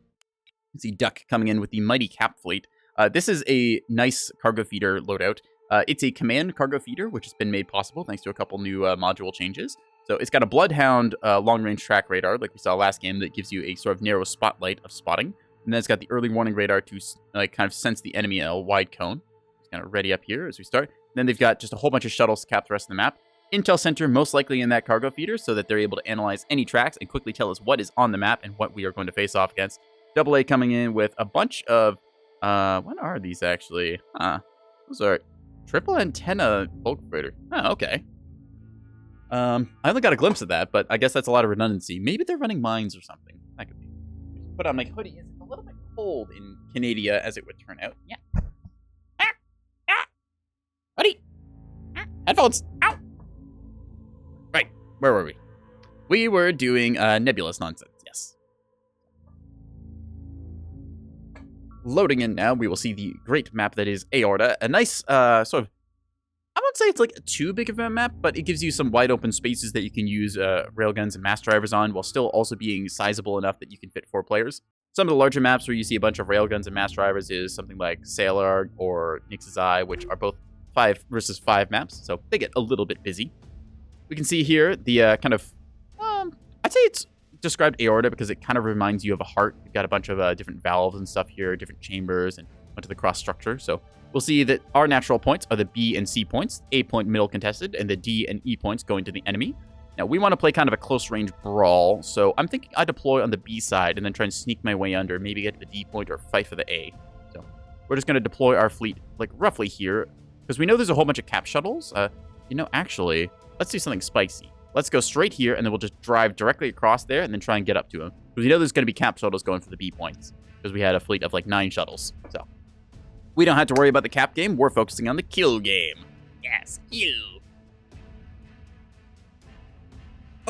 you see Duck coming in with the Mighty Cap fleet. This is a nice cargo feeder loadout. It's a command cargo feeder, which has been made possible thanks to a couple new module changes. So it's got a Bloodhound long-range track radar, like we saw last game, that gives you a sort of narrow spotlight of spotting. And then it's got the early warning radar to kind of sense the enemy in a wide cone. It's kind of ready up here as we start. Then they've got just a whole bunch of shuttles to cap the rest of the map. Intel center most likely in that cargo feeder so that they're able to analyze any tracks and quickly tell us what is on the map and what we are going to face off against. AA coming in with a bunch of, what are these actually? Those are triple antenna bulk freighter. Oh, okay. I only got a glimpse of that, but I guess that's a lot of redundancy. Maybe they're running mines or something. That could be. Put on my hoodie. It's a little bit cold in Canada, as it would turn out. Yeah. Hoodie. Headphones. Ow. Right. Where were we? We were doing Nebulous nonsense. Yes. Loading in now, we will see the great map that is Aorta. A nice sort of, I won't say it's like too big of a map, but it gives you some wide open spaces that you can use railguns and mass drivers on, while still also being sizable enough that you can fit 4 players. Some of the larger maps where you see a bunch of railguns and mass drivers is something like Sailor or Nix's Eye, which are both 5 versus 5 maps, so they get a little bit busy. We can see here the kind of, I'd say it's described Aorta because it kind of reminds you of a heart. You've got a bunch of different valves and stuff here, different chambers, and a bunch of the cross structure, so we'll see that our natural points are the B and C points, A point middle contested, and the D and E points going to the enemy. Now, we want to play kind of a close-range brawl, so I'm thinking I deploy on the B side and then try and sneak my way under, maybe get to the D point or fight for the A. So we're just going to deploy our fleet, like, roughly here, because we know there's a whole bunch of cap shuttles. You know, actually, let's do something spicy. Let's go straight here, and then we'll just drive directly across there and then try and get up to him. Because we know there's going to be cap shuttles going for the B points, because we had a fleet of, like, 9 shuttles. So we don't have to worry about the cap game. We're focusing on the kill game. Yes, kill.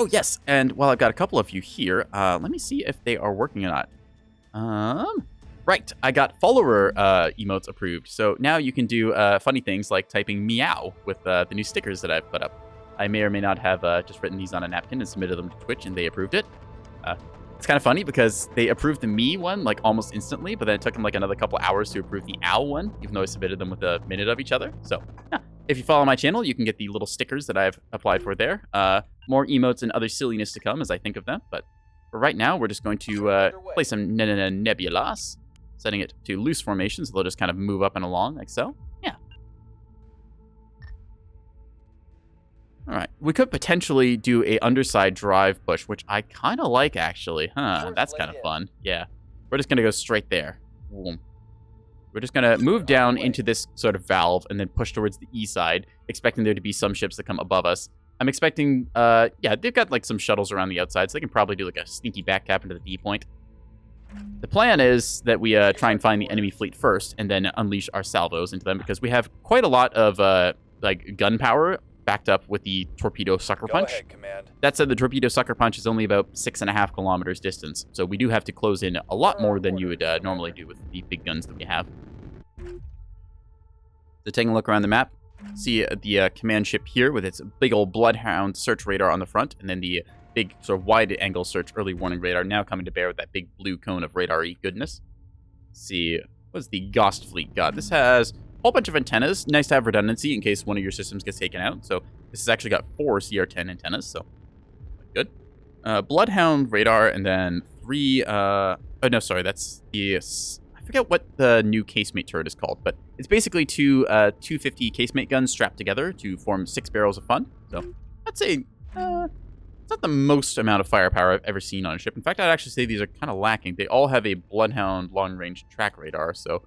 Oh, yes, and while I've got a couple of you here, let me see if they are working or not. Right, I got follower emotes approved, so now you can do funny things like typing meow with the new stickers that I've put up. I may or may not have just written these on a napkin and submitted them to Twitch, and they approved it. It's kind of funny because they approved the me one, like, almost instantly, but then it took them, like, another couple hours to approve the owl one, even though I submitted them with a minute of each other. So, yeah. If you follow my channel, you can get the little stickers that I've applied for there. More emotes and other silliness to come as I think of them. But for right now, we're just going to play some Nebulous, setting it to loose formation, so they'll just kind of move up and along like so. Yeah. All right. We could potentially do a underside drive push, which I kind of like, actually. Huh, that's kind of fun. Yeah. We're just going to go straight there. Boom. We're just going to move down into this sort of valve and then push towards the E side, expecting there to be some ships that come above us. I'm expecting, yeah, they've got, like, some shuttles around the outside, so they can probably do, like, a sneaky back cap into the D point. The plan is that we try and find the enemy fleet first and then unleash our salvos into them, because we have quite a lot of, like, gunpowder backed up with the torpedo sucker punch. Ahead, Command. That said, the torpedo sucker punch is only about 6.5 kilometers distance, so we do have to close in a lot more than you would normally do with the big guns that we have. So taking a look around the map, see the command ship here with its big old Bloodhound search radar on the front, and then the big sort of wide-angle search early warning radar now coming to bear with that big blue cone of radar-y goodness. Let's see, what's the Ghost fleet got? This has a whole bunch of antennas. Nice to have redundancy in case one of your systems gets taken out. So this has actually got 4 CR10 antennas, so good. Bloodhound radar, and then 3, oh no, sorry, that's the, I forget what the new casemate turret is called, but it's basically 2 250 casemate guns strapped together to form 6 barrels of fun. So I'd say it's not the most amount of firepower I've ever seen on a ship. In fact, I'd actually say these are kind of lacking. They all have a Bloodhound long-range track radar, so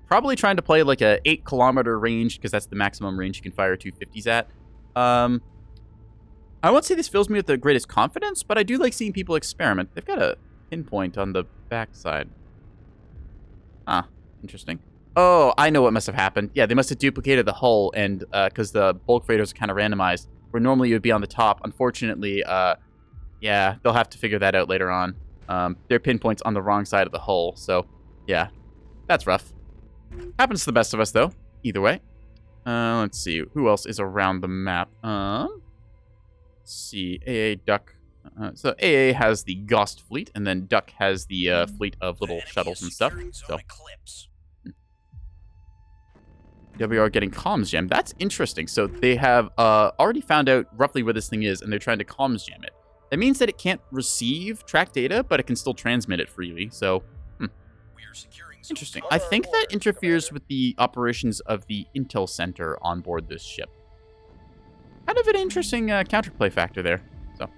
probably trying to play like a 8-kilometer range, because that's the maximum range you can fire 250s at. I won't say this fills me with the greatest confidence, but I do like seeing people experiment. They've got a pinpoint on the backside. Interesting. Oh, I know what must have happened. Yeah, they must have duplicated the hull, and because the bulk freighters are kind of randomized, where normally you would be on the top. Unfortunately, yeah, they'll have to figure that out later on. Their pinpoint's on the wrong side of the hull, so yeah, that's rough. Happens to the best of us, though. Either way. Let's see. Who else is around the map? Let's see. AA, Duck. So AA has the Ghost fleet, and then Duck has the fleet of little shuttles and stuff. So WR getting comms jam. That's interesting. So they have already found out roughly where this thing is, and they're trying to comms jam it. That means that it can't receive track data, but it can still transmit it freely. So interesting. I think that interferes with the operations of the intel center on board this ship. Kind of an interesting counterplay factor there. So,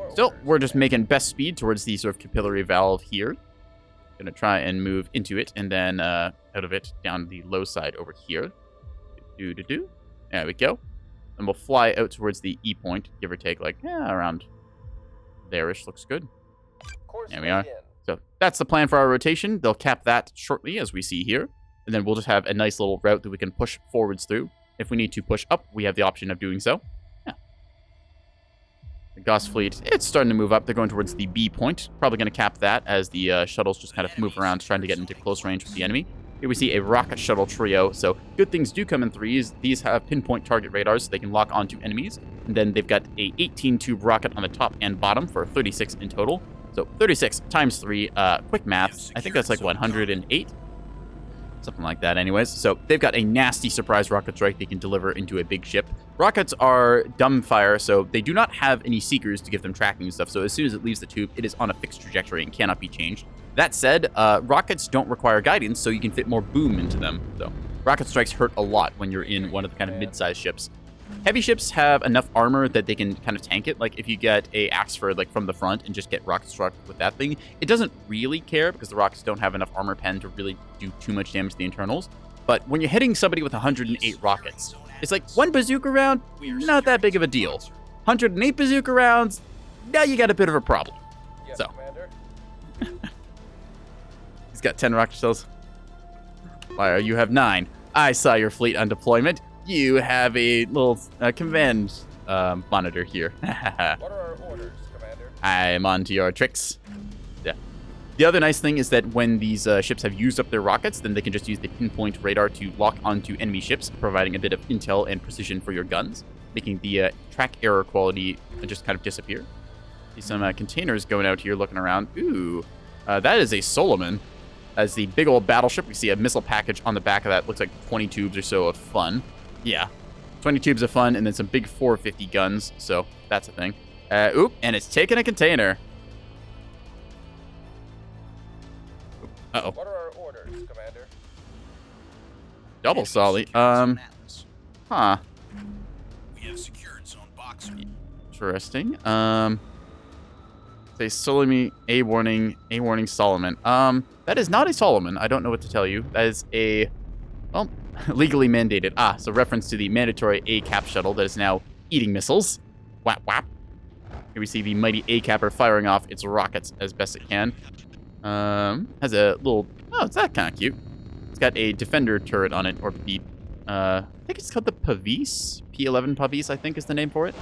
still, we're just making best speed towards the sort of capillary valve here. Gonna try and move into it, and then out of it down the low side over here. There we go. And we'll fly out towards the E point, give or take, like, around there-ish. Looks good. There we are. So that's the plan for our rotation. They'll cap that shortly, as we see here. And then we'll just have a nice little route that we can push forwards through. If we need to push up, we have the option of doing so. Yeah. The Ghost fleet, it's starting to move up. They're going towards the B point. Probably going to cap that as the shuttles just kind of move around, trying to get into close range with the enemy. Here we see a rocket shuttle trio. So good things do come in threes. These have pinpoint target radars, so they can lock onto enemies. And then they've got a 18-tube rocket on the top and bottom for 36 in total. So 36 times 3, quick math. I think that's like 108. Something like that anyways. So they've got a nasty surprise rocket strike they can deliver into a big ship. Rockets are dumb fire, so they do not have any seekers to give them tracking and stuff. So as soon as it leaves the tube, it is on a fixed trajectory and cannot be changed. That said, rockets don't require guidance, so you can fit more boom into them. So rocket strikes hurt a lot when you're in one of the kind of mid-sized ships. Heavy ships have enough armor that they can kind of tank it. Like if you get a Axford like from the front and just get rocket struck with that thing, it doesn't really care because the rockets don't have enough armor pen to really do too much damage to the internals. But when you're hitting somebody with 108 rockets, it's like one bazooka round, not that big of a deal. 108 bazooka rounds, now you got a bit of a problem. Yes, so Commander. He's got 10 rocket shells. Fire, you have 9. I saw your fleet on deployment. You have a little command monitor here. What are our orders, Commander? I'm on to your tricks. Yeah. The other nice thing is that when these ships have used up their rockets, then they can just use the pinpoint radar to lock onto enemy ships, providing a bit of intel and precision for your guns, making the track error quality just kind of disappear. See some containers going out here looking around. Ooh, that is a Solomon. As the big old battleship, we see a missile package on the back of that. Looks like 20 tubes or so of fun. Yeah, 20 tubes of fun, and then some big 450 guns, so that's a thing. Oop, and it's taking a container. Uh-oh. What are our orders, Commander? Double solid. Huh. We have secured zone Boxer. Interesting. Say Solomon, A warning Solomon. That is not a Solomon. I don't know what to tell you. That is a, well, legally mandated. So reference to the mandatory A-cap shuttle that is now eating missiles. Whap, whap. Here we see the mighty A-capper firing off its rockets as best it can. Has a little, oh, it's that kind of cute. It's got a defender turret on it, or the, I think it's called the Pavis. P-11 Pavis, I think is the name for it.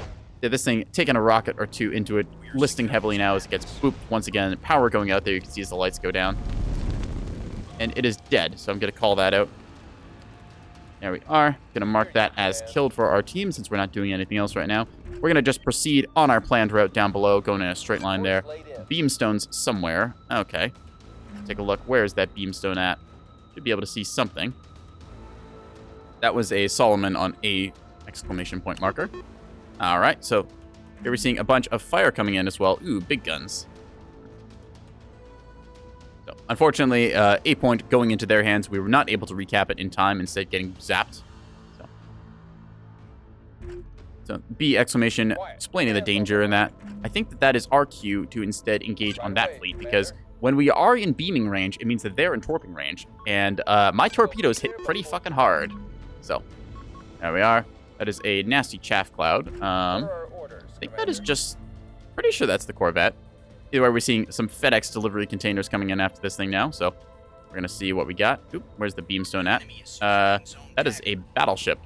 Yeah, this thing taking a rocket or two into it, listing heavily now as it gets booped once again. Power going out there, you can see as the lights go down. And it is dead, so I'm going to call that out. There we are. Going to mark that as killed for our team since we're not doing anything else right now. We're going to just proceed on our planned route down below, going in a straight line there. Beamstone's somewhere. Okay. Take a look. Where is that beamstone at? Should be able to see something. That was a Solomon on a exclamation point marker. All right, so here we're seeing a bunch of fire coming in as well. Ooh, big guns. So, unfortunately, a point going into their hands. We were not able to recap it in time, instead getting zapped. So B exclamation explaining the danger in that. I think that that is our cue to instead engage on that fleet, because when we are in beaming range, it means that they're in torping range. And my torpedoes hit pretty fucking hard. So, there we are. That is a nasty chaff cloud. I think that is just, pretty sure that's the Corvette. Either way, we're seeing some FedEx delivery containers coming in after this thing now, so we're going to see what we got. Oop, where's the beamstone at? That is a battleship.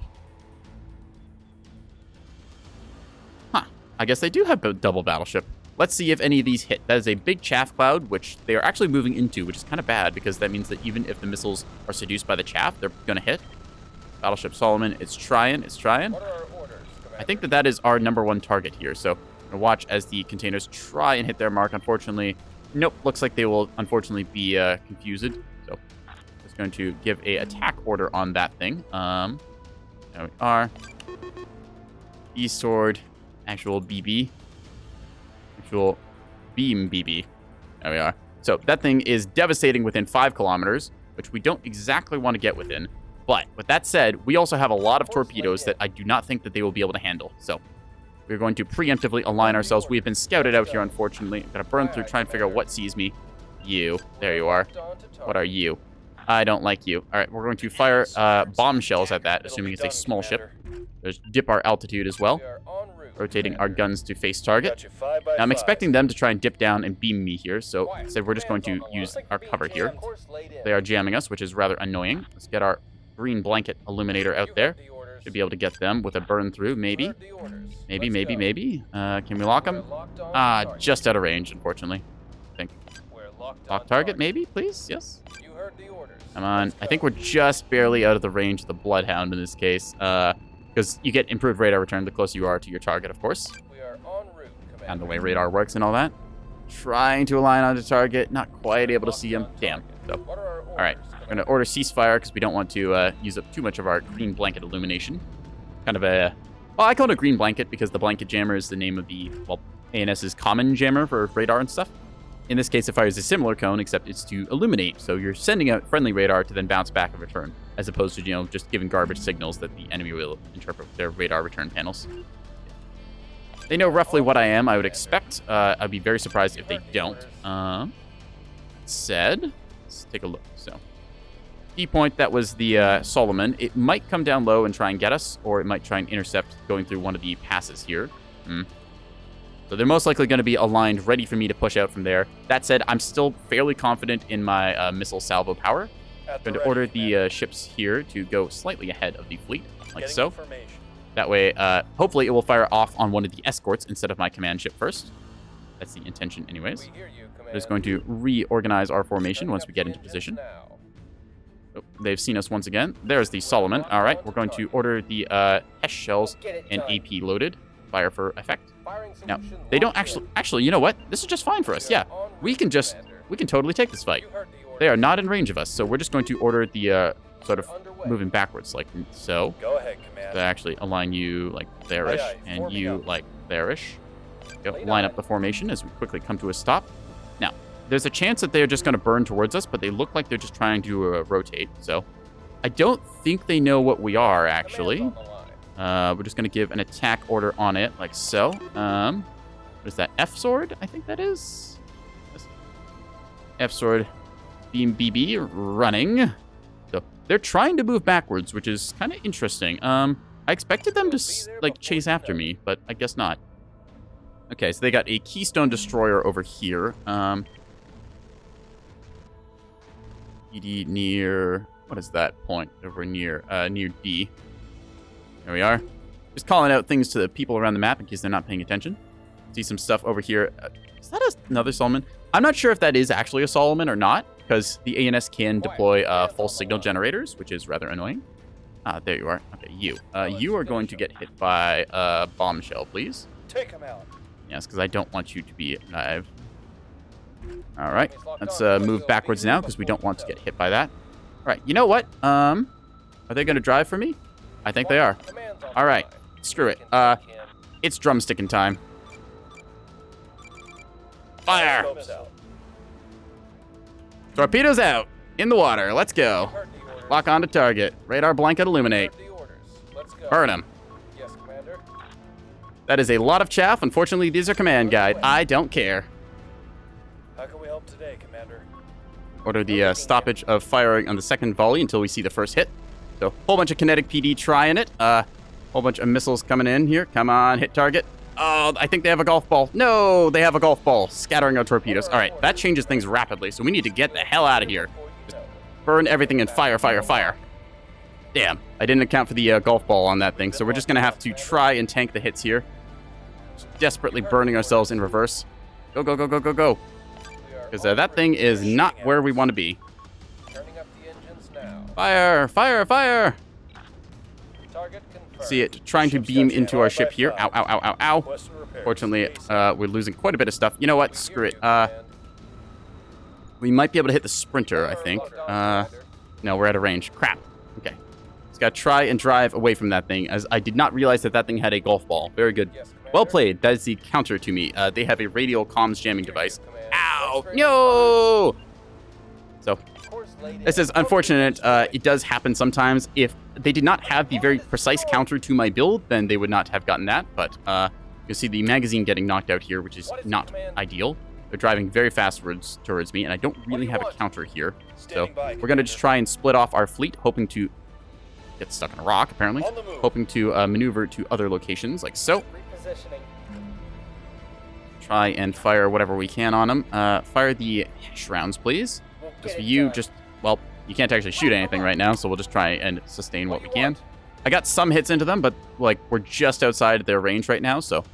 Huh, I guess they do have a double battleship. Let's see if any of these hit. That is a big chaff cloud, which they are actually moving into, which is kind of bad, because that means that even if the missiles are seduced by the chaff, they're going to hit. Battleship Solomon, it's trying. I think that that is our #1 target here, so I'm gonna watch as the containers try and hit their mark. Unfortunately, nope, looks like they will unfortunately be confused. So just going to give a attack order on that thing. There we are. E-sword, actual BB, actual beam BB. There we are. So that thing is devastating within 5 kilometers, which we don't exactly want to get within. But with that said, we also have a lot of torpedoes that I do not think that they will be able to handle. So we're going to preemptively align ourselves. We have been scouted out here, unfortunately. I'm going to burn through, try and figure out what sees me. You. There you are. What are you? I don't like you. All right, we're going to fire bombshells at that, assuming it's a small ship. There's dip our altitude as well. Rotating our guns to face target. Now, I'm expecting them to try and dip down and beam me here, so instead we're just going to use our cover here. They are jamming us, which is rather annoying. Let's get our green blanket illuminator out there. Should be able to get them with a burn through, maybe. Maybe. Can we lock them? Just out of range, unfortunately. I think. Lock target, maybe, please? Yes. Come on. I think we're just barely out of the range of the Bloodhound in this case. Because you get improved radar return the closer you are to your target, of course. And the way radar works and all that. Trying to align onto target. Not quite able to see him. Damn. So All right, we're going to order ceasefire because we don't want to use up too much of our green blanket illumination. Kind of a... Well, I call it a green blanket because the blanket jammer is the name of the, well, ANS's common jammer for radar and stuff. In this case, it fires a similar cone, except it's to illuminate. So you're sending out friendly radar to then bounce back in return, as opposed to, you know, just giving garbage signals that the enemy will interpret with their radar return panels. They know roughly what I am, I would expect. I'd be very surprised if they don't. Let's take a look. So, D point, that was the Solomon. It might come down low and try and get us, or it might try and intercept going through one of the passes here. So they're most likely going to be aligned, ready for me to push out from there. That said, I'm still fairly confident in my missile salvo power. I'm going to order the ships here to go slightly ahead of the fleet, like so. That way, hopefully it will fire off on one of the escorts instead of my command ship first. That's the intention anyways. I'm just going to reorganize our formation once we get into position. Oh, they've seen us once again. There's the Solomon. All right, we're going to order the Hesh shells and AP loaded. Fire for effect. Now, they don't actually, you know what? This is just fine for us. Yeah, we can totally take this fight. They are not in range of us, so we're just going to order the sort of moving backwards, like so. Go ahead, Commander. To actually align you like there-ish, and you like there-ish. Line up the formation as we quickly come to a stop. Now, there's a chance that they're just going to burn towards us, but they look like they're just trying to rotate. So, I don't think they know what we are, actually. We're just going to give an attack order on it, like so. What is that? F-sword, I think that is? F-sword, beam BB, running. So, they're trying to move backwards, which is kind of interesting. I expected them to, like, chase after me, but I guess not. Okay, so they got a Keystone Destroyer over here. ED near... What is that point over near? Near D. There we are. Just calling out things to the people around the map in case they're not paying attention. See some stuff over here. Is that another Solomon? I'm not sure if that is actually a Solomon or not, because the ANS can deploy false signal generators, which is rather annoying. There you are. Okay, you. You are going to get hit by a bombshell, please. Take him out. Yes, because I don't want you to be alive. All right, let's move backwards now because we don't want to get hit by that. All right, you know what? Are they going to drive for me? I think they are. All right, screw it. It's drumsticking time. Fire! Torpedoes out. In the water. Let's go. Lock on to target. Radar blanket illuminate. Burn him. That is a lot of chaff. Unfortunately, these are command guide. I don't care. How can we help today, Commander? Order the stoppage of firing on the second volley until we see the first hit. So, whole bunch of kinetic PD trying it. Whole bunch of missiles coming in here. Come on, hit target. Oh, I think they have a golf ball. No, they have a golf ball. Scattering our torpedoes. All right, that changes things rapidly, so we need to get the hell out of here. Just burn everything and fire, fire, fire. Damn, I didn't account for the golf ball on that thing, so we're just going to have to try and tank the hits here. Just desperately burning ourselves in reverse. Go, go, go, go, go, go. Because that thing is not where we want to be. Fire, fire, fire! See it trying to beam into our ship here. Ow, ow, ow, ow, ow. Fortunately, we're losing quite a bit of stuff. You know what? Screw it. We might be able to hit the sprinter, I think. No, we're out of range. Crap. Okay. Just gotta try and drive away from that thing, as I did not realize that that thing had a golf ball. Very good. Well played. That is the counter to me. They have a radial comms jamming device. Ow! No! So, this is unfortunate. It does happen sometimes. If they did not have the very precise counter to my build, then they would not have gotten that. But you'll see the magazine getting knocked out here, which is not ideal. They're driving very fast towards me, and I don't really have a counter here. So we're going to just try and split off our fleet, hoping to get stuck in a rock, apparently. Hoping to maneuver to other locations, like so. Try and fire whatever we can on them. Fire the Hesh rounds, please. Just for you, well, you can't actually shoot anything right now, so we'll just try and sustain what we can. I got some hits into them, but, like, we're just outside their range right now, so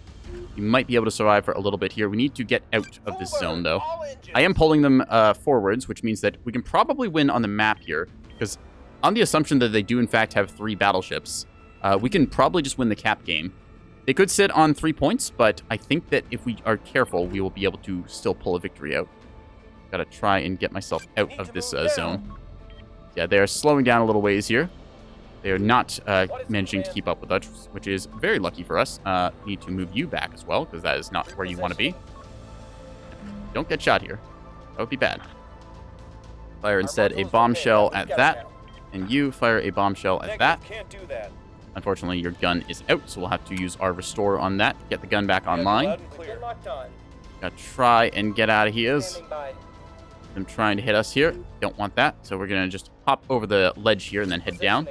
we might be able to survive for a little bit here. We need to get out of this zone, though. I am pulling them forwards, which means that we can probably win on the map here, because on the assumption that they do, in fact, have 3 battleships, we can probably just win the cap game. They could sit on 3 points, but I think that if we are careful, we will be able to still pull a victory out. Gotta try and get myself out of this zone. Yeah, they are slowing down a little ways here. They are not managing to keep up with us, which is very lucky for us. Need to move you back as well, because that is not where you want to be. Don't get shot here. That would be bad. Fire instead a bombshell at that, and you fire a bombshell at that. Can't do that. Unfortunately, your gun is out, so we'll have to use our restore on that. Get the gun back online. Gotta try and get out of here. Them trying to hit us here. Don't want that, so we're gonna just hop over the ledge here and then head down.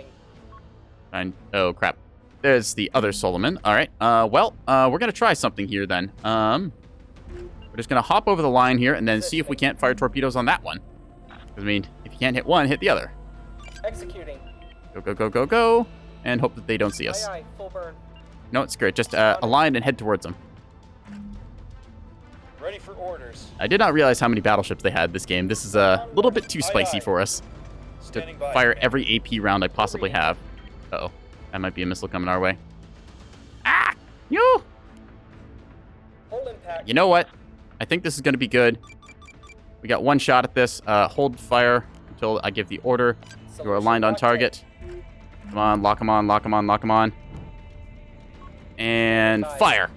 And oh crap, there's the other Solomon. All right. Well, we're gonna try something here then. We're just gonna hop over the line here and then see if we can't fire torpedoes on that one. I mean, if you can't hit one, hit the other. Executing. Go, go, go, go, go. And hope that they don't see us. Aye, aye, full burn. No, it's great. Just align and head towards them. Ready for orders. I did not realize how many battleships they had this game. This is a little bit too spicy for us. To fire every AP round I possibly have. Uh-oh. That might be a missile coming our way. Ah! You! You know what? I think this is going to be good. We got one shot at this. Hold fire until I give the order. You are aligned on target. Come on, lock them on, lock them on, lock them on. And fire.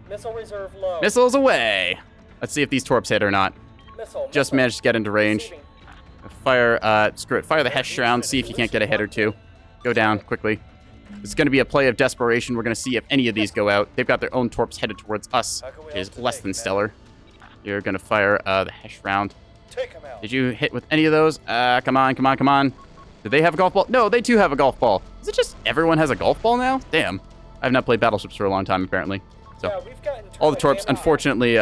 Missile reserve low. Missiles away. Let's see if these torps hit or not. Just managed to get into range. Fire, screw it. Fire the Hesh round. See if you can't get a hit or two. Go down quickly. It's going to be a play of desperation. We're going to see if any of these go out. They've got their own torps headed towards us, which is less than stellar. You're going to fire the Hesh round. Did you hit with any of those? Come on, come on, come on. Do they have a golf ball? No, they too have a golf ball. Is it just everyone has a golf ball now? Damn. I've not played battleships for a long time, apparently. So, all the torps, unfortunately,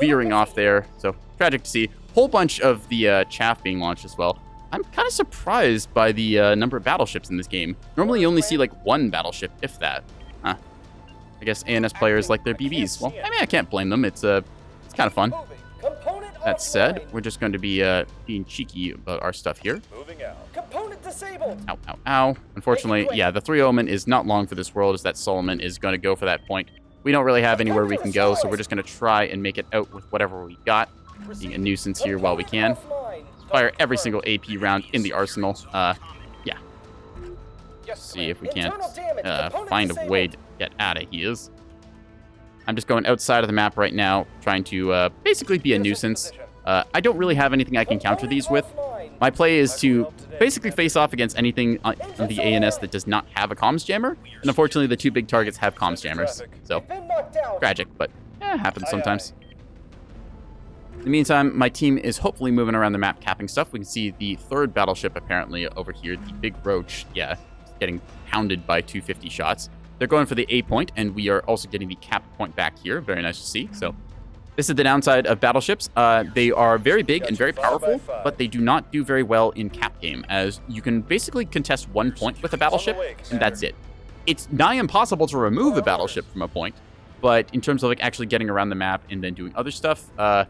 veering off there. So, tragic to see. Whole bunch of the chaff being launched as well. I'm kind of surprised by the number of battleships in this game. Normally, you only see, like, one battleship, if that. Huh. I guess ANS players like their BBs. Well, I mean, I can't blame them. It's kind of fun. That said, we're just going to be being cheeky about our stuff here. Moving out. Component disabled. Ow, ow, ow. Unfortunately, yeah, the 3 Omen is not long for this world, as that Solomon is going to go for that point. We don't really have anywhere we can go, so we're just going to try and make it out with whatever we got. Being a nuisance here while we can. Fire every single AP round in the arsenal. Yeah. See if we can't find a way to get out of here. I'm just going outside of the map right now, trying to basically be a nuisance. I don't really have anything I can counter these with. My play is to basically face off against anything on the ANS that does not have a comms jammer. And unfortunately, the 2 big targets have comms jammers. So, tragic, but happens sometimes. In the meantime, my team is hopefully moving around the map capping stuff. We can see the 3rd battleship apparently over here, the Big Roach. Yeah, getting pounded by 250 shots. They're going for the A point, and we are also getting the cap point back here. Very nice to see. So, this is the downside of battleships. They are very big and very powerful, but they do not do very well in cap game, as you can basically contest 1 point with a battleship, and that's it. It's nigh impossible to remove a battleship from a point, but in terms of like actually getting around the map and then doing other stuff, the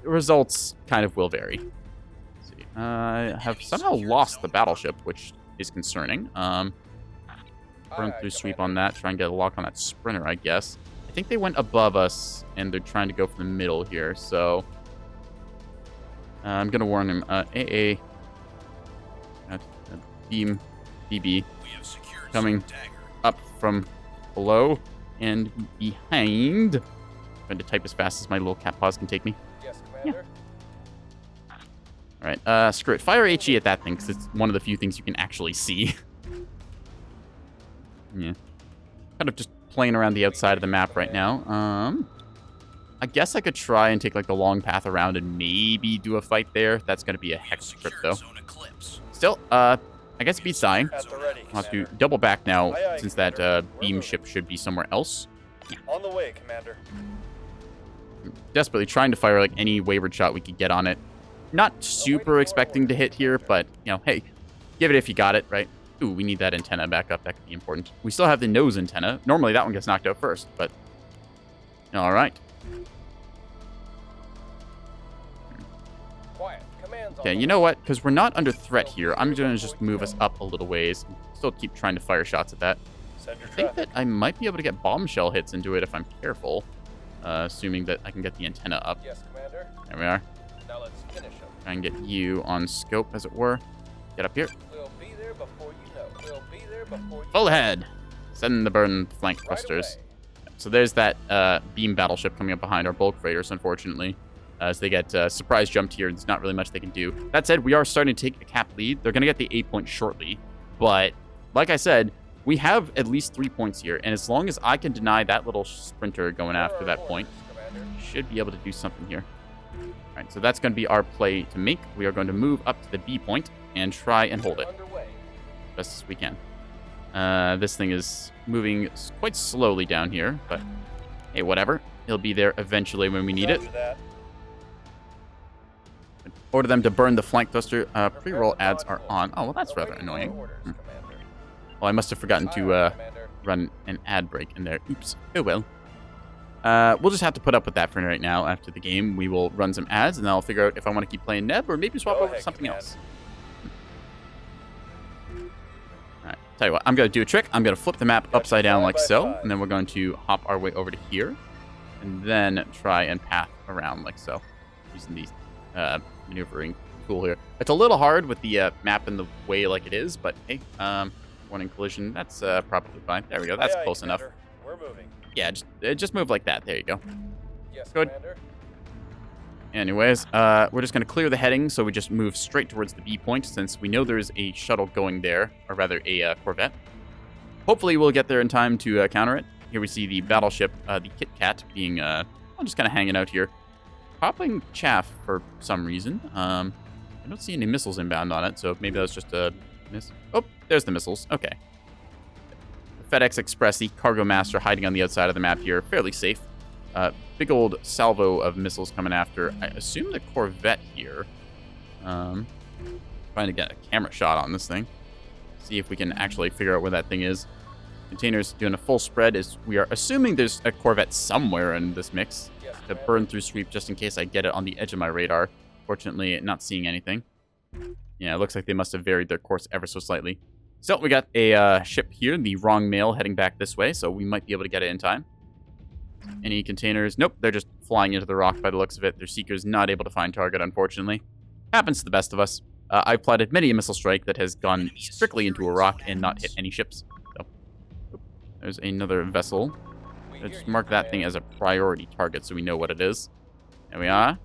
results kind of will vary. Let's see. I have somehow lost the battleship, which is concerning. Burn through sweep on that, try and get a lock on that sprinter, I guess. I think they went above us, and they're trying to go for the middle here, so... I'm going to warn him. AA... Beam BB coming up from below and behind. I'm going to type as fast as my little cat paws can take me. Yes, Commander. Yeah. Alright, screw it. Fire HE at that thing, because it's one of the few things you can actually see. Yeah. Kind of just playing around the outside of the map right now. I guess I could try and take like the long path around and maybe do a fight there. That's going to be a hex script though. Still, I guess it beats dying. I'll have to double back now since that beam ship should be somewhere else. Yeah. On the way, Commander. I'm desperately trying to fire like any wayward shot we could get on it. Not super expecting to hit here, but you know, hey, give it if you got it, right? Ooh, we need that antenna back up. That could be important. We still have the nose antenna. Normally that one gets knocked out first, but... All right. Okay, you know what? Because we're not under threat here, I'm going to just move us up a little ways. Still keep trying to fire shots at that. I think that I might be able to get bombshell hits into it if I'm careful. Assuming that I can get the antenna up. Yes, Commander. There we are. Now let's finish him. Try and get you on scope, as it were. Get up here. We'll be there before you know. We'll be there before you Full ahead. Send the burn flank thrusters. So there's that beam battleship coming up behind our bulk freighters, unfortunately. As they get surprise jumped here, there's not really much they can do. That said, we are starting to take a cap lead. They're going to get the 8 point shortly. But like I said, we have at least 3 points here. And as long as I can deny that little sprinter going after that point, we should be able to do something here. All right, so that's going to be our play to make. We are going to move up to the B point and try and hold it best as we can. This thing is moving quite slowly down here, but hey, whatever. It'll be there eventually when we need it. Order them to burn the flank thruster. Pre-roll ads are on. Oh, well, that's rather annoying. Well, I must have forgotten to run an ad break in there. Oops. Oh, well. We'll just have to put up with that for right now. After the game, we will run some ads, and then I'll figure out if I want to keep playing Neb or maybe swap over to something else. Alright, tell you what. I'm going to do a trick. I'm going to flip the map upside down like so, and then we're going to hop our way over to here, and then try and path around like so, using these maneuvering tool here. It's a little hard with the map in the way like it is, but hey, warning collision, that's probably fine. There we go, that's close enough. We're moving. Yeah, just move like that. There you go. Yes, good. Commander. Anyways, we're just going to clear the heading, so we just move straight towards the B point, since we know there's a shuttle going there, or rather a Corvette. Hopefully we'll get there in time to counter it. Here we see the battleship, the Kit Kat, being just kind of hanging out here. Popping chaff for some reason. I don't see any missiles inbound on it, so maybe that's just a miss. Oh, there's the missiles. Okay. The FedEx Express, the Cargo Master, hiding on the outside of the map here. Fairly safe. Big old salvo of missiles coming after, I assume, the Corvette here. Trying to get a camera shot on this thing. See if we can actually figure out where that thing is. Containers doing a full spread, as we are assuming there's a Corvette somewhere in this mix. To burn through sweep just in case I get it on the edge of my radar. Fortunately, not seeing anything. Yeah, it looks like they must have varied their course ever so slightly. So we got a ship here, the wrong mail, heading back this way, so we might be able to get it in time. Any containers? Nope, they're just flying into the rock by the looks of it. Their seeker's not able to find target, unfortunately. Happens to the best of us. I've plotted many a missile strike that has gone strictly into a rock and not hit any ships. So, there's another vessel. Let's mark that thing as a priority target so we know what it is. There we are.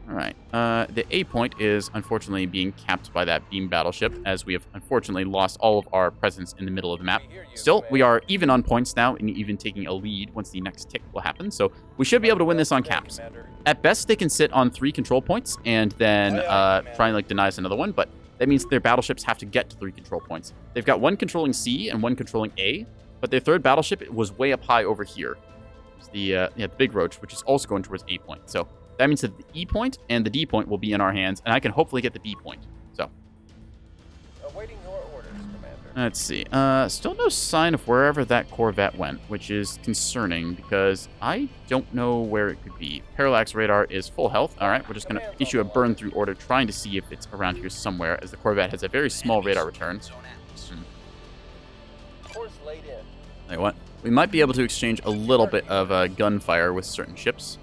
Alright. The A point is unfortunately being capped by that beam battleship, as we have unfortunately lost all of our presence in the middle of the map. Still, we are even on points now, and even taking a lead once the next tick will happen, so we should be able to win this on caps. At best, they can sit on 3 control points, and then try and deny us another one, but that means their battleships have to get to 3 control points. They've got 1 controlling C and 1 controlling A, but their third battleship was way up high over here. It's the Big Roach, which is also going towards A point. So that means that the E point and the D point will be in our hands, and I can hopefully get the B point. So Awaiting your orders, Commander. let's see. Still no sign of wherever that Corvette went, which is concerning because I don't know where it could be. Parallax radar is full health. All right, we're just going to issue a burn through order, trying to see if it's around here somewhere, as the Corvette has a very small radar return. Course laid in. Tell you what, we might be able to exchange a little bit of gunfire with certain ships,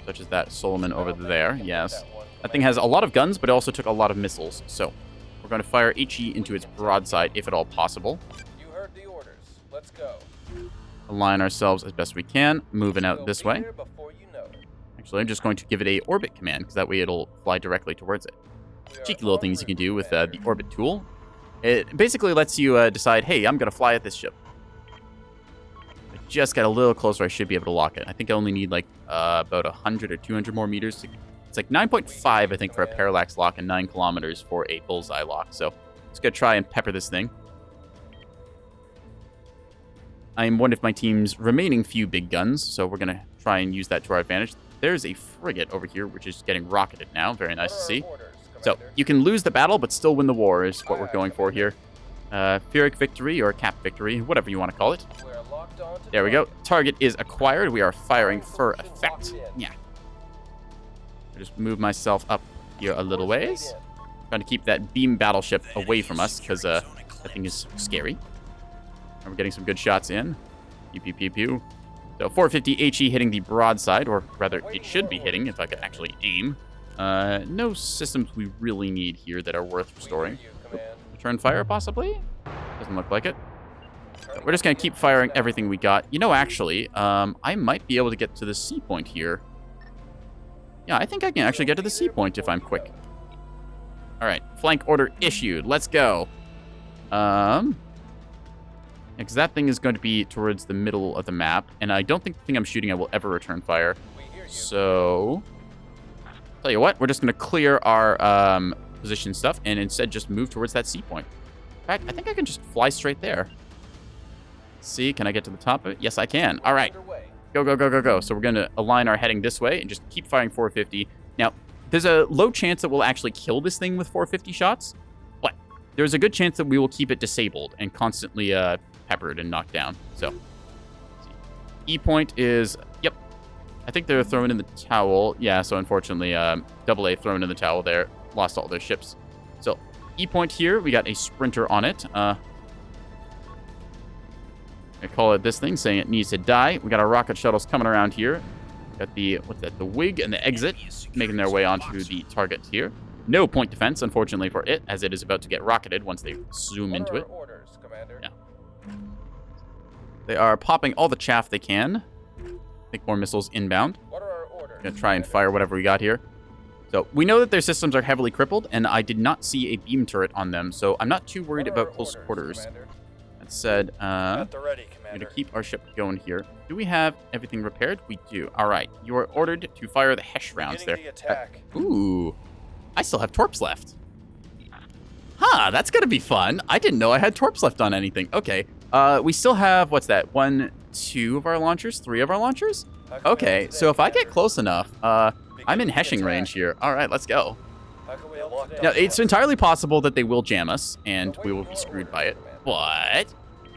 such as that Solomon over there. Yes, that thing has a lot of guns, but it also took a lot of missiles. So we're going to fire HE into its broadside, if at all possible. You heard the orders. Let's go. Align ourselves as best we can, moving out this way. Actually, I'm just going to give it a orbit command, because that way it'll fly directly towards it. Cheeky little things you can do with the orbit tool. It basically lets you decide, hey, I'm going to fly at this ship. I just got a little closer, I should be able to lock it. I think I only need like about 100 or 200 more meters. It's like 9.5, I think, for a parallax lock and 9 kilometers for a bullseye lock. So let's go try and pepper this thing. I am one of my team's remaining few big guns, so we're going to try and use that to our advantage. There's a frigate over here, which is getting rocketed now. Very nice to see. So you can lose the battle, but still win the war is what we're going for here. Pyrrhic victory or cap victory, whatever you want to call it. There we go. Target is acquired. We are firing for effect. Yeah. I'll just move myself up here a little ways. Trying to keep that beam battleship away from us, because that thing is scary. And we're getting some good shots in. Pew, pew, pew, pew. So 450 HE hitting the broadside, or rather, it should be hitting if I could actually aim. No systems we really need here that are worth restoring. Return fire, possibly? Doesn't look like it. So we're just going to keep firing everything we got. You know, actually, I might be able to get to the C point here. Yeah, I think I can actually get to the C point if I'm quick. All right, flank order issued. Let's go. Because that thing is going to be towards the middle of the map, and I don't think the thing I'm shooting at will ever return fire. So, tell you what, we're just going to clear our position stuff and instead just move towards that C point. In fact, I think I can just fly straight there. See, can I get to the top of it? Yes, I can. All right. Go, go, go, go, go. So we're going to align our heading this way and just keep firing 450. Now, there's a low chance that we'll actually kill this thing with 450 shots, but there's a good chance that we will keep it disabled and constantly peppered and knocked down. So, E point is, yep. I think they're throwing in the towel. Yeah, so unfortunately, AA thrown in the towel there. Lost all their ships. So, E point here, we got a sprinter on it. I call it this thing, saying it needs to die. We got our rocket shuttles coming around here. Got the, what's that, the wig and the exit making their way onto the target here. No point defense, unfortunately, for it, as it is about to get rocketed once they zoom into it. Yeah. They are popping all the chaff they can. Make more missiles inbound. Gonna try and fire whatever we got here. So we know that their systems are heavily crippled, and I did not see a beam turret on them, so I'm not too worried about close quarters. That said, we're going to keep our ship going here. Do we have everything repaired? We do. All right. You are ordered to fire the Hesh rounds there. Ooh. I still have torps left. Huh, that's going to be fun. I didn't know I had torps left on anything. Okay. We still have, what's that? 1, 2 of our launchers? 3 of our launchers? Okay, so if I get close enough, I'm in heshing range here. All right, let's go. Now, it's entirely possible that they will jam us, and we will be screwed by it. But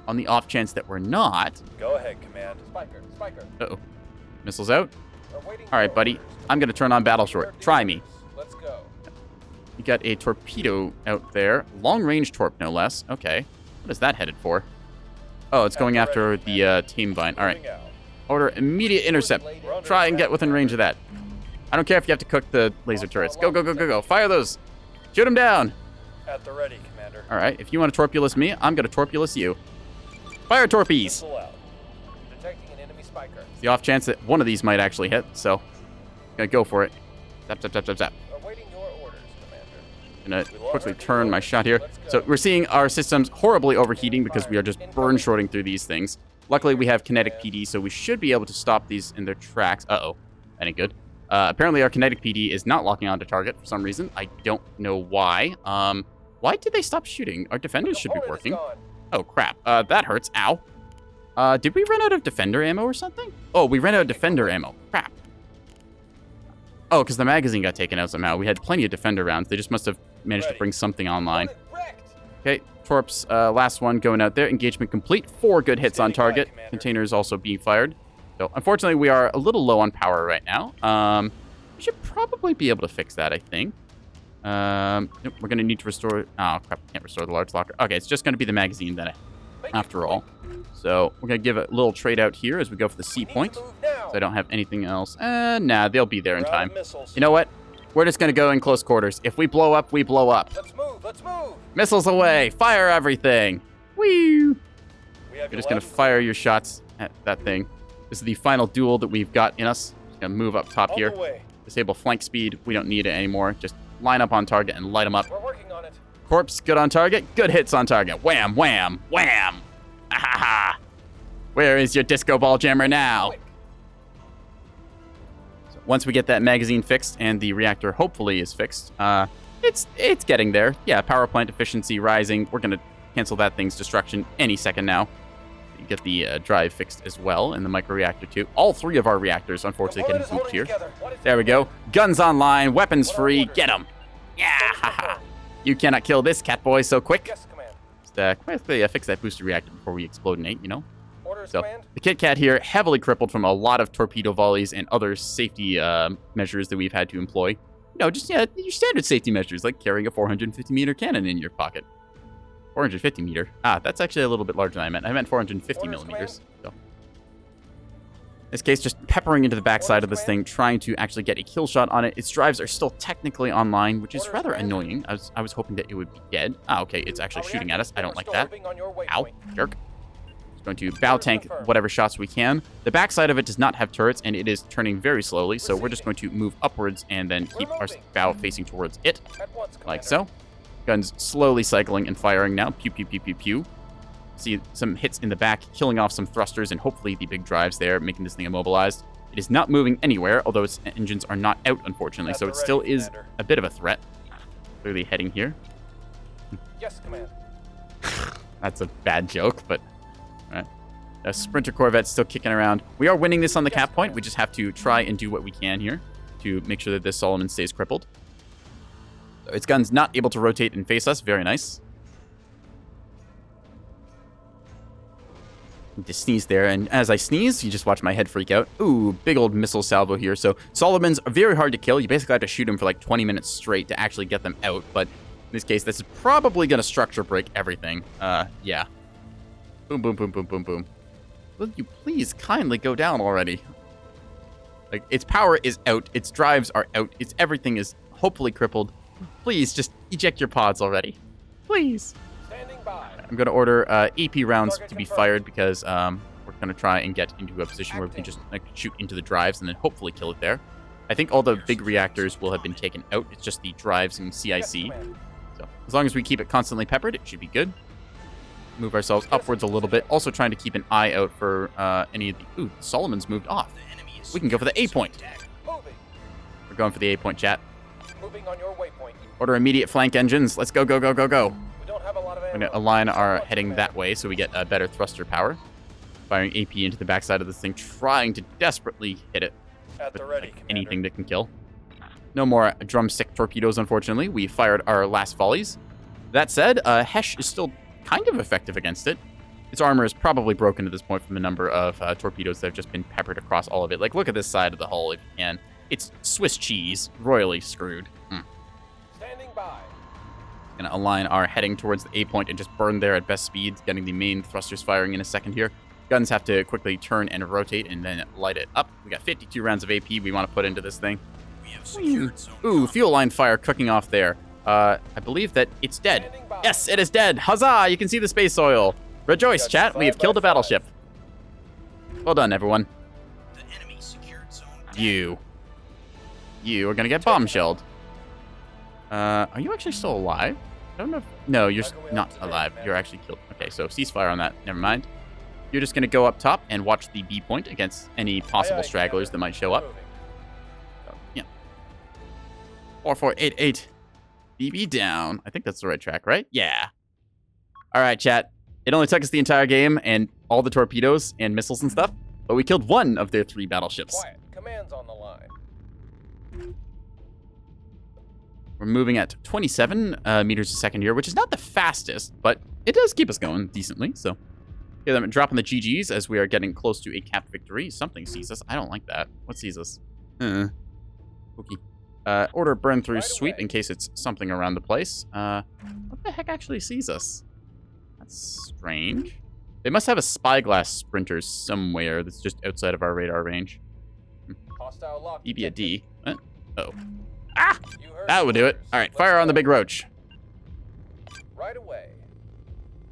on the off chance that we're not... Go ahead, Command. Spiker. Uh-oh. Missiles out. All right, buddy. I'm going to turn on battle short. Try me. Let's go. You got a torpedo out there. Long-range torp, no less. Okay. What is that headed for? Oh, it's going after the tame vine. All right. Order immediate intercept. Try and get within range of that. I don't care if you have to cook the laser turrets. Go, go, go, go, go. Fire those. Shoot them down. At the ready, Commander. All right. If you want to torpulus me, I'm going to torpulus you. Fire torpees. Detecting an enemy spiker. The off chance that one of these might actually hit, so gonna go for it. Zap, zap, zap, zap, zap. Awaiting your orders, Commander. Gonna quickly turn my shot here. So we're seeing our systems horribly overheating because we are just burn shorting through these things. Luckily, we have kinetic PD, so we should be able to stop these in their tracks. Uh-oh. That ain't good. Apparently, our kinetic PD is not locking onto target for some reason. I don't know why. Why did they stop shooting? Our defenders should be working. Oh, crap. That hurts. Ow. Did we run out of defender ammo or something? Oh, we ran out of defender ammo. Crap. Oh, because the magazine got taken out somehow. We had plenty of defender rounds. They just must have managed to bring something online. Okay, torps, last one going out there. Engagement complete. 4 good hits on target. Containers also being fired. So, unfortunately, we are a little low on power right now. We should probably be able to fix that, I think. Nope, we're going to need to restore... Oh, crap, can't restore the large locker. Okay, it's just going to be the magazine then, after all. So, we're going to give a little trade out here as we go for the C point. So I don't have anything else. Nah, they'll be there in time. You know what? We're just going to go in close quarters. If we blow up, we blow up. Let's move. Missiles away. Fire everything. Whee! You're just going to fire your shots at that thing. This is the final duel that we've got in us. Just going to move up top here. Disable flank speed. We don't need it anymore. Just line up on target and light them up. We're working on it. Corpse, good on target. Good hits on target. Wham, wham, wham. Ahaha. Where is your disco ball jammer now? So once we get that magazine fixed and the reactor hopefully is fixed, it's getting there. Yeah, power plant efficiency rising. We're going to cancel that thing's destruction any second now. Get the drive fixed as well, and the microreactor too. All 3 of our reactors, unfortunately, getting moved here. There we go. Guns online, weapons free. Get them. Yeah, haha. You cannot kill this cat boy so quick. Just quickly fix that booster reactor before we explodinate, you know. So the Kit Kat here, heavily crippled from a lot of torpedo volleys and other safety measures that we've had to employ. You know, just your standard safety measures like carrying a 450-meter cannon in your pocket. 450 meter. Ah, that's actually a little bit larger than I meant. I meant 450 millimeters. So. this case, just peppering into the backside of this thing, trying to actually get a kill shot on it. Its drives are still technically online, which is rather annoying. I was hoping that it would be dead. Ah, okay, it's actually shooting at us. I don't like that. Ow, jerk. Just going to bow tank whatever shots we can. The backside of it does not have turrets, and it is turning very slowly, so we're just going to move upwards and then keep our bow facing towards it, like so. Guns slowly cycling and firing now. Pew, pew, pew, pew, pew. See some hits in the back, killing off some thrusters and hopefully the big drives there, making this thing immobilized. It is not moving anywhere, although its engines are not out, unfortunately, so it still is a bit of a threat. Clearly heading here. Yes, Command. That's a bad joke, but all right. A Sprinter Corvette's still kicking around. We are winning this on the cap point. We just have to try and do what we can here to make sure that this Solomon stays crippled. So its gun's not able to rotate and face us. Very nice. To sneeze there, and as I sneeze, you just watch my head freak out. Ooh, big old missile salvo here. So Solomons are very hard to kill. You basically have to shoot them for like 20 minutes straight to actually get them out, but in this case, this is probably going to structure break everything. Yeah. Boom, boom, boom, boom, boom, boom. Will you please kindly go down already? Like, its power is out, its drives are out, its everything is hopefully crippled. Please, just eject your pods already. Please. I'm going to order AP rounds to be fired because we're going to try and get into a position where we can just like shoot into the drives and then hopefully kill it there. I think all the big reactors will have been taken out. It's just the drives and CIC. So as long as we keep it constantly peppered, it should be good. Move ourselves upwards a little bit. Also trying to keep an eye out for any of the... Ooh, Solomon's moved off. We can go for the A point. We're going for the A point, chat. Moving on your waypoint. Order immediate flank engines. Let's go, go, go, go, go. We don't have a lot of We're going to align our heading that way so we get a better thruster power. Firing AP into the backside of this thing, trying to desperately hit it at the ready, with anything that can kill. No more drumstick torpedoes, unfortunately. We fired our last volleys. That said, Hesh is still kind of effective against it. Its armor is probably broken at this point from the number of torpedoes that have just been peppered across all of it. Like, look at this side of the hull if you can. It's Swiss cheese, royally screwed. Standing by. Gonna align our heading towards the A point and just burn there at best speeds, getting the main thrusters firing in a second here. Guns have to quickly turn and rotate and then light it up. We got 52 rounds of AP we want to put into this thing. Ooh, fuel line fire cooking off there. I believe that it's dead. Yes, it is dead. Huzzah! You can see the space oil. Rejoice, chat. We have killed a battleship. Well done, everyone. You are gonna get bombshelled. Are you actually still alive? I don't know if... No, you're not alive. You're actually killed. Okay, so ceasefire on that. Never mind. You're just gonna go up top and watch the B point against any possible stragglers that might show up. So, yeah. 4488. BB down. I think that's the right track, right? Yeah. All right, chat. It only took us the entire game and all the torpedoes and missiles and stuff, but we killed one of their 3 battleships. Quiet. Command's on the line. We're moving at 27 meters a second here, which is not the fastest, but it does keep us going decently. So, yeah, I'm dropping the GGs as we are getting close to a cap victory. Something sees us. I don't like that. What sees us? Okay. Order burn through sweep in case it's something around the place. What the heck actually sees us? That's strange. They must have a spyglass sprinter somewhere that's just outside of our radar range. EB a D. What? Oh. Ah! That would do it. All right, fire on the big roach. Right away.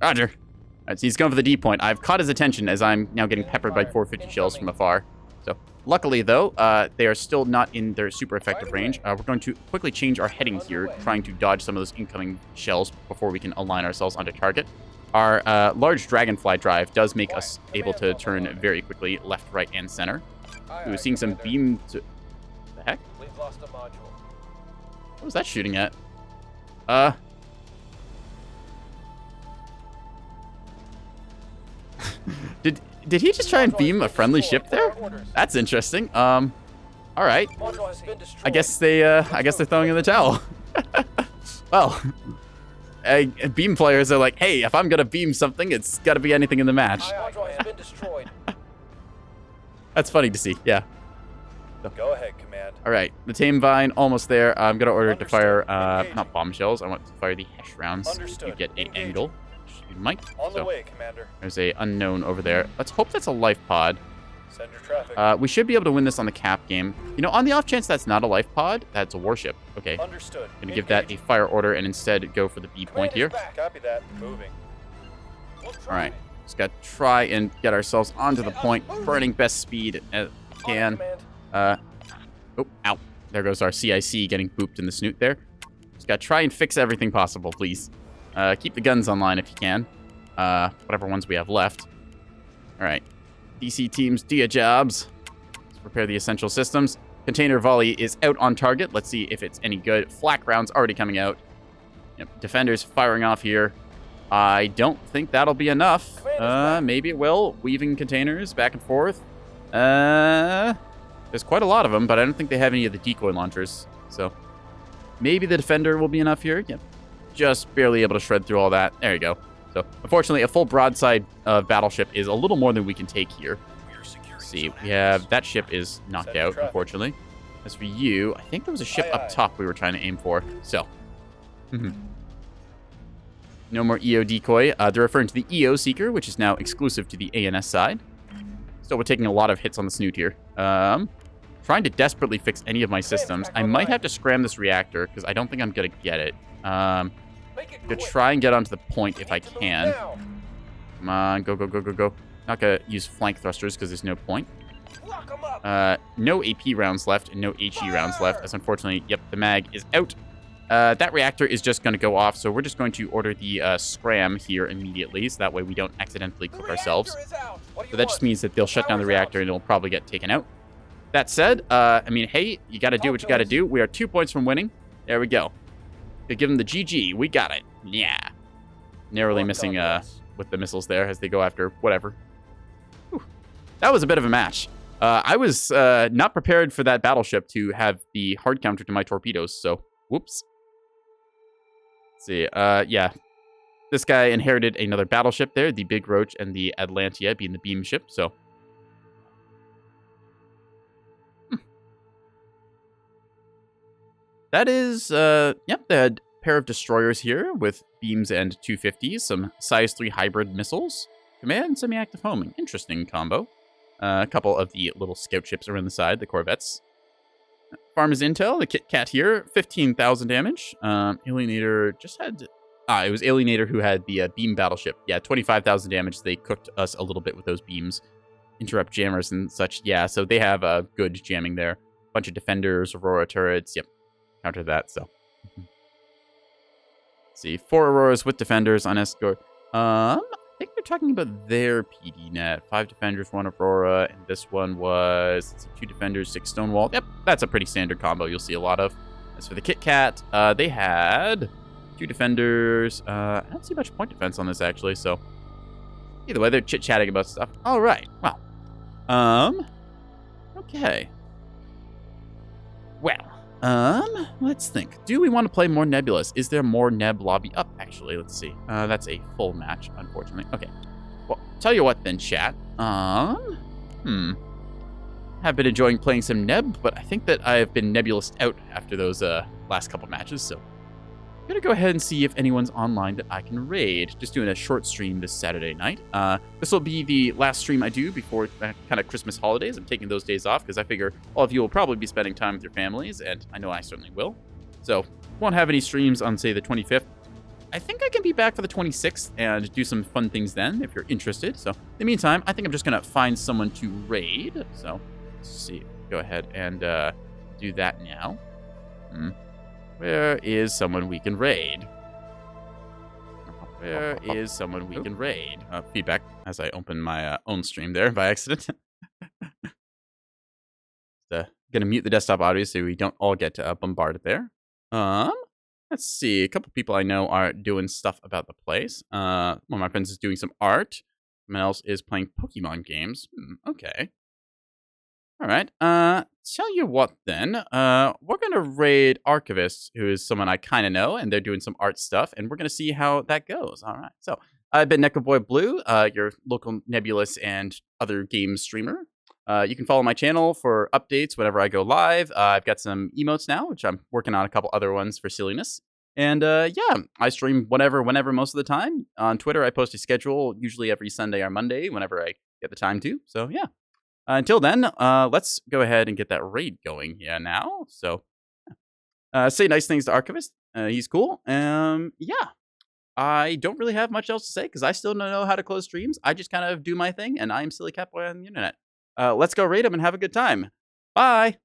Roger. All right, so he's going for the D point. I've caught his attention as I'm now getting peppered by 450 shells from afar. So, luckily though, they are still not in their super effective range. We're going to quickly change our heading here, trying to dodge some of those incoming shells before we can align ourselves onto target. Our large dragonfly drive does make us able to turn very quickly left, right, and center. Ooh, seeing some beam to... The heck? We've lost a module. What was that shooting at? Did he just try and beam a friendly ship there? That's interesting. All right. I guess they're throwing in the towel. Well, beam players are like, hey, if I'm gonna beam something, it's gotta be anything in the match. That's funny to see. Yeah. Go ahead, command. All right, the tame vine almost there. I'm gonna order it to fire not bombshells. I want to fire the Hesh rounds. You get an angle. You might. On the way, commander. There's a unknown over there. Let's hope that's a life pod. Send your traffic. We should be able to win this on the cap game. You know, on the off chance that's not a life pod, that's a warship. Okay. Understood. Gonna give that a fire order and instead go for the B point here. Copy that. Moving. All right. Just got to try and get ourselves onto the point, burning best speed as we can. Oh, ow. There goes our CIC getting booped in the snoot there. Just got to try and fix everything possible, please. Keep the guns online if you can. Whatever ones we have left. All right. DC teams, do your jobs. Let's prepare the essential systems. Container volley is out on target. Let's see if it's any good. Flak rounds already coming out. Yep. Defenders firing off here. I don't think that'll be enough. Maybe it will. Weaving containers back and forth. There's quite a lot of them, but I don't think they have any of the decoy launchers. So maybe the defender will be enough here. Yep. Just barely able to shred through all that. There you go. So unfortunately, a full broadside battleship is a little more than we can take here. Let's see, we have that ship is knocked out, unfortunately. As for you, I think there was a ship up top we were trying to aim for. So, no more EO decoy. They're referring to the EO seeker, which is now exclusive to the ANS side. Still, we're taking a lot of hits on the snoot here. Trying to desperately fix any of my systems. I might have to scram this reactor because I don't think I'm gonna get it. To try and get onto the point if I can. Come on, go, go, go, go, go. Not gonna use flank thrusters because there's no point. No AP rounds left and no HE rounds left, as unfortunately, yep, the mag is out. That reactor is just going to go off, so we're just going to order the scram here immediately, so that way we don't accidentally cook ourselves. So that just means that they'll shut down the reactor and it'll probably get taken out. That said, I mean, hey, you got to do what you got to do. We are 2 points from winning. There we go. They give them the GG. We got it. Yeah. Narrowly missing with the missiles there as they go after whatever. Whew. That was a bit of a match. I was not prepared for that battleship to have the hard counter to my torpedoes, so whoops. Let's see. Yeah. This guy inherited another battleship there, the Big Roach and the Atlantia being the beam ship, so. That is, yep, they had a pair of destroyers here with beams and 250s, some size 3 hybrid missiles, command, semi-active homing. Interesting combo. A couple of the little scout ships around the side, the corvettes. Farmers Intel, the Kit Kat here, 15,000 damage. Alienator just had... it was Alienator who had the beam battleship. Yeah, 25,000 damage. They cooked us a little bit with those beams. Interrupt jammers and such. Yeah, so they have good jamming there. Bunch of defenders, Aurora turrets. Yep, counter that, so... Let's see, 4 Auroras with defenders on escort. I think they're talking about their PD net. 5 defenders, 1 Aurora, and this one was 2 defenders, 6 Stonewall. Yep, that's a pretty standard combo you'll see a lot of. As for the Kit Kat, they had 2 defenders. I don't see much point defense on this, actually, so... Either way, they're chit-chatting about stuff. All right, well. Okay. Well, let's think. Do we want to play more Nebulous? Is there more Neb lobby up, actually? Let's see. That's a full match, unfortunately. Okay. Well, tell you what then, chat. Have been enjoying playing some Neb, but I think that I have been Nebulous out after those last couple matches, so I'm gonna go ahead and see if anyone's online that I can raid. Just doing a short stream this Saturday night. This will be the last stream I do before kind of Christmas holidays. I'm taking those days off because I figure all of you will probably be spending time with your families, and I know I certainly will. So, won't have any streams on, say, the 25th. I think I can be back for the 26th and do some fun things then, if you're interested. So, in the meantime, I think I'm just gonna find someone to raid. So, let's see. Go ahead and do that now. Where is someone we can raid? Where is someone we can raid? Feedback as I open my own stream there by accident. Gonna mute the desktop audio so we don't all get bombarded there. Let's see. A couple people I know are doing stuff about the place. One of my friends is doing some art. Someone else is playing Pokemon games. Okay. All right. Tell you what then. We're going to raid Archivist, who is someone I kind of know, and they're doing some art stuff, and we're going to see how that goes. All right. So, I've been NekoboyBlue, your local Nebulous and other games streamer. You can follow my channel for updates whenever I go live. I've got some emotes now, which I'm working on a couple other ones for silliness. And yeah, I stream whenever most of the time. On Twitter, I post a schedule, usually every Sunday or Monday, whenever I get the time to. So, yeah. Until then, let's go ahead and get that raid going now. So, say nice things to Archivist. He's cool. Yeah. I don't really have much else to say because I still don't know how to close streams. I just kind of do my thing, and I'm Silly Catboy on the internet. Let's go raid him and have a good time. Bye.